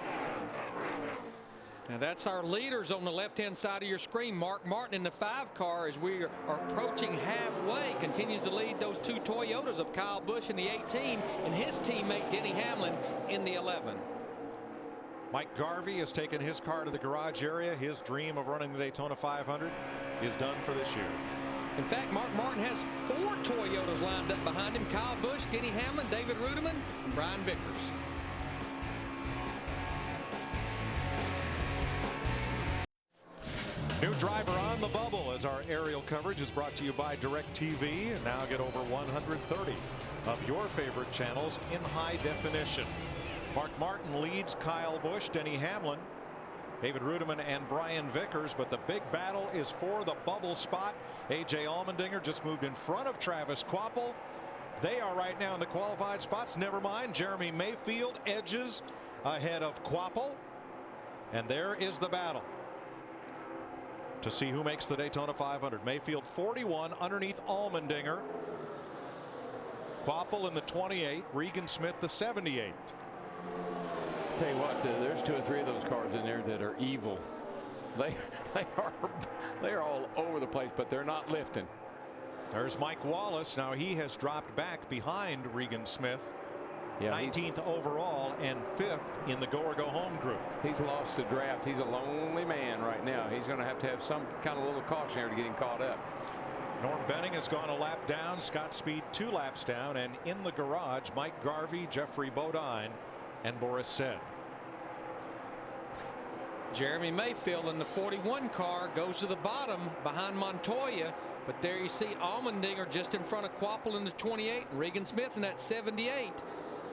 Now that's our leaders on the left-hand side of your screen. Mark Martin in the 5 car, as we are approaching halfway, continues to lead those two Toyotas of Kyle Busch in the 18 and his teammate Denny Hamlin in the 11. Mike Garvey has taken his car to the garage area. His dream of running the Daytona 500 is done for this year. In fact, Mark Martin has 4 Toyotas lined up behind him. Kyle Busch, Denny Hamlin, David Rudiman, and Brian Vickers. New driver on the bubble as our aerial coverage is brought to you by DirecTV. And now get over 130 of your favorite channels in high definition. Mark Martin leads Kyle Busch, Denny Hamlin, David Rudiman, and Brian Vickers. But the big battle is for the bubble spot. A.J. Allmendinger just moved in front of Travis Kvapil. They are right now in the qualified spots. Never mind, Jeremy Mayfield edges ahead of Kvapil. And there is the battle to see who makes the Daytona 500. Mayfield 41 underneath Allmendinger. Kvapil in the 28. Regan Smith the 78. Tell you what, there's 2 or 3 of those cars in there that are evil. They are all over the place, but they're not lifting. There's Mike Wallace. Now he has dropped back behind Regan Smith. Yeah, 19th overall and 5th in the go or go home group. He's lost the draft. He's a lonely man right now. He's going to have some kind of little caution here to get him caught up. Norm Benning has gone a lap down. Scott Speed 2 laps down. And in the garage, Mike Garvey, Jeffrey Bodine, and Boris Said. Jeremy Mayfield in the 41 car goes to the bottom behind Montoya. But there you see Allmendinger just in front of Kvapil in the 28 and Regan Smith in that 78.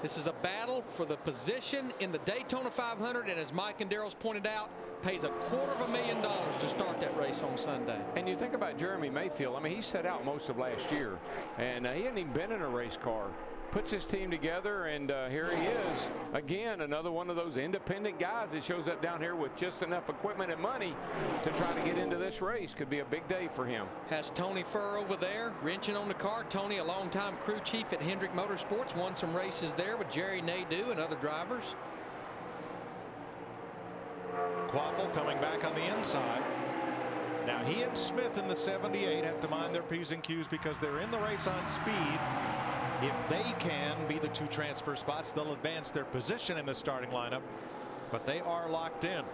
This is a battle for the position in the Daytona 500, and as Mike and Darrell's pointed out, pays $250,000 to start that race on Sunday. And you think about Jeremy Mayfield. I mean, he set out most of last year, and he hadn't even been in a race car. Puts his team together, and here he is again, another one of those independent guys that shows up down here with just enough equipment and money to try to get into this race. Could be a big day for him. Has Tony Furr over there wrenching on the car. Tony, a longtime crew chief at Hendrick Motorsports, won some races there with Jerry Nadeau and other drivers. Kvapil coming back on the inside. Now he and Smith in the 78 have to mind their P's and Q's because they're in the race on speed. If they can be the 2 transfer spots, they'll advance their position in the starting lineup, but they are locked in.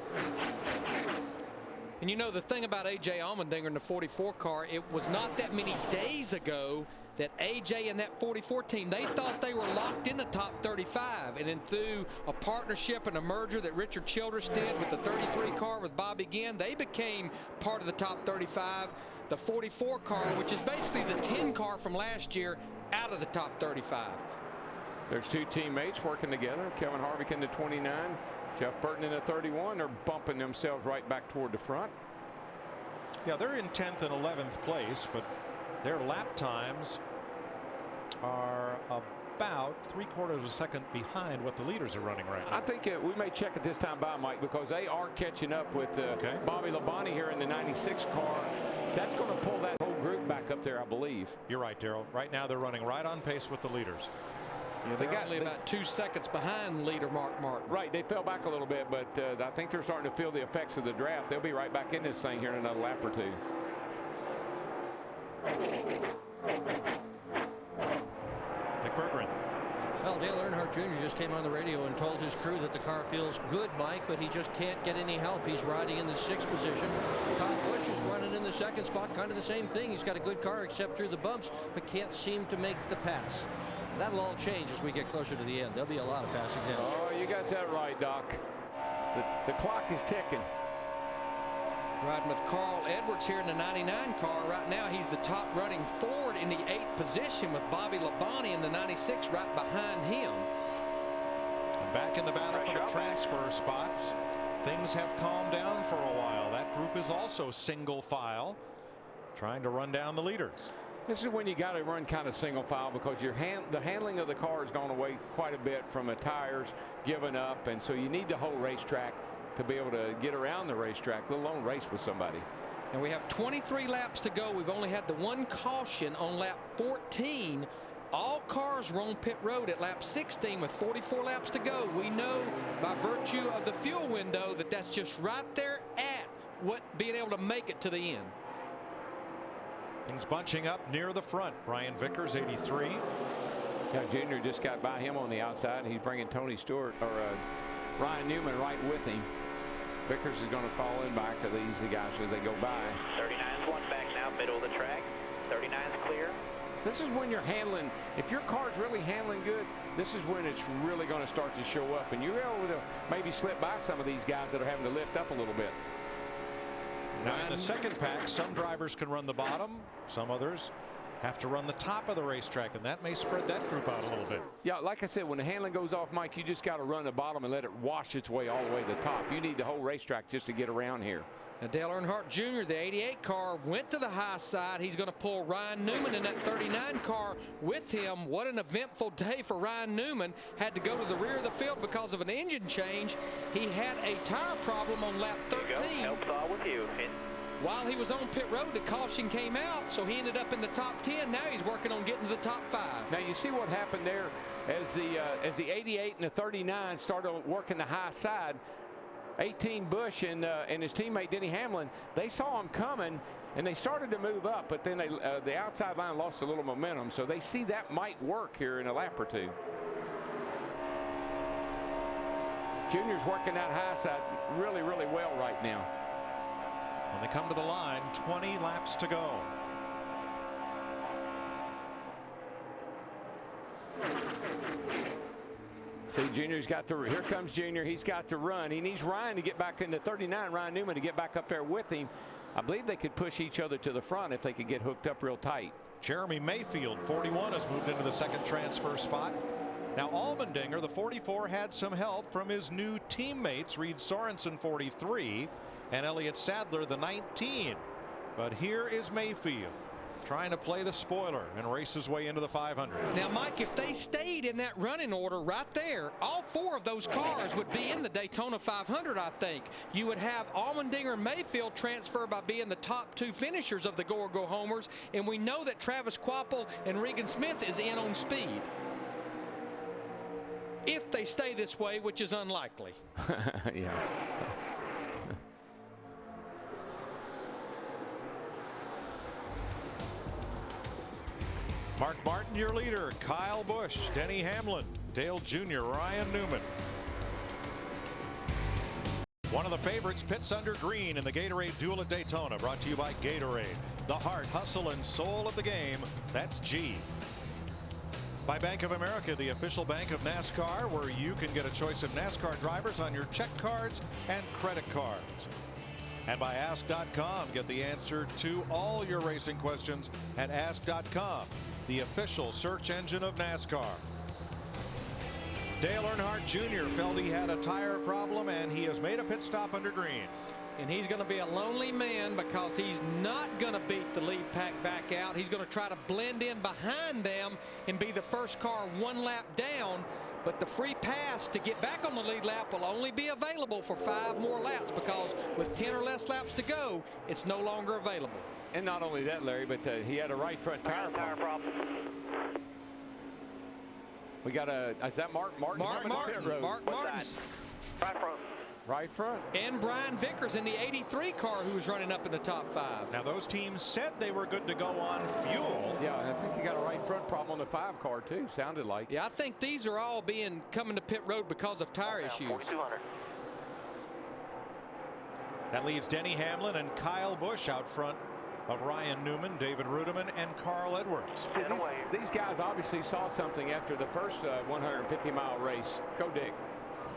And you know, the thing about A.J. Allmendinger in the 44 car, it was not that many days ago that A.J. and that 44 team, they thought they were locked in the top 35. And then through a partnership and a merger that Richard Childress did with the 33 car with Bobby Ginn, they became part of the top 35. The 44 car, which is basically the 10 car from last year, out of the top 35. There's 2 teammates working together. Kevin Harvick in the 29, Jeff Burton in the 31. They're bumping themselves right back toward the front. Yeah, they're in 10th and 11th place, but their lap times are about 3/4 of a second behind what the leaders are running right now. I think we may check it this time by, Mike, because they are catching up with Bobby Labonte here in the 96 car. That's going to pull that whole group back up there, I believe. You're right, Darrell. Right now they're running right on pace with the leaders. Yeah, they're only about 2 seconds behind leader Mark Martin. Right, they fell back a little bit, but I think they're starting to feel the effects of the draft. They'll be right back in this thing here in another lap or two. Nick Berggren. Well, Dale Earnhardt Jr. just came on the radio and told his crew that the car feels good, Mike, but he just can't get any help. He's riding in the 6th position. Kyle Busch is running in the 2nd spot, kind of the same thing. He's got a good car except through the bumps, but can't seem to make the pass. That'll all change as we get closer to the end. There'll be a lot of passing down. Oh, you got that right, Doc. The clock is ticking. Riding with Carl Edwards here in the 99 car. Right now he's the top running Ford in the 8th position with Bobby Labonte in the 96 right behind him. And back in the battle for the transfer spots. Things have calmed down for a while. That group is also single file, trying to run down the leaders. This is when you got to run kind of single file because the handling of the car has gone away quite a bit from the tires giving up, and so you need the whole racetrack to be able to get around the racetrack, let alone race with somebody. And we have 23 laps to go. We've only had the one caution on lap 14. All cars were on pit road at lap 16 with 44 laps to go. We know by virtue of the fuel window that that's just right there at what being able to make it to the end. Things bunching up near the front. Brian Vickers, 83. Yeah, Junior just got by him on the outside. He's bringing Tony Stewart or Ryan Newman right with him. Vickers is going to fall in back of these guys as they go by. 39's one back now, middle of the track. 39's clear. This is when you're handling, if your car's really handling good, this is when it's really going to start to show up. And you're able to maybe slip by some of these guys that are having to lift up a little bit. Now in the second pack, some drivers can run the bottom, some others have to run the top of the racetrack, and that may spread that group out a little bit. Yeah, like I said, when the handling goes off, Mike, you just got to run the bottom and let it wash its way all the way to the top. You need the whole racetrack just to get around here. Now Dale Earnhardt Jr., the 88 car, went to the high side. He's going to pull Ryan Newman in that 39 car with him. What an eventful day for Ryan Newman. Had to go to the rear of the field because of an engine change. He had a tire problem on lap 13. Helps all with you. While he was on pit road, the caution came out, so he ended up in the top 10. Now he's working on getting to the top 5. Now you see what happened there as the 88 and the 39 started working the high side. 18 Busch and his teammate Denny Hamlin, they saw him coming and they started to move up, but then the outside line lost a little momentum, so they see that might work here in a lap or two. Junior's working that high side really, really well right now. When they come to the line, 20 laps to go. See, Junior's got to, here comes Junior. He's got to run. He needs Ryan to get back into 39, Ryan Newman to get back up there with him. I believe they could push each other to the front if they could get hooked up real tight. Jeremy Mayfield, 41, has moved into the second transfer spot. Now Allmendinger, the 44, had some help from his new teammates, Reed Sorensen, 43, and Elliott Sadler, the 19. But here is Mayfield trying to play the spoiler and race his way into the 500. Now, Mike, if they stayed in that running order right there, all 4 of those cars would be in the Daytona 500, I think. You would have Allmendinger and Mayfield transfer by being the top 2 finishers of the Go Homers, and we know that Travis Kvapil and Regan Smith is in on speed. If they stay this way, which is unlikely. Yeah. Mark Martin, your leader. Kyle Busch, Denny Hamlin, Dale Jr., Ryan Newman. One of the favorites pits under green in the Gatorade Duel at Daytona, brought to you by Gatorade. The heart, hustle, and soul of the game. That's G. By Bank of America, the official bank of NASCAR, where you can get a choice of NASCAR drivers on your check cards and credit cards. And by Ask.com, get the answer to all your racing questions at Ask.com, the official search engine of NASCAR. Dale Earnhardt Jr. felt he had a tire problem, and he has made a pit stop under green. and he's going to be a lonely man because he's not going to beat the lead pack back out. He's going to try to blend in behind them and be the first car one lap down. But the free pass to get back on the lead lap will only be available for 5 more laps, because with 10 or less laps to go, it's no longer available. And not only that, Larry, but he had a right front tire problem. We got is that Mark Martin? Mark Martin's. Right front. Right front. And Brian Vickers in the 83 car, who was running up in the top 5. Now those teams said they were good to go on fuel. Yeah, and I think he got a right front problem on the 5 car too, sounded like. Yeah, I think these are all coming to pit road because of tire issues. 4200. That leaves Denny Hamlin and Kyle Busch out front of Ryan Newman, David Rudiman, and Carl Edwards. See, these guys obviously saw something after the first 150-mile race. Go Dick.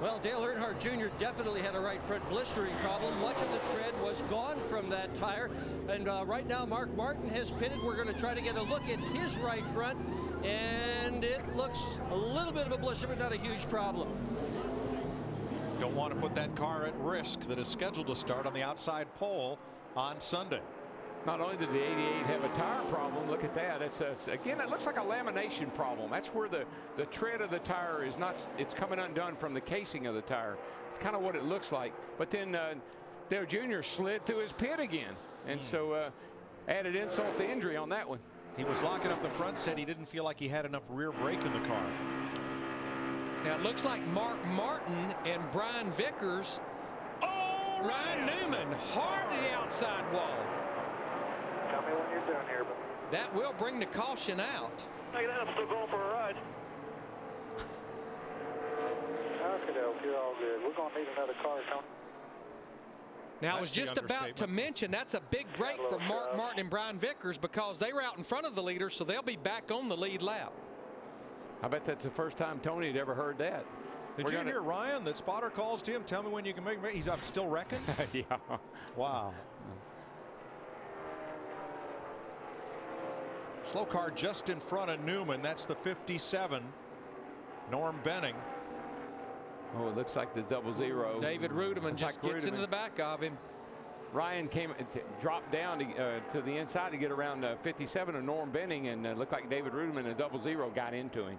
Well, Dale Earnhardt Jr. definitely had a right front blistering problem. Much of the tread was gone from that tire. And right now, Mark Martin has pitted. We're going to try to get a look at his right front. And it looks a little bit of a blister, but not a huge problem. Don't want to put that car at risk that is scheduled to start on the outside pole on Sunday. Not only did the 88 have a tire problem, look at that. It's again, it looks like a lamination problem. That's where the tread of the tire is not, it's coming undone from the casing of the tire. It's kind of what it looks like. But then Dale Jr. slid through his pit again. And so added insult to injury on that one. He was locking up the front, said he didn't feel like he had enough rear brake in the car. Now it looks like Mark Martin and Brian Vickers. Oh, Ryan Newman hard to the outside wall. Tell me when you're done here. But that will bring the caution out. hey, I'm still going for a ride. Okay, you're all good. We're going to need another car, Tony. Now, I was just about to mention that's a big break for Mark Martin and Brian Vickers, because they were out in front of the leaders, so they'll be back on the lead lap. I bet that's the first time Tony had ever heard that. Did you hear Ryan, that spotter calls to him? Tell me when you can make me. I'm still wrecking. Yeah. Wow. Slow car just in front of Newman. That's the 57. Norm Benning. Oh, it looks like the 00. David Rudiman just gets into the back of him. Ryan dropped down to the inside to get around 57 of Norm Benning, and looked like David Rudiman and 00 got into him.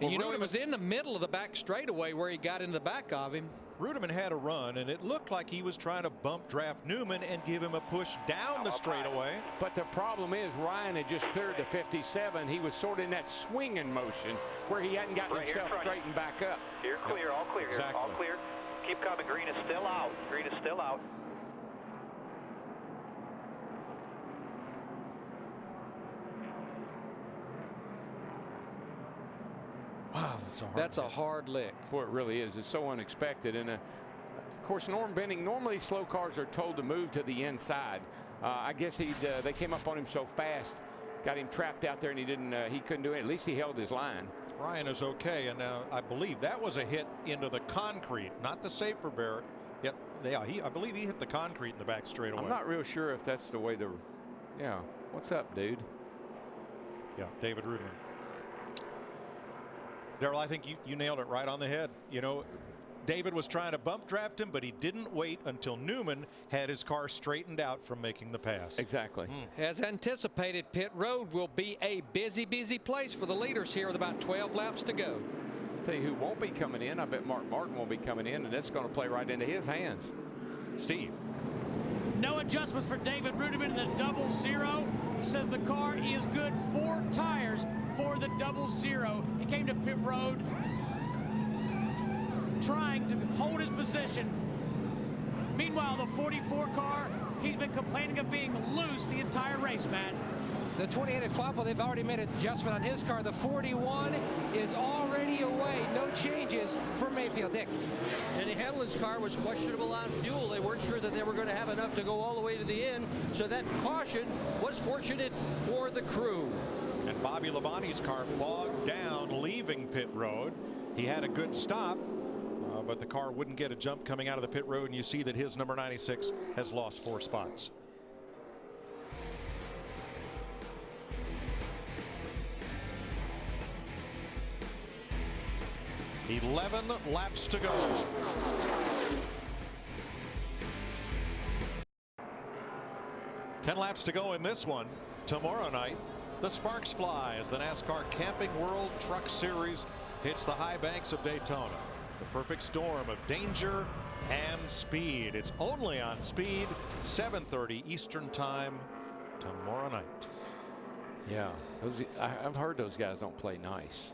And you know, it was in the middle of the back straightaway where he got into the back of him. Rudiman had a run, and it looked like he was trying to bump draft Newman and give him a push down the straightaway. But the problem is Ryan had just cleared the 57. He was sort of in that swinging motion where he hadn't gotten himself straightened back up. You're clear, all clear, exactly. All clear. Keep coming. Green is still out. Green is still out. Wow, that's a hard lick. Boy, it really is. It's so unexpected. And of course, Norm Benning, normally slow cars are told to move to the inside. I guess they came up on him so fast, got him trapped out there, and he couldn't do it. At least he held his line. Ryan is okay, and I believe that was a hit into the concrete, not the safer barrier. Yep, I believe he hit the concrete in the back straightaway. I'm not real sure if that's the way yeah. What's up, dude? Yeah, David Rudiman. Darrell, I think you nailed it right on the head. You know, David was trying to bump draft him, but he didn't wait until Newman had his car straightened out from making the pass. Exactly. As anticipated, pit road will be a busy place for the leaders here with about 12 laps to go. I'll tell you who won't be coming in. I bet Mark Martin won't be coming in, and that's going to play right into his hands. Steve. No adjustments for David Rudiman in the 00. He says the car is good 4 tires for the 00. He came to pit road trying to hold his position. Meanwhile, the 44 car, he's been complaining of being loose the entire race, man. The 28 at Quapo, they've already made an adjustment on his car. The 41 is already away. No changes for Mayfield. Dick. And Hamlin's car was questionable on fuel. They weren't sure that they were going to have enough to go all the way to the end. So that caution was fortunate for the crew. And Bobby Labonte's car bogged down leaving pit road. He had a good stop, but the car wouldn't get a jump coming out of the pit road, and you see that his number 96 has lost 4 spots. 11 laps to go. Ten laps to go in this one. Tomorrow night, the sparks fly as the NASCAR Camping World Truck Series hits the high banks of Daytona. The perfect storm of danger and speed. It's only on Speed, 7:30 Eastern Time tomorrow night. Yeah, I've heard those guys don't play nice.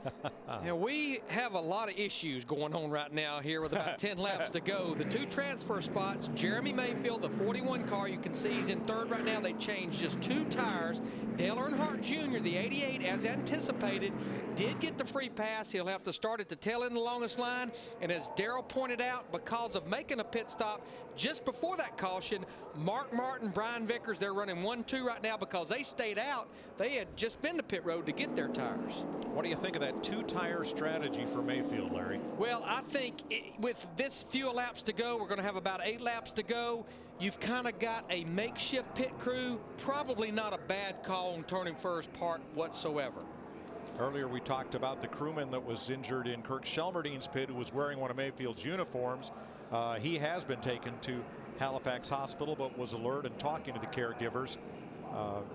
Yeah, we have a lot of issues going on right now here with about 10 laps to go. The 2 transfer spots, Jeremy Mayfield, the 41 car, you can see he's in 3rd right now. They changed just 2 tires. Dale Earnhardt Jr., the 88, as anticipated, did get the free pass. He'll have to start at the tail end along this line. And as Darrell pointed out, because of making a pit stop just before that caution, Mark Martin, Brian Vickers, they're running 1-2 right now because they stayed out. They had just been to pit road to get their tires. What do you think of that 2-tire strategy for Mayfield, Larry? Well, I think with this few laps to go, we're going to have about 8 laps to go. You've kind of got a makeshift pit crew. Probably not a bad call on turning first part whatsoever. Earlier we talked about the crewman that was injured in Kirk Shelmerdine's pit, who was wearing one of Mayfield's uniforms. He has been taken to Halifax Hospital, but was alert and talking to the caregivers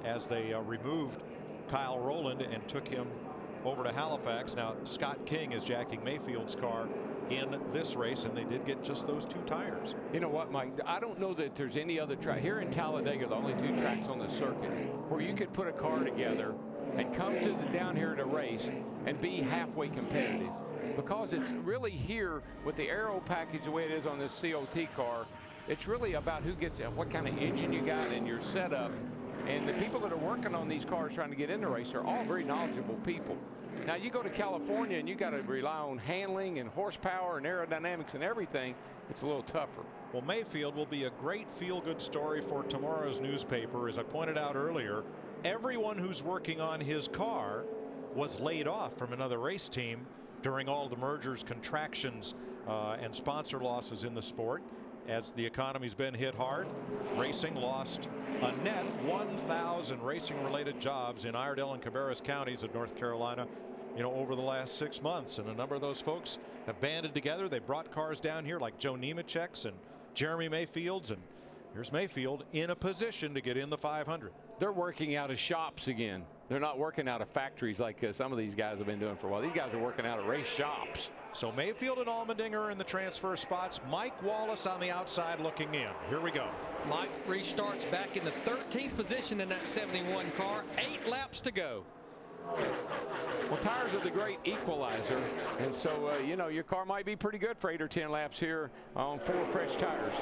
as they removed Kyle Rowland and took him over to Halifax. Now Scott King is jacking Mayfield's car in this race, and they did get just those 2 tires. You know what, Mike? I don't know that there's any other track here in Talladega, the only 2 tracks on the circuit where you could put a car together and come to down here to race and be halfway competitive, because it's really here with the aero package the way it is on this COT car. It's really about who gets what kind of engine you got in your setup, and the people that are working on these cars trying to get in the race are all very knowledgeable people. Now you go to California and you got to rely on handling and horsepower and aerodynamics and everything. It's a little tougher. Well, Mayfield will be a great feel-good story for tomorrow's newspaper. As I pointed out earlier, everyone who's working on his car was laid off from another race team during all the mergers, contractions, and sponsor losses in the sport. As the economy's been hit hard, racing lost a net 1,000 racing-related jobs in Iredell and Cabarrus counties of North Carolina, over the last 6 months. And a number of those folks have banded together. They brought cars down here like Joe Nemechek's and Jeremy Mayfield's, and here's Mayfield in a position to get in the 500. They're working out of shops again. They're not working out of factories like some of these guys have been doing for a while. These guys are working out of race shops. So Mayfield and Allmendinger in the transfer spots. Mike Wallace on the outside looking in. Here we go. Mike restarts back in the 13th position in that 71 car. 8 laps to go. Well, tires are the great equalizer, and so your car might be pretty good for 8 or 10 laps here on 4 fresh tires.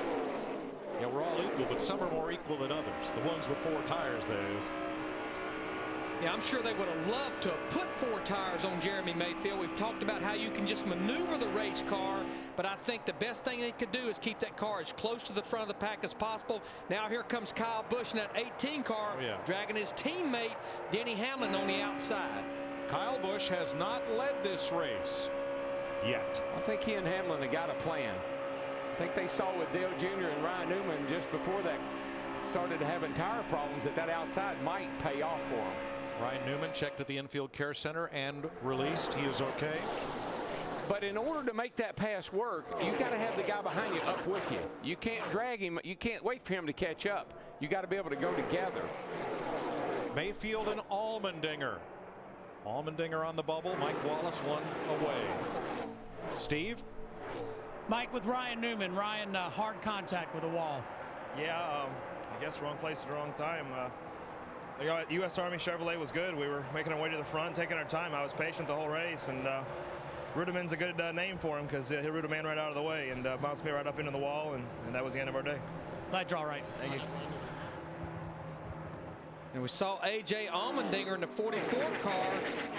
Yeah, we're all equal, but some are more equal than others. The ones with 4 tires, that is. Yeah, I'm sure they would have loved to have put 4 tires on Jeremy Mayfield. We've talked about how you can just maneuver the race car, but I think the best thing they could do is keep that car as close to the front of the pack as possible. Now here comes Kyle Busch in that 18 car, dragging his teammate Denny Hamlin on the outside. Kyle Busch has not led this race yet. I think he and Hamlin have got a plan. I think they saw with Dale Jr. and Ryan Newman just before that started having tire problems that outside might pay off for them. Ryan Newman checked at the infield care center and released. He is okay. But in order to make that pass work, you got to have the guy behind you up with you. You can't drag him. You can't wait for him to catch up. You got to be able to go together. Mayfield and Allmendinger. Allmendinger on the bubble. Mike Wallace one away. Steve? Mike, with Ryan Newman. Ryan, hard contact with the wall. Yeah, I guess wrong place at the wrong time. U.S. Army Chevrolet was good. We were making our way to the front, taking our time. I was patient the whole race, and Rudiman's a good name for him because he'll root a man right out of the way and bounced me right up into the wall, and that was the end of our day. Glad you're all right. Thank you. And we saw A.J. Allmendinger in the 44 car.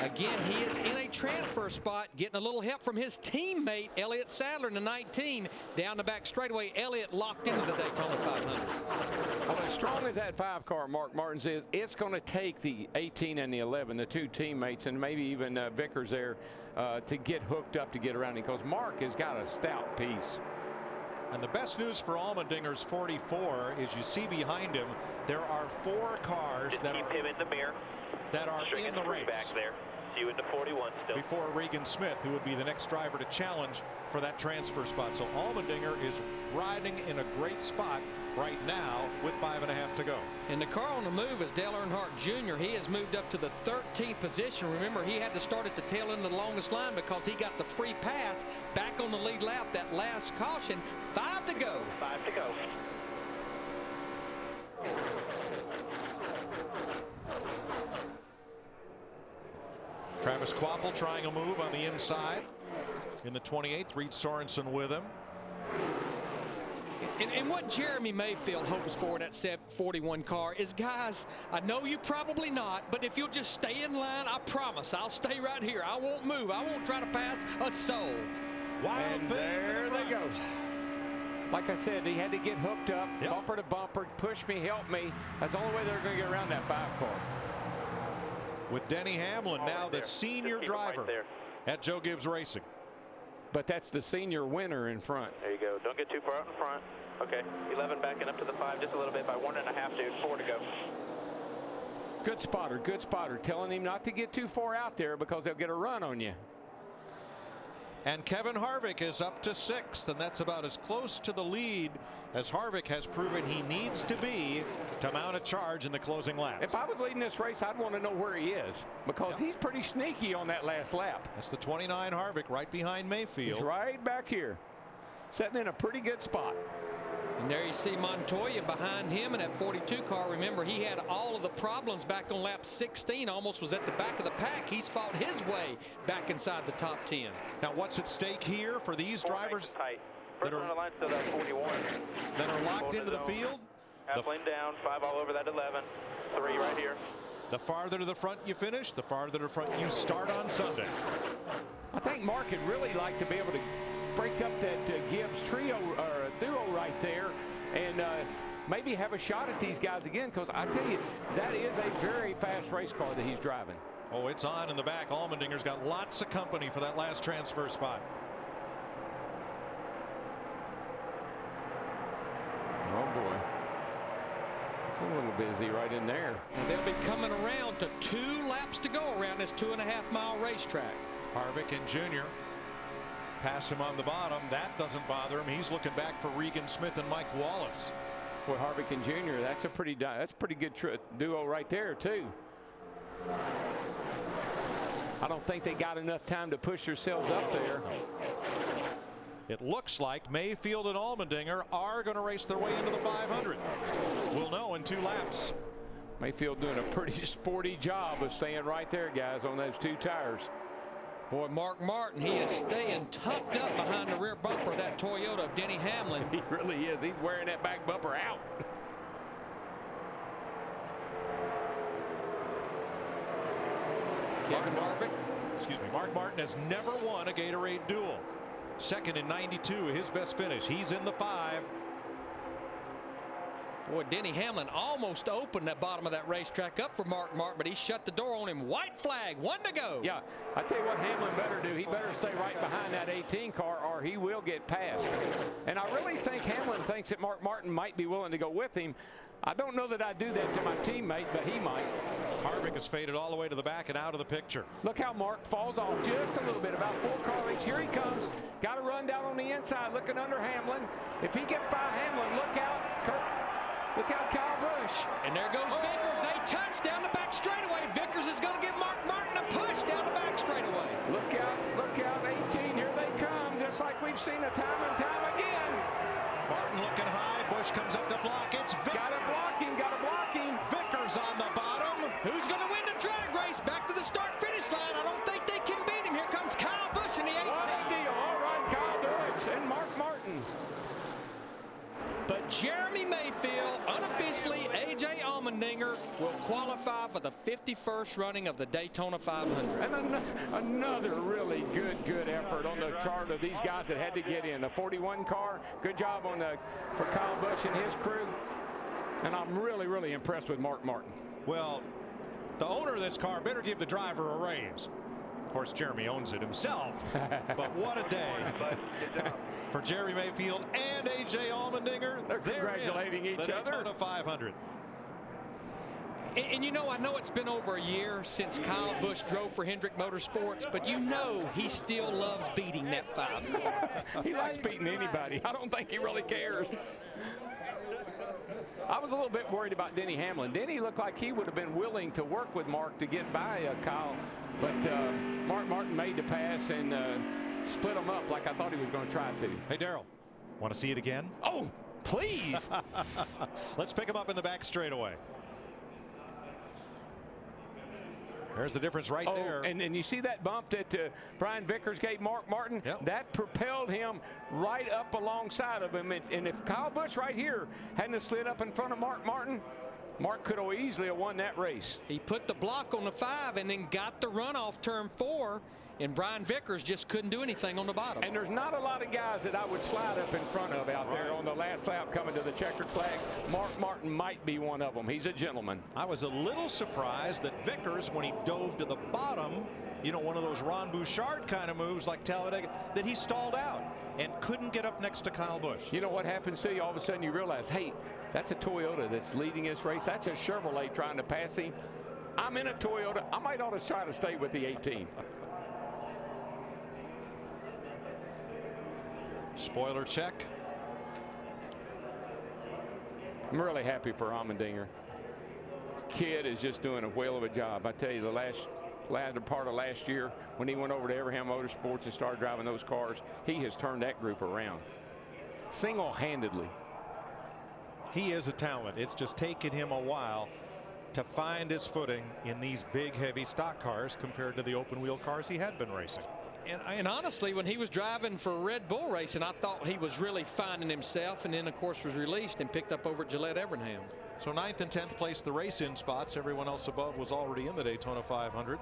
Again, he is in a transfer spot, getting a little help from his teammate, Elliott Sadler, in the 19. Down the back straightaway, Elliott locked into the Daytona 500. Well, as strong as that 5 car, Mark Martins, is, it's going to take the 18 and the 11, the 2 teammates, and maybe even Vickers there to get hooked up to get around him, because Mark has got a stout piece. And the best news for Allmendinger's 44 is you see behind him there are 4 cars that are in the race. Back there. you into 41 still. Before Regan Smith, who would be the next driver to challenge for that transfer spot. So Allmendinger is riding in a great spot right now with 5.5 to go. And the car on the move is Dale Earnhardt Jr. He has moved up to the 13th position. Remember, he had to start at the tail end of the longest line because he got the free pass back on the lead lap. That last caution, 5 to go. 5 to go. Travis Kvapil trying a move on the inside in the 28th. Reed Sorensen with him. And what Jeremy Mayfield hopes for in that 41 car is, guys, I know you probably not, but if you'll just stay in line, I promise I'll stay right here. I won't move. I won't try to pass a soul. And there they go. Like I said, he had to get hooked up, bumper to bumper, push me, help me. That's the only way they're going to get around that 5 car. With Denny Hamlin now the senior driver at Joe Gibbs Racing. But that's the senior winner in front. There you go. Don't get too far out in front. Okay. 11 backing up to the 5 just a little bit by 1.5 dude. 4 to go. Good spotter, good spotter. Telling him not to get too far out there because they'll get a run on you. And Kevin Harvick is up to 6th, and that's about as close to the lead as Harvick has proven he needs to be to mount a charge in the closing laps. If I was leading this race, I'd want to know where he is because he's pretty sneaky on that last lap. That's the 29 Harvick right behind Mayfield. He's right back here, sitting in a pretty good spot. And there you see Montoya behind him in that 42 car. Remember, he had all of the problems back on lap 16, almost was at the back of the pack. He's fought his way back inside the top 10. Now, what's at stake here for these drivers that are on the line still that 41. That are locked into the field? Half lane down, 5 all over that 11. 3 right here. The farther to the front you finish, the farther to the front you start on Sunday. I think Mark would really like to be able to break up that Gibbs trio or duo right there and maybe have a shot at these guys again, because I tell you, that is a very fast race car that he's driving. Oh, it's on in the back. Allmendinger's got lots of company for that last transfer spot. Oh boy, it's a little busy right in there. And they'll be coming around to 2 laps to go around this 2.5-mile racetrack. Harvick and Jr. pass him on the bottom. That doesn't bother him. He's looking back for Regan Smith and Mike Wallace. Boy, Harvick and Jr., that's a pretty good duo right there too. I don't think they got enough time to push themselves up there. It looks like Mayfield and Allmendinger are going to race their way into the 500. We'll know in 2 laps. Mayfield doing a pretty sporty job of staying right there, guys, on those 2 tires. Boy, Mark Martin, he is staying tucked up behind the rear bumper of that Toyota of Denny Hamlin. He really is. He's wearing that back bumper out. Mark Martin has never won a Gatorade Duel. Second in 92, his best finish. He's in the 5. Boy, Denny Hamlin almost opened that bottom of that racetrack up for Mark Martin, but he shut the door on him. White flag, 1 to go. Yeah, I tell you what Hamlin better do. He better stay right behind that 18 car or he will get passed. And I really think Hamlin thinks that Mark Martin might be willing to go with him. I don't know that I'd do that to my teammate, but he might. Harvick has faded all the way to the back and out of the picture. Look how Mark falls off just a little bit, about 4 car lengths. Here he comes. Got to run down on the inside, looking under Hamlin. If he gets by Hamlin, look out. Look out, Kyle Busch. And there goes Vickers. They touch down the back straightaway. Vickers is going to give Mark Martin a push down the back straightaway. Look out, 18. Here they come, just like we've seen a time and time again. Martin looking high. Busch comes up to block. It's Vickers. Got to block him. Vickers on the bottom. Who's going to win the drag race? Back to the start-finish line. I don't think they can beat him. Here comes Kyle Busch in the 18. What a deal. All right, Kyle Busch and Mark Martin. But Jeremy Mayfield, unofficially, A.J. Allmendinger will qualify for the 51st running of the Daytona 500. And another really good effort on the chart of these guys that had to get in. The 41 car, good job for Kyle Busch and his crew. And I'm really impressed with Mark Martin. Well, the owner of this car better give the driver a raise. Of course, Jeremy owns it himself, but what a day for Jerry Mayfield and A.J. Allmendinger. They're congratulating each other. other. Daytona 500. And you know, I know it's been over a year since Kyle Busch drove for Hendrick Motorsports, but you know he still loves beating that 5. He likes beating anybody. I don't think he really cares. I was a little bit worried about Denny Hamlin. Denny looked like he would have been willing to work with Mark to get by Kyle, but Mark Martin made the pass and split them up like I thought he was going to try to. Hey, Darrell, want to see it again? Oh, please. Let's pick him up in the back straightaway. There's the difference right there. And you see that bump that Brian Vickers gave Mark Martin? Yep. That propelled him right up alongside of him. And if Kyle Busch right here hadn't slid up in front of Mark Martin, Mark could have easily have won that race. He put the block on the 5 and then got the run off turn 4. And Brian Vickers just couldn't do anything on the bottom. And there's not a lot of guys that I would slide up in front of out there on the last lap coming to the checkered flag. Mark Martin might be one of them. He's a gentleman. I was a little surprised that Vickers, when he dove to the bottom, you know, one of those Ron Bouchard kind of moves like Talladega, that he stalled out and couldn't get up next to Kyle Busch. You know what happens to you? All of a sudden you realize, hey, that's a Toyota that's leading this race. That's a Chevrolet trying to pass him. I'm in a Toyota. I might ought to try to stay with the 18. Spoiler check. I'm really happy for Allmendinger. Kid is just doing a whale of a job. I tell you, the latter part of last year when he went over to Abraham Motorsports and started driving those cars, he has turned that group around single-handedly. He is a talent. It's just taken him a while to find his footing in these big, heavy stock cars compared to the open wheel cars he had been racing. And honestly, when he was driving for Red Bull Racing, I thought he was really finding himself, and then of course was released and picked up over at Gillette Evernham. So 9th and 10th place the race in spots. Everyone else above was already in the Daytona 500.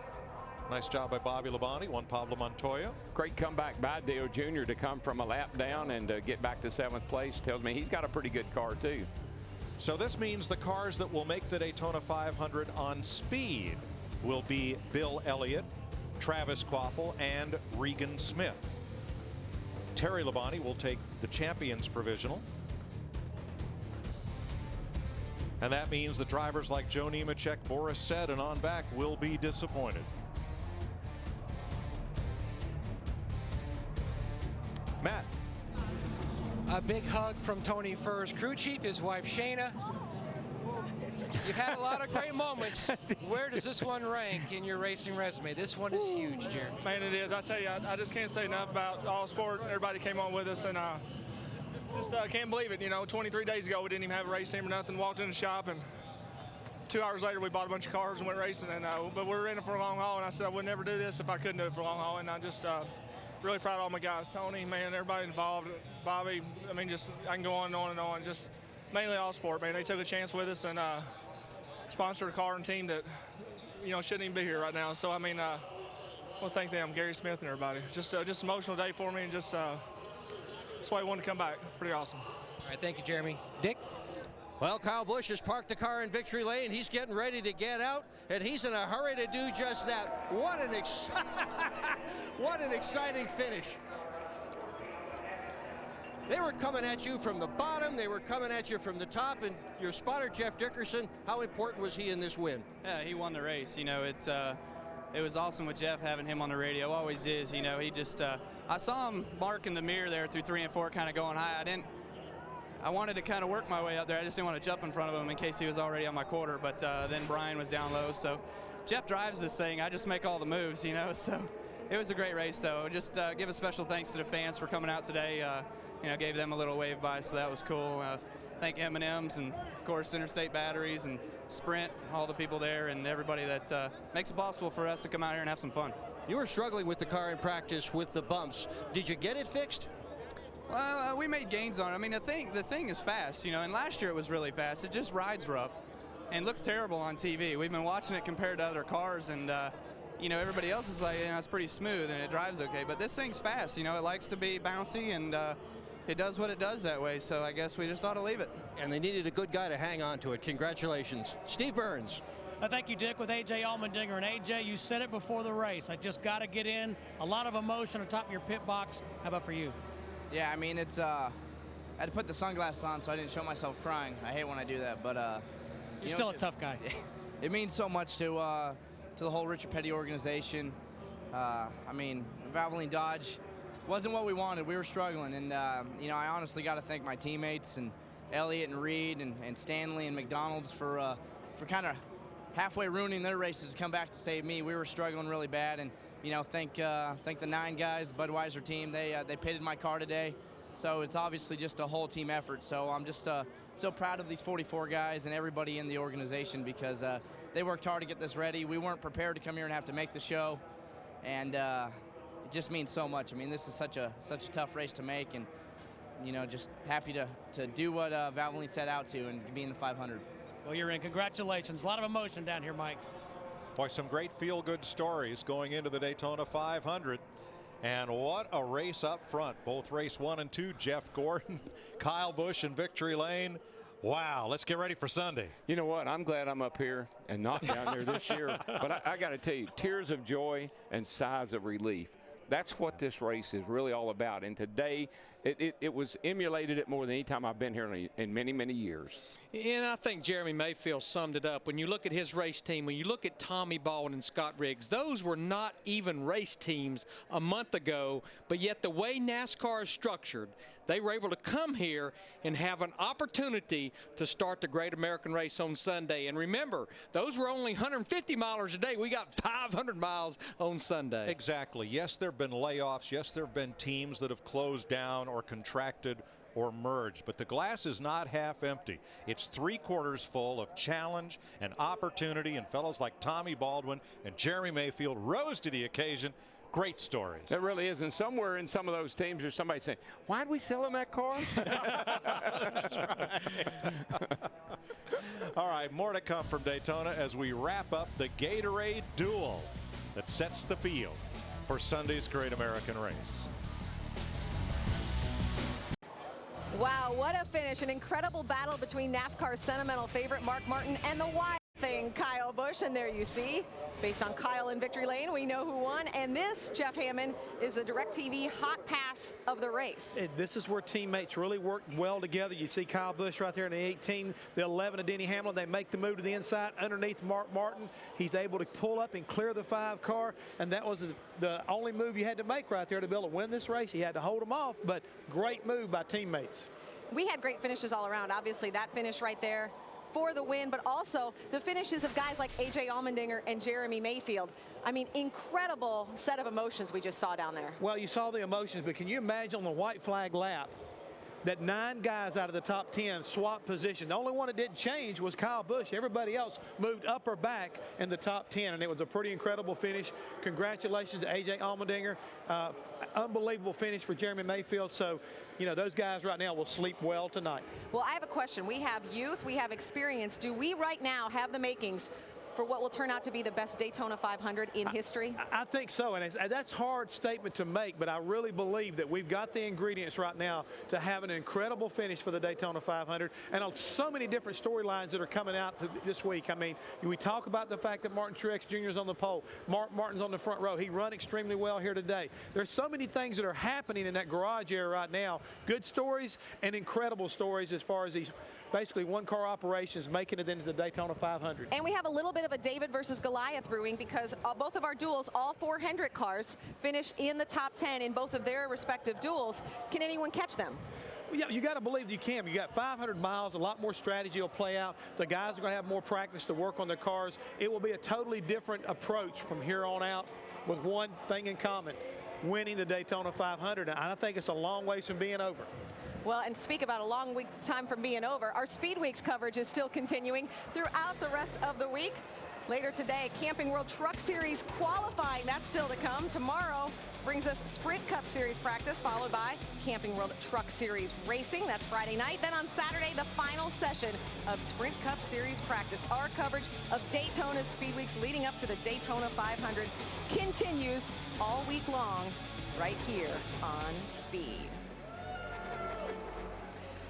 Nice job by Bobby Labonte, won Pablo Montoya. Great comeback by Dale Jr. to come from a lap down and get back to 7th place. Tells me he's got a pretty good car too. So this means the cars that will make the Daytona 500 on speed will be Bill Elliott, Travis Kvapil, and Regan Smith. Terry Labonte will take the Champions Provisional. And that means the drivers like Joe Nemechek, Boris Said, and on back will be disappointed. Matt. A big hug from Tony first. Crew chief, his wife Shayna. You've had a lot of great moments. Where does this one rank in your racing resume? This one is huge, Jeremy. Man, it is. I tell you, I just can't say enough about all sport. Everybody came on with us, and just can't believe it. You know, 23 days ago, we didn't even have a race team or nothing. Walked in the shop, and 2 hours later, we bought a bunch of cars and went racing. And but we were in it for a long haul, and I said I would never do this if I couldn't do it for a long haul. And I just really proud of all my guys. Tony, man, everybody involved. Bobby, I mean, just I can go on and on and on. Just mainly all sport, man. They took a chance with us and sponsored a car and team that, you know, shouldn't even be here right now. So, I mean, well, thank them, Gary Smith and everybody. Just an emotional day for me, and just that's why I wanted to come back. Pretty awesome. All right, thank you, Jeremy. Dick? Well, Kyle Busch has parked the car in victory lane. He's getting ready to get out, and he's in a hurry to do just that. What an exciting finish. They were coming at you from the bottom. They were coming at you from the top. And your spotter, Jeff Dickerson, how important was he in this win? Yeah, he won the race. You know, it was awesome with Jeff having him on the radio. Always is. You know, he just I saw him mark in the mirror there through 3 and 4, kind of going high. I wanted to kind of work my way up there. I just didn't want to jump in front of him in case he was already on my quarter. But then Brian was down low. So Jeff drives this thing. I just make all the moves, you know. So it was a great race, though. Just give a special thanks to the fans for coming out today. You know, gave them a little wave by, so that was cool. Thank M&M's and, of course, Interstate Batteries and Sprint, all the people there, and everybody that makes it possible for us to come out here and have some fun. You were struggling with the car in practice with the bumps. Did you get it fixed? Well, we made gains on it. I mean, the thing is fast, you know, and last year it was really fast. It just rides rough and looks terrible on TV. We've been watching it compared to other cars, and you know, everybody else is like, you know, it's pretty smooth and it drives okay, but this thing's fast. You know, it likes to be bouncy, and it does what it does that way, so I guess we just ought to leave it. And they needed a good guy to hang on to it. Congratulations. Steve Burns. Thank you, Dick, with A.J. Allmendinger. And A.J., you said it before the race. I just got to get in. A lot of emotion on top of your pit box. How about for you? Yeah, I mean, it's I had to put the sunglasses on so I didn't show myself crying. I hate when I do that, but you're still a tough guy. it means so much to the whole Richard Petty organization. I mean, Valvoline Dodge wasn't what we wanted. We were struggling, and you know, I honestly got to thank my teammates and Elliott and Reed and Stanley and McDonald's for kind of halfway ruining their races to come back to save me. We were struggling really bad, and you know, thank the 9 guys, Budweiser team. They pitted my car today, so it's obviously just a whole team effort. So I'm just so proud of these 44 guys and everybody in the organization, because they worked hard to get this ready. We weren't prepared to come here and have to make the show, and it just means so much. I mean, this is such a tough race to make, and you know, just happy to do what Valvoline set out to and be in the 500. Well, you're in. Congratulations. A lot of emotion down here, Mike. Boy, some great feel-good stories going into the Daytona 500. And what a race up front. Both race 1 and 2, Jeff Gordon, Kyle Busch, and Victory Lane. Wow, let's get ready for Sunday. You know what? I'm glad I'm up here and not down there this year. But I got to tell you, tears of joy and sighs of relief. That's what this race is really all about. And today, it was emulated it more than any time I've been here in many, many years. And I think Jeremy Mayfield summed it up. When you look at his race team, when you look at Tommy Baldwin and Scott Riggs, those were not even race teams a month ago, but yet the way NASCAR is structured, they were able to come here and have an opportunity to start the Great American Race on Sunday. And remember, those were only 150 milers a day. We got 500 miles on Sunday. Exactly. Yes, there have been layoffs. Yes, there have been teams that have closed down or contracted or merged, but the glass is not half empty. It's 3/4 full of challenge and opportunity, and fellows like Tommy Baldwin and Jeremy Mayfield rose to the occasion. Great stories. It really is. And somewhere in some of those teams, there's somebody saying, why did we sell him that car? That's right. All right, more to come from Daytona as we wrap up the Gatorade Duel that sets the field for Sunday's Great American Race. Wow, what a finish. An incredible battle between NASCAR's sentimental favorite Mark Martin and the wild thing Kyle Busch. And there you see, based on Kyle and Victory Lane, we know who won. And this, Jeff Hammond, is the DirecTV hot pass of the race. This is where teammates really work well together. You see Kyle Busch right there in the 18, the 11 of Denny Hamlin. They make the move to the inside underneath Mark Martin. He's able to pull up and clear the 5 car, and that was the only move you had to make right there to be able to win this race. He had to hold them off, but great move by teammates. We had great finishes all around. Obviously, that finish right there for the win, but also the finishes of guys like A.J. Allmendinger and Jeremy Mayfield. I mean, incredible set of emotions we just saw down there. Well, you saw the emotions, but can you imagine on the white flag lap that 9 guys out of the top 10 swapped position? The only one that didn't change was Kyle Busch. Everybody else moved up or back in the top 10, and it was a pretty incredible finish. Congratulations to A.J. Allmendinger. Unbelievable finish for Jeremy Mayfield. So, you know, those guys right now will sleep well tonight. Well, I have a question. We have youth, we have experience. Do we right now have the makings for what will turn out to be the best Daytona 500 in history? I think so, and that's a hard statement to make, but I really believe that we've got the ingredients right now to have an incredible finish for the Daytona 500, and so many different storylines that are coming out this week. I mean, we talk about the fact that Martin Truex Jr. is on the pole. Mark Martin's on the front row. He run extremely well here today. There's so many things that are happening in that garage area right now. Good stories and incredible stories as far as these basically one-car operations making it into the Daytona 500. And we have a little bit of a David versus Goliath brewing, because both of our duels, all 4 Hendrick cars, finished in the top 10 in both of their respective duels. Can anyone catch them? Yeah, you got to believe you can. You got 500 miles, a lot more strategy will play out. The guys are going to have more practice to work on their cars. It will be a totally different approach from here on out, with one thing in common: winning the Daytona 500. And I think it's a long ways from being over. Well, and speak about a long time from being over, our Speed Weeks coverage is still continuing throughout the rest of the week. Later today, Camping World Truck Series qualifying, that's still to come. Tomorrow brings us Sprint Cup Series practice, followed by Camping World Truck Series racing. That's Friday night. Then on Saturday, the final session of Sprint Cup Series practice. Our coverage of Daytona Speed Weeks leading up to the Daytona 500 continues all week long right here on Speed.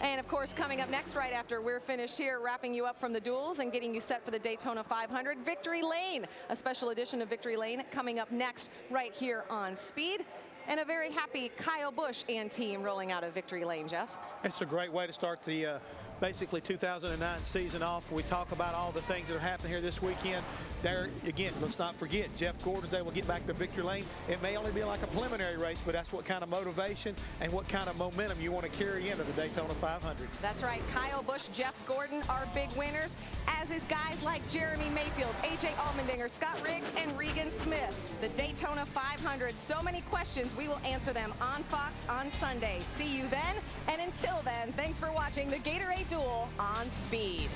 And of course, coming up next, right after we're finished here, wrapping you up from the duels and getting you set for the Daytona 500, Victory Lane, a special edition of Victory Lane coming up next right here on Speed. And a very happy Kyle Busch and team rolling out of Victory Lane, Jeff. It's a great way to start the basically 2009 season off. We talk about all the things that are happening here this weekend. There, again, let's not forget, Jeff Gordon's able to get back to victory lane. It may only be like a preliminary race, but that's what kind of motivation and what kind of momentum you want to carry into the Daytona 500. That's right. Kyle Busch, Jeff Gordon are big winners, as is guys like Jeremy Mayfield, A.J. Allmendinger, Scott Riggs, and Regan Smith. The Daytona 500, so many questions. We will answer them on Fox on Sunday. See you then, and until then, thanks for watching the Gatorade Duel on Speed.